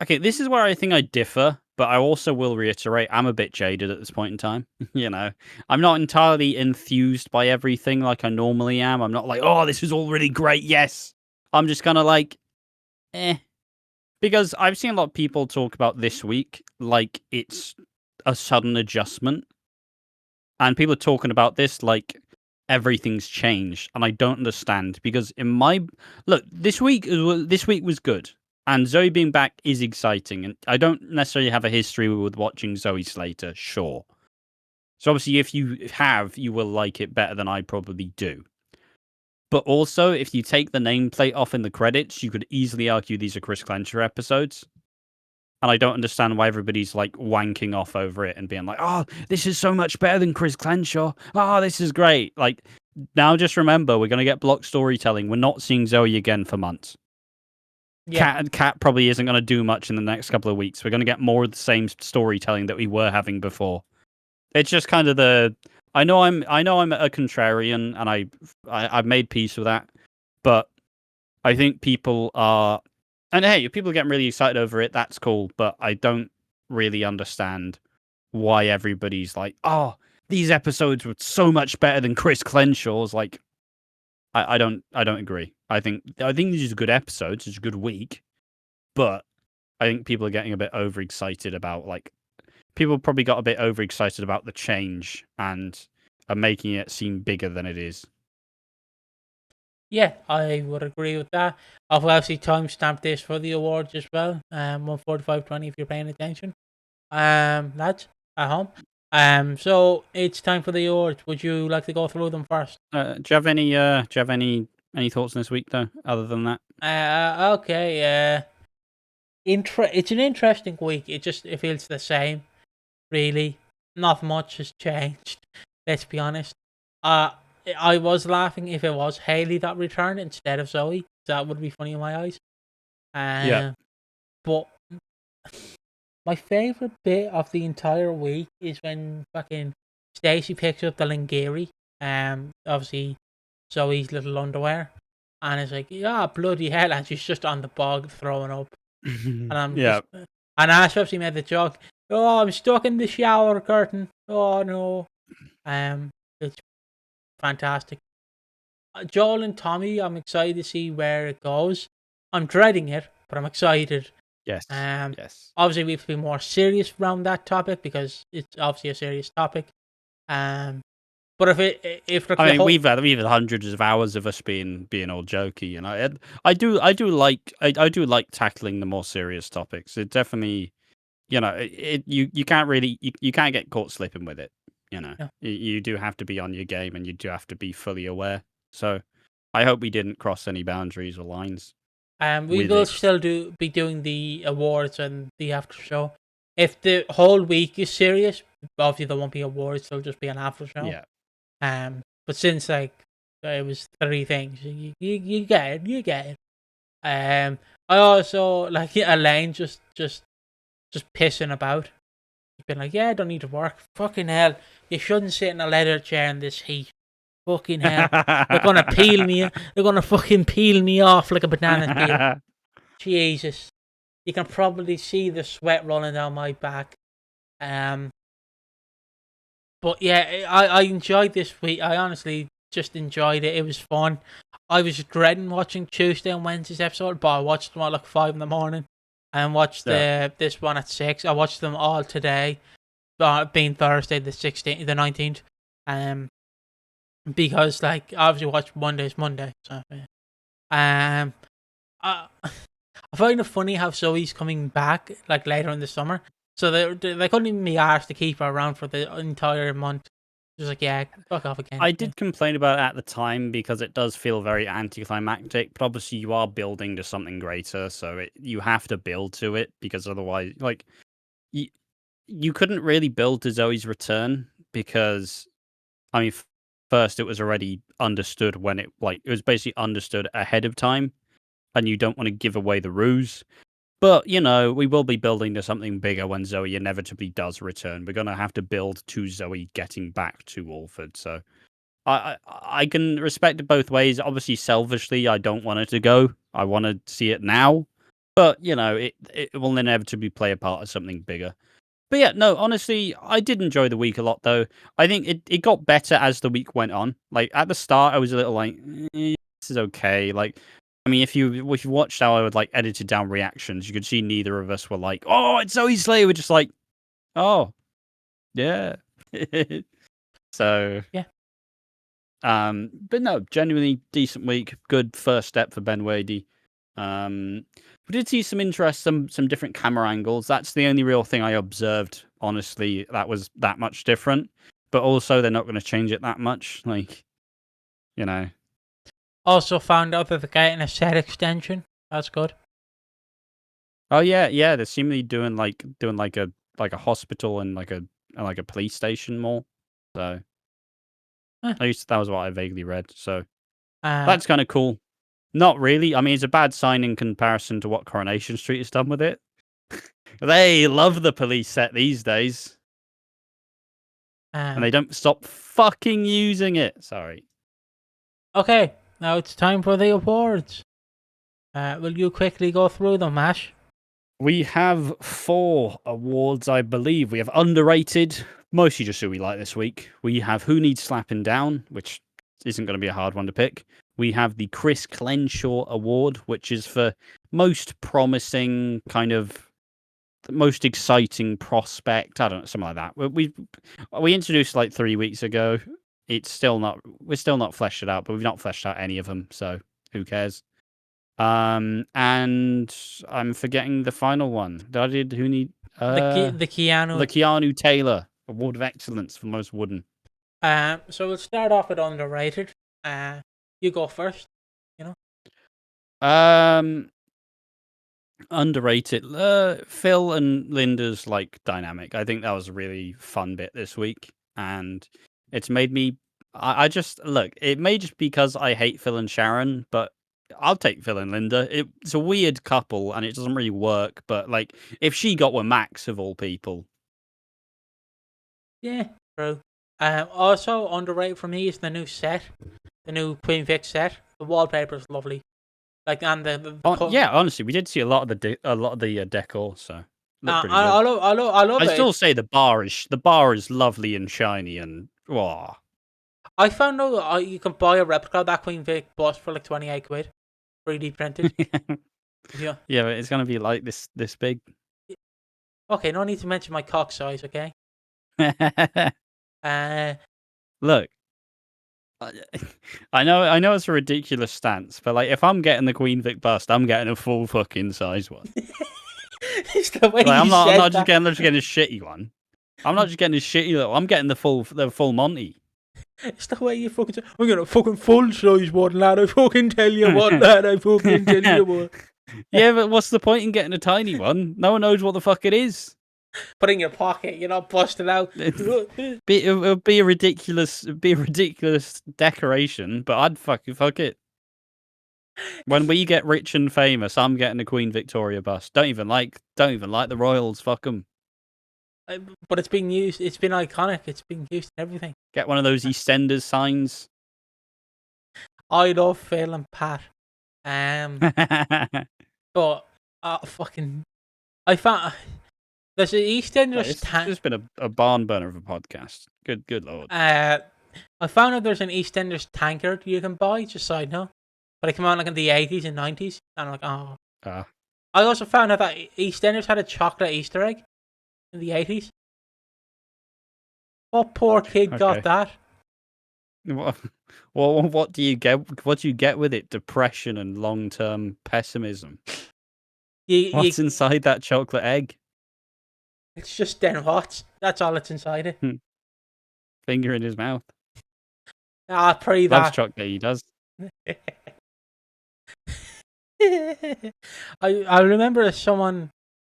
okay, this is where I think I differ. But I also will reiterate, I'm a bit jaded at this point in time. I'm not entirely enthused by everything like I normally am. I'm not like, oh, this is all really great. Yes. I'm just kind of like, eh. Because I've seen a lot of people talk about this week like it's a sudden adjustment. And people are talking about this like everything's changed. And I don't understand because look, this week was good. And Zoey being back is exciting. And I don't necessarily have a history with watching Zoey Slater, sure. So obviously if you have, you will like it better than I probably do. But also, if you take the nameplate off in the credits, you could easily argue these are Chris Clencher episodes. And I don't understand why everybody's like wanking off over it and being like, oh, this is so much better than Chris Clencher. Oh, this is great. Like, now just remember, we're going to get block storytelling. We're not seeing Zoey again for months. Yeah. Cat probably isn't going to do much in the next couple of weeks. We're going to get more of the same storytelling that we were having before. It's just kind of I know I'm a contrarian, and I've made peace with that. But I think people are, and hey, if people are getting really excited over it, that's cool. But I don't really understand why everybody's like, oh, these episodes were so much better than Chris Clenshaw's. Like, I don't agree. I think these are good episodes. It's a good week, but I think people are getting a bit overexcited about people probably got a bit overexcited about the change and are making it seem bigger than it is. Yeah, I would agree with that. I've obviously timestamped this for the awards as well. 1:45:20 if you're paying attention. Lads at home. So it's time for the awards. Would you like to go through them first? Do you have any thoughts on this week though, other than that? Okay. It's an interesting week. It feels the same, really. Not much has changed. Let's be honest. I was laughing if it was Haley that returned instead of Zoey. That would be funny in my eyes. Yeah. But my favourite bit of the entire week is when fucking Stacey picks up the Lingiri. Obviously Zoe's little underwear. And it's like, yeah, bloody hell, and she's just on the bog throwing up. And I'm and Ash obviously made the joke, oh, I'm stuck in the shower curtain. Oh no. It's fantastic. Joel and Tommy, I'm excited to see where it goes. I'm dreading it, but I'm excited. Yes. Yes. Obviously, we have to be more serious around that topic because it's obviously a serious topic. But we've had hundreds of hours of us being all jokey, and I do like tackling the more serious topics. It definitely, you can't really you can't get caught slipping with it. Yeah. You do have to be on your game, and you do have to be fully aware. So, I hope we didn't cross any boundaries or lines. We will still be doing the awards and the after show. If the whole week is serious, obviously there won't be awards. There'll just be an after show. Yeah. But since it was 3 things, you get it. I also like Elaine just pissing about. She's been like, yeah, I don't need to work. Fucking hell, you shouldn't sit in a leather chair in this heat. Fucking hell, they're gonna peel me. They're gonna fucking peel me off like a banana peel. Jesus, you can probably see the sweat rolling down my back. But yeah, I enjoyed this week. I honestly just enjoyed it. It was fun. I was dreading watching Tuesday and Wednesday's episode, but I watched them at like 5 a.m. and watched this one at 6. I watched them all today, being Thursday the 19th. Because I obviously watch Monday's Monday. So I find it funny how Zoe's coming back like later in the summer. So they couldn't even be asked to keep her around for the entire month. She was like, yeah, fuck off again. I did complain about it at the time because it does feel very anticlimactic, but obviously you are building to something greater, so you have to build to it because otherwise, like, you couldn't really build to Zoe's return because, I mean, first it was already understood when it was basically understood ahead of time, and you don't want to give away the ruse. But, we will be building to something bigger when Zoe inevitably does return. We're going to have to build to Zoe getting back to Walford. So I can respect it both ways. Obviously, selfishly, I don't want it to go. I want to see it now. But, it will inevitably play a part of something bigger. But yeah, no, honestly, I did enjoy the week a lot, though. I think it got better as the week went on. Like, at the start, I was a little like, this is okay. Like, I mean, if you watched how I would like edited down reactions, you could see neither of us were like, "Oh, it's Zoe Slater." We're just like, "Oh, yeah." So yeah. But no, genuinely decent week. Good first step for Ben Wadey. We did see some interest, some different camera angles. That's the only real thing I observed. Honestly, that was that much different. But also, they're not going to change it that much. Like, Also found out that they're getting a set extension. That's good. Oh yeah, they're seemingly doing like a hospital and like a police station more. So at least that was what I vaguely read. So that's kind of cool. Not really. I mean, it's a bad sign in comparison to what Coronation Street has done with it. They love the police set these days, and they don't stop fucking using it. Sorry. Okay, now it's time for the awards. Will you quickly go through them, Ash? We have 4 awards, I believe. We have underrated, mostly just who we like this week. We have who needs slapping down, which isn't going to be a hard one to pick. We have the Chris Clenshaw Award, which is for most promising, kind of the most exciting prospect. I don't know, something like that. We introduced like 3 weeks ago. We're still not fleshed it out, but we've not fleshed out any of them, so who cares? And I'm forgetting the final one. Who need the Keanu Taylor Award of Excellence for most wooden. So we'll start off with underrated. You go first. Underrated. Phil and Linda's like dynamic. I think that was a really fun bit this week, and it's made me. I just look. It may just because I hate Phil and Sharon, but I'll take Phil and Linda. It's a weird couple, and it doesn't really work. But like, if she got with Max of all people, yeah, true. Also underrated for me is the new set, the new Queen Vic set. The wallpaper is lovely. Like, and yeah, honestly, we did see a lot of the decor, so looked pretty good. I love it. I still say the bar is lovely and shiny and wow. I found out you can buy a replica of that Queen Vic bus for like 28 quid, 3D printed. Yeah, but it's gonna be like this big. Okay, no need to mention my cock size, okay? Look, I know it's a ridiculous stance, but like if I'm getting the Queen Vic bust, I'm getting a full fucking size one. It's the way like, I'm not just getting a shitty one. I'm not just getting a shitty little. I'm getting the full Monty. It's the way you fucking say, I'm getting a fucking full size one, lad. I fucking tell you what, lad. I fucking tell you what. Yeah, but what's the point in getting a tiny one? No one knows what the fuck it is. Put it in your pocket, you're not busting out. It would be a ridiculous decoration, but I'd fuck it. When we get rich and famous, I'm getting a Queen Victoria bust. Don't even like the royals. Fuck them. But it's been used. It's been iconic. It's been used in everything. Get one of those EastEnders signs. I love Phil and Pat. But fucking, I found there's an EastEnders. It's just been a barn burner of a podcast. Good lord. I found out there's an EastEnders tankard you can buy. Just side note, but it came out like in the 80s and 90s, and I'm like, oh. I also found out that EastEnders had a chocolate Easter egg in the 80s. What poor kid got that? What do you get? What do you get with it? Depression and long-term pessimism. What's inside that chocolate egg? It's just Den Watts. That's all that's inside it. finger in his mouth. Ah, pretty Loves that. chocolate, he does. I remember someone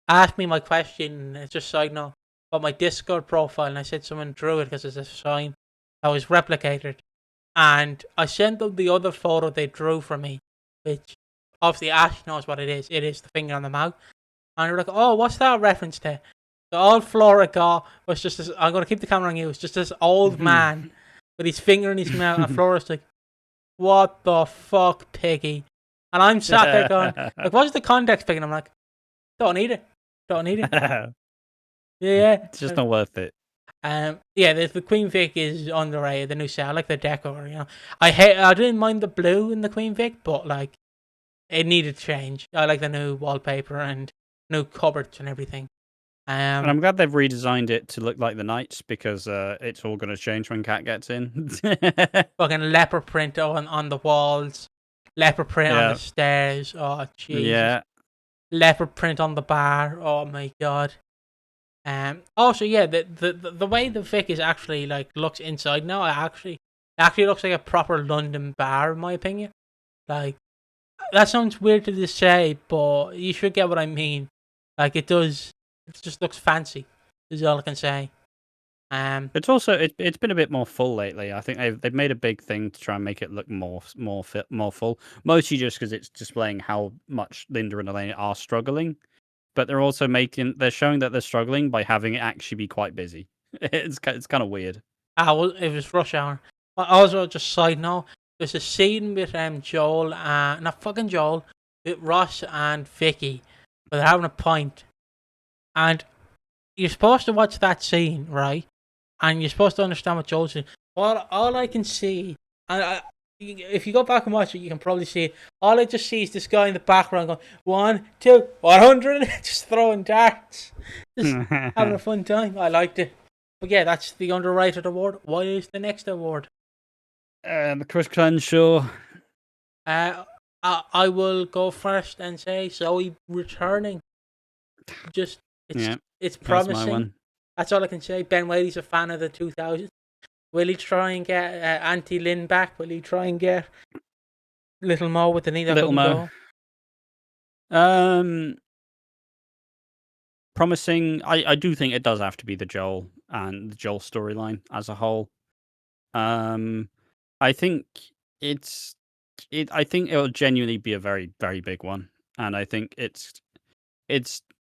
asked me my question. It's just a side note about my Discord profile, and I said someone drew it because it's a sign that was replicated. And I sent them the other photo they drew for me, which obviously Ash knows what it is. It is the finger on the mouth. And they're like, "Oh, what's that reference to?" So all Flora got was just this. I'm gonna keep the camera on you. It's just this old man with his finger in his mouth, and Flora's like, "What the fuck, Piggy?" And I'm sat there going, "Like, what's the context, Piggy?" And I'm like, "Don't need it. Don't need it." Yeah. It's just not worth it. Yeah, the Queen Vic is underrated. The new set, I like the decor. I didn't mind the blue in the Queen Vic, but like, it needed change. I like the new wallpaper and new cupboards and everything. And I'm glad they've redesigned it to look like the Knights because it's all going to change when Cat gets in. Fucking leopard print on the walls, leopard print on the stairs. Oh Jesus! Yeah, leopard print on the bar. Oh my god. Also, yeah, the way the Vic is actually like looks inside now, it actually looks like a proper London bar in my opinion. Like, that sounds weird to just say, but you should get what I mean. Like, it does. It just looks fancy. Is all I can say. it's also it's been a bit more full lately. I think they've made a big thing to try and make it look more full. Mostly just because it's displaying how much Linda and Elaine are struggling. But they're also they're showing that they're struggling by having it actually be quite busy. It's kind of weird. Well, it was rush hour. Also, just side note, there's a scene with Joel, not fucking Joel, with Ross and Vicky, where they're having a pint, and you're supposed to watch that scene, right? And you're supposed to understand what Joel's saying. All I can see, and if you go back and watch it, you can probably see it. All I just see is this guy in the background going 1, 2, 100, just throwing darts, just having a fun time. I liked it. But yeah, that's the underrated award. What is the next award? The Chris Crenshaw. I will go first and say Zoey returning. Just it's promising. That's all I can say. Ben Whaley's a fan of the 2000s. Will he try and get Auntie Lynn back? Will he try and get Little Mo with the knee that Little Mo? Promising. I do think it does have to be the Joel and the Joel storyline as a whole. I think I think it'll genuinely be a very, very big one. And I think it's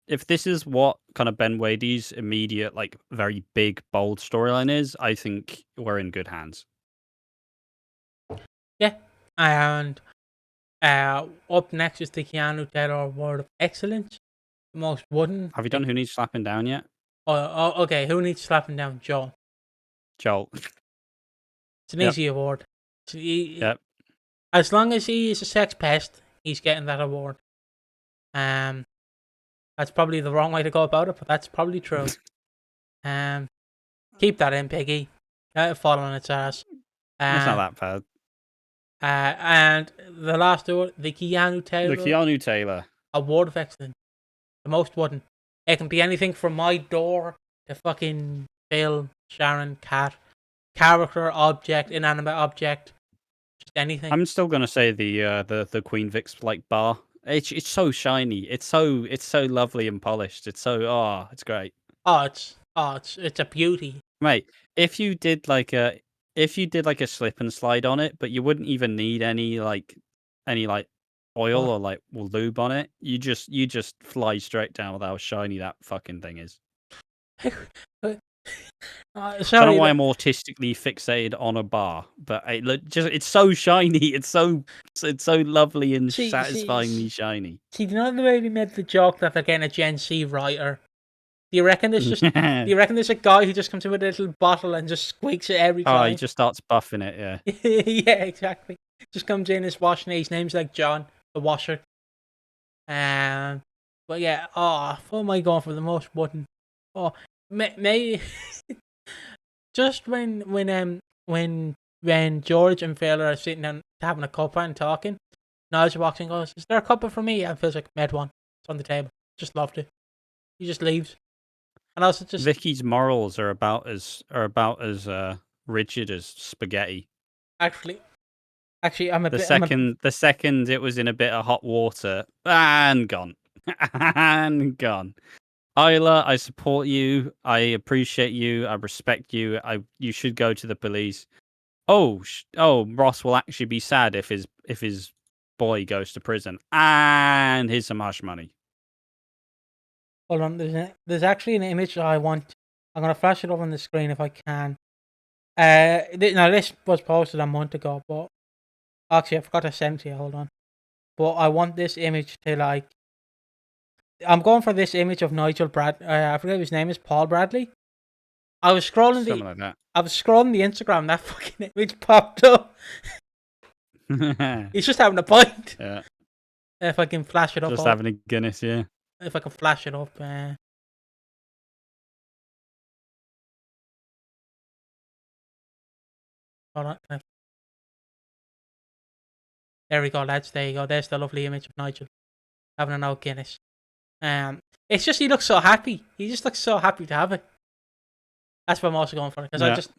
if this is what kind of Ben Whaley's immediate, like, very big, bold storyline is, I think we're in good hands. Yeah. And up next is the Keanu Taylor Award of Excellence. Most wooden. Have you done Who Needs Slapping Down yet? Oh, okay. Who needs slapping down? Joel. It's an easy award. Yep. As long as he is a sex pest, he's getting that award. That's probably the wrong way to go about it, but that's probably true. Keep that in, Piggy. Let it fall on its ass. It's not that bad. And the last award, the Keanu Taylor Award of Excellence. The most wooden. It can be anything from my door to fucking Phil, Sharon, Cat, character, object, inanimate object, just anything. I'm still gonna say the Queen Vic's like bar. It's so shiny. It's so lovely and polished. It's great. It's a beauty, mate. If you did like a slip and slide on it, but you wouldn't even need any oil or like lube on it. You just fly straight down with how shiny that fucking thing is. I don't know why I'm autistically fixated on a bar, but it's so shiny. It's so lovely and satisfyingly shiny. See, do you know the way we made the joke that they're getting a Gen Z writer? Do you reckon there's a guy who just comes in with a little bottle and just squeaks it every time? Oh, he just starts buffing it, yeah. Yeah, exactly. Just comes in, is washing it. His name's like John, the washer. But yeah, what am I going for the most wooden? Oh, maybe just when George and Phil are sitting down having a cuppa and talking, Nigel walks in and goes, "Is there a cuppa for me?" And Phil's like, "Made one. It's on the table. Just loved it." He just leaves. And also just Vicky's morals are about as rigid as spaghetti. Actually, I'm a The bit. second it was in a bit of hot water, and gone, and gone. Isla, I support you. I appreciate you. I respect you. You should go to the police. Oh, Ross will actually be sad if his boy goes to prison. And here's some hush money. Hold on, there's actually an image I want. I'm gonna flash it up on the screen if I can. Now this was posted a month ago, but actually I forgot to send it to you. Hold on, but I want this image to like. I'm going for this image of Nigel I forget his name is Paul Bradley. I was scrolling Something like that. I was scrolling the Instagram. That fucking image popped up. He's just having a pint. Yeah. If I can flash it up. Just having a Guinness, yeah. If I can flash it up. Hold on. There we go, lads. There you go. There's the lovely image of Nigel having an old Guinness. It's just he looks so happy. He just looks so happy to have it. That's what I'm also going for, because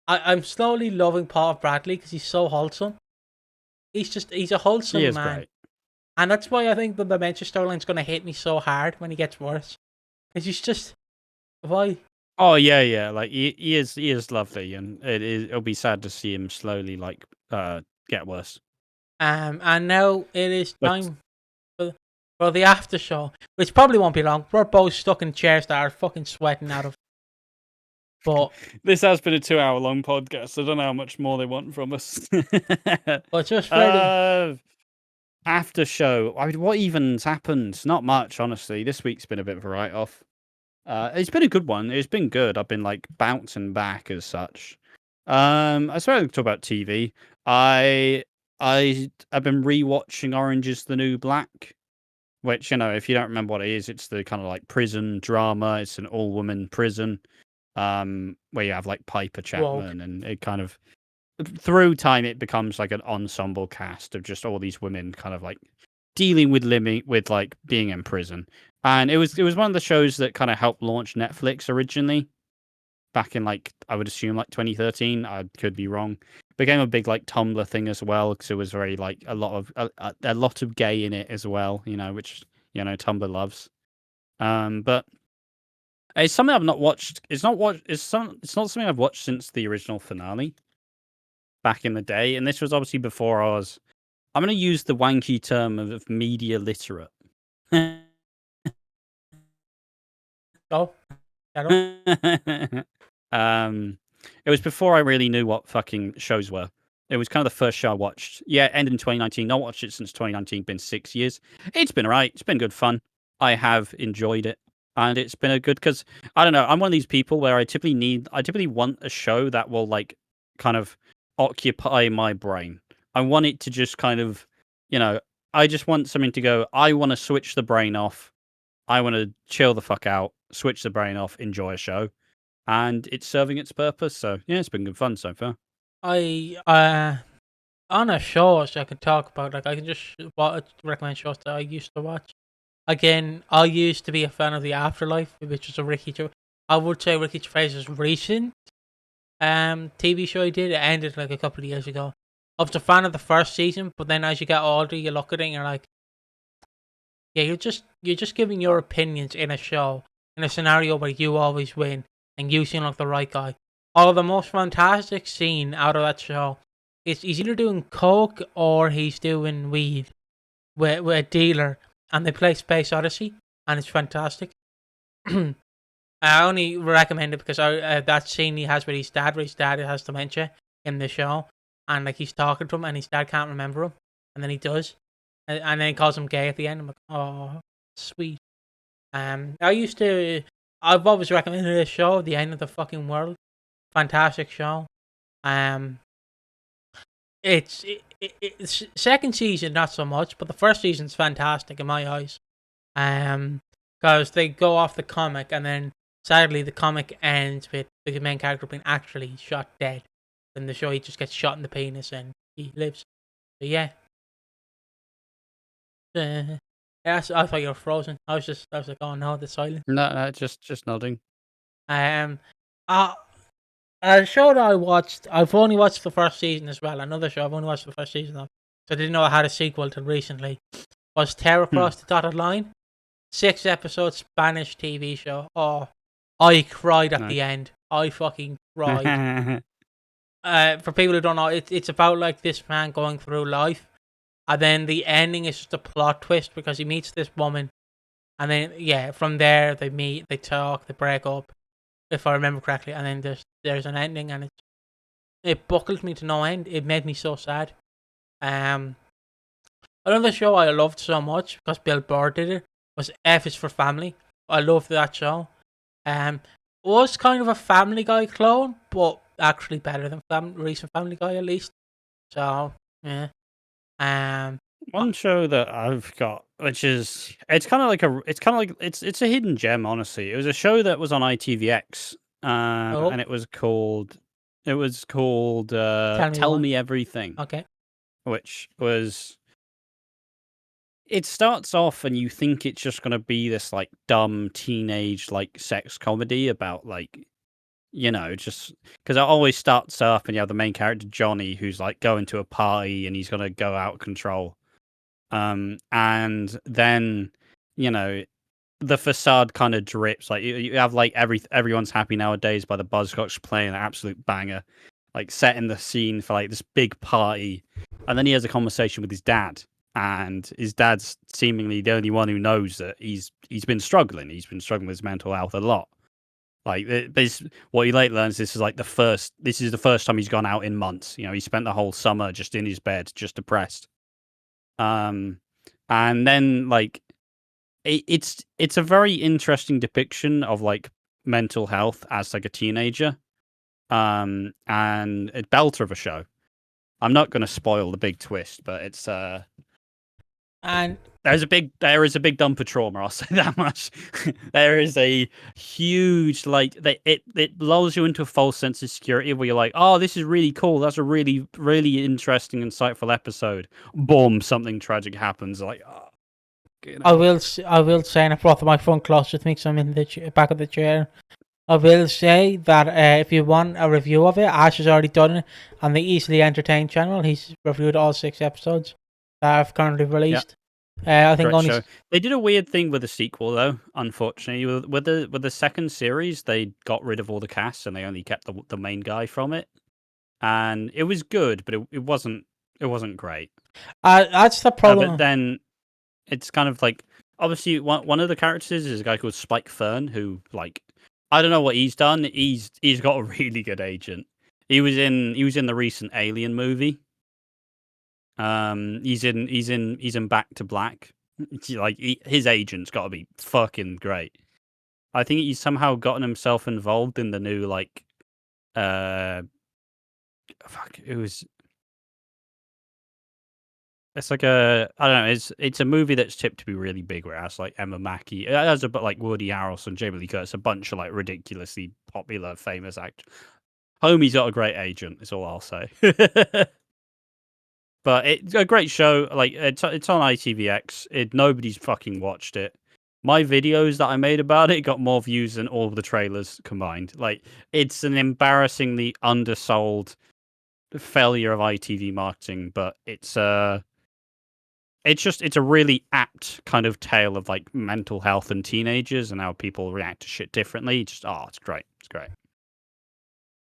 I'm slowly loving Paul Bradley because he's so wholesome. He's a wholesome man. Great. And that's why I think the dementia storyline's going to hit me so hard when he gets worse. Because he's just... Why? Oh, yeah. Like, he is lovely, and it'll be sad to see him slowly, like, get worse. And now it is time for the after show, which probably won't be long. We're both stuck in chairs that are fucking sweating out of. But this has been a 2-hour-long podcast. I don't know how much more they want from us. But just after show. I mean, what even's happened? Not much, honestly. This week's been a bit of a write-off. It's been a good one. It's been good. I've been like bouncing back as such. I suppose I'll talk about TV. I've been rewatching Orange is the New Black, which, you know, if you don't remember what it is, it's the kind of like prison drama. It's an all-woman prison, where you have like Piper Chapman, and it kind of through time it becomes like an ensemble cast of just all these women kind of like dealing with like being in prison. And it was one of the shows that kind of helped launch Netflix originally, back in like, I would assume like 2013. I could be wrong. Became a big like Tumblr thing as well, because it was very like a lot of gay in it as well, you know, which, you know, Tumblr loves. But it's something I've not watched. It's not something I've watched since the original finale back in the day, and this was obviously before I'm going to use the wanky term of media literate. Oh, it was before I really knew what fucking shows were. It was kind of the first show I watched. Yeah, it ended in 2019. Not watched it since 2019. Been 6 years. It's been alright. It's been good fun. I have enjoyed it, and it's been a good, because I don't know. I'm one of these people where I typically want a show that will like kind of occupy my brain. I want it to just kind of, you know, I just want something to go. I want to switch the brain off. I want to chill the fuck out, switch the brain off, enjoy a show, and it's serving its purpose. So yeah, it's been good fun so far. On a show I could talk about, like I can just recommend shows that I used to watch. Again, I used to be a fan of The Afterlife, which was a I would say Ricky Gervais's recent TV show he did. It ended like a couple of years ago. I was a fan of the first season, but then as you get older, you look at it and you're like, yeah, you're just giving your opinions in a show, in a scenario where you always win and you seem like the right guy. Although the most fantastic scene out of that show is he's either doing coke or he's doing weed with a dealer, and they play Space Odyssey, and it's fantastic. I only recommend it because that scene he has with his dad, where his dad has dementia in the show, and like he's talking to him, and his dad can't remember him, and then he does, and then he calls him gay at the end. I'm like, oh, sweet. I've always recommended this show, The End of the Fucking World. Fantastic show. It's second season not so much, but the first season's fantastic in my eyes. Because they go off the comic, and then sadly the comic ends with the main character being actually shot dead. In the show, he just gets shot in the penis and he lives. So yeah. Yes, I thought you were frozen. I was like, oh no, the silence. No, just nodding. I A show that I watched, I've only watched the first season as well. Another show I've only watched the first season of, so I didn't know I had a sequel till recently. Was Tear Across the Dotted Line, 6 episode Spanish TV show. Oh, I cried at the end. I fucking cried. For people who don't know, it's about like this man going through life, and then the ending is just a plot twist because he meets this woman, and then from there they meet, they talk, they break up, if I remember correctly, and then there's an ending, and it buckled me to no end. It made me so sad. Another show I loved so much because Bill Burr did it was F is for Family. I loved that show. It was kind of a Family Guy clone, but actually better than recent Family Guy at least. So yeah. One show that I've got, which is it's a hidden gem. Honestly, it was a show that was on ITVX, and it was called Tell Me Everything. Okay. Which was, it starts off and you think it's just gonna be this like dumb teenage like sex comedy about like, just because it always starts up and you have the main character Johnny who's like going to a party and he's gonna go out of control. And then, the facade kind of drips. Like you have like everyone's happy nowadays by the Buzzcocks playing an absolute banger, like setting the scene for like this big party. And then he has a conversation with his dad, and his dad's seemingly the only one who knows that he's been struggling. He's been struggling with his mental health a lot. Like what he later learns, this is the first time he's gone out in months. He spent the whole summer just in his bed, just depressed. And then like it's a very interesting depiction of like mental health as like a teenager. And a belter of a show. I'm not going to spoil the big twist, but it's and there is a big dumper trauma. I'll say that much. There is a huge it lulls you into a false sense of security where you're like, oh, this is really cool. That's a really really interesting, insightful episode. Boom, something tragic happens. Like, oh, I will say, and I brought my phone close with me, so I'm in the back of the chair. I will say that if you want a review of it, Ash has already done it on the Easily Entertained channel. He's reviewed all 6 episodes that I've currently released. I think show. They did a weird thing with the sequel, though. Unfortunately, with the second series, they got rid of all the cast and they only kept the main guy from it, and it was good, but it wasn't great. That's the problem. But then it's kind of like, obviously one of the characters is a guy called Spike Fern, who like, I don't know what he's done. He's got a really good agent. He was in the recent Alien movie. He's in Back to Black. Like his agent's got to be fucking great. I think he's somehow gotten himself involved in the new like, it was. It's like I don't know. It's a movie that's tipped to be really big, where it has like Emma Mackey, it has like Woody Harrelson, Jamie Lee Curtis, a bunch of like ridiculously popular, famous actors. Homie's got a great agent. Is all I'll say. But it's a great show. Like it's on ITVX. Nobody's fucking watched it. My videos that I made about it got more views than all of the trailers combined. Like it's an embarrassingly undersold failure of ITV marketing, but it's a really apt kind of tale of like mental health and teenagers and how people react to shit differently. It's great. It's great.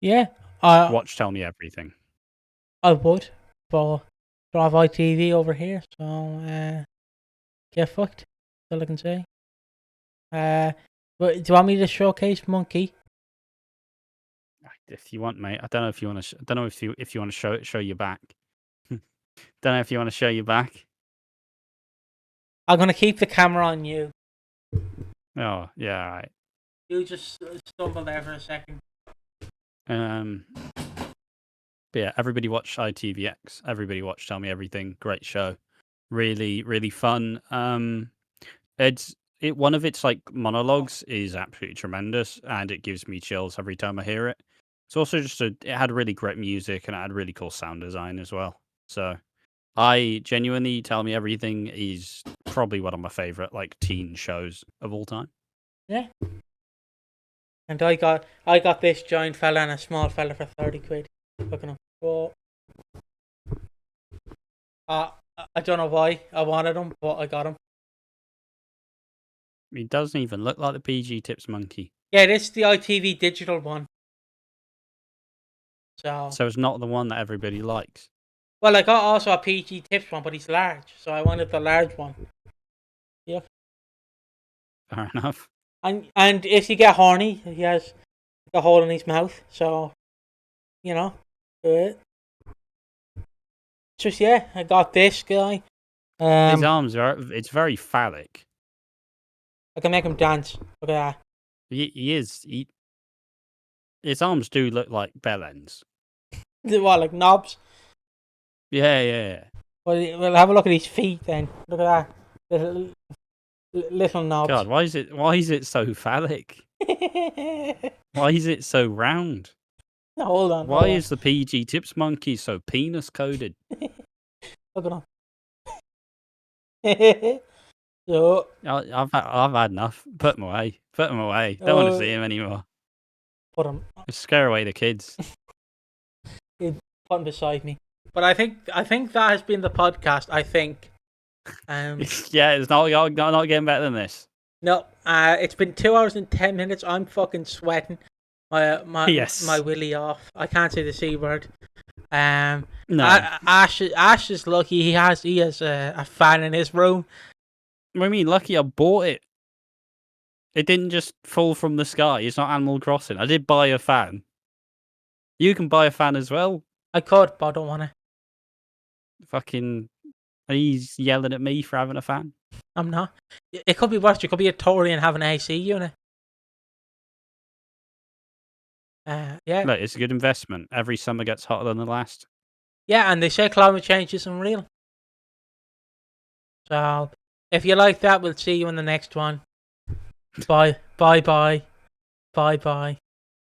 Yeah. Watch Tell Me Everything. I would, but I have ITV over here, so get fucked. That's all I can say. But do you want me to showcase Monkey? If you want, mate. I don't know if you want to. I don't know if you want to show your back. Don't know if you want to show your back. I'm gonna keep the camera on you. Oh yeah, all right. You just stumble there for a second. But yeah, everybody watch ITVX. Everybody watch Tell Me Everything. Great show. Really, really fun. One of its like monologues is absolutely tremendous, and it gives me chills every time I hear it. It's also it had really great music and it had really cool sound design as well. So I genuinely, Tell Me Everything is probably one of my favorite like teen shows of all time. Yeah. And I got this giant fella and a small fella for 30 quid. Look at him. Oh. I don't know why I wanted him, but I got him. He doesn't even look like the PG Tips monkey. Yeah, this is the ITV digital one. So it's not the one that everybody likes. Well, I got also a PG Tips one, but he's large, so I wanted the large one. Yeah. Fair enough. And if you get horny, he has a hole in his mouth, so you know. Just yeah, I got this guy. His arms it's very phallic. I can make him dance. Look at that. He is. His arms do look like bell ends. What, like knobs? Yeah. Well, have a look at his feet then. Look at that. Little knobs. God, why is it so phallic? Why is it so round? No, hold on. Why is the PG Tips monkey so penis coded? Look at him. So I've had enough. Put him away. Don't want to see him anymore. Put him. Just scare away the kids. Put him beside me. But I think that has been the podcast. I think. Yeah, it's not getting better than this. No, it's been 2 hours and 10 minutes. I'm fucking sweating. My willy off. I can't say the C word. No. Ash is lucky. He has a fan in his room. What do you mean lucky? I bought it. It didn't just fall from the sky. It's not Animal Crossing. I did buy a fan. You can buy a fan as well. I could, but I don't want to. Fucking, he's yelling at me for having a fan. I'm not. It could be worse. You could be a Tory and have an AC unit. Yeah. Look, it's a good investment. Every summer gets hotter than the last. Yeah, and they say climate change isn't real. So, if you like that, we'll see you in the next one. Bye.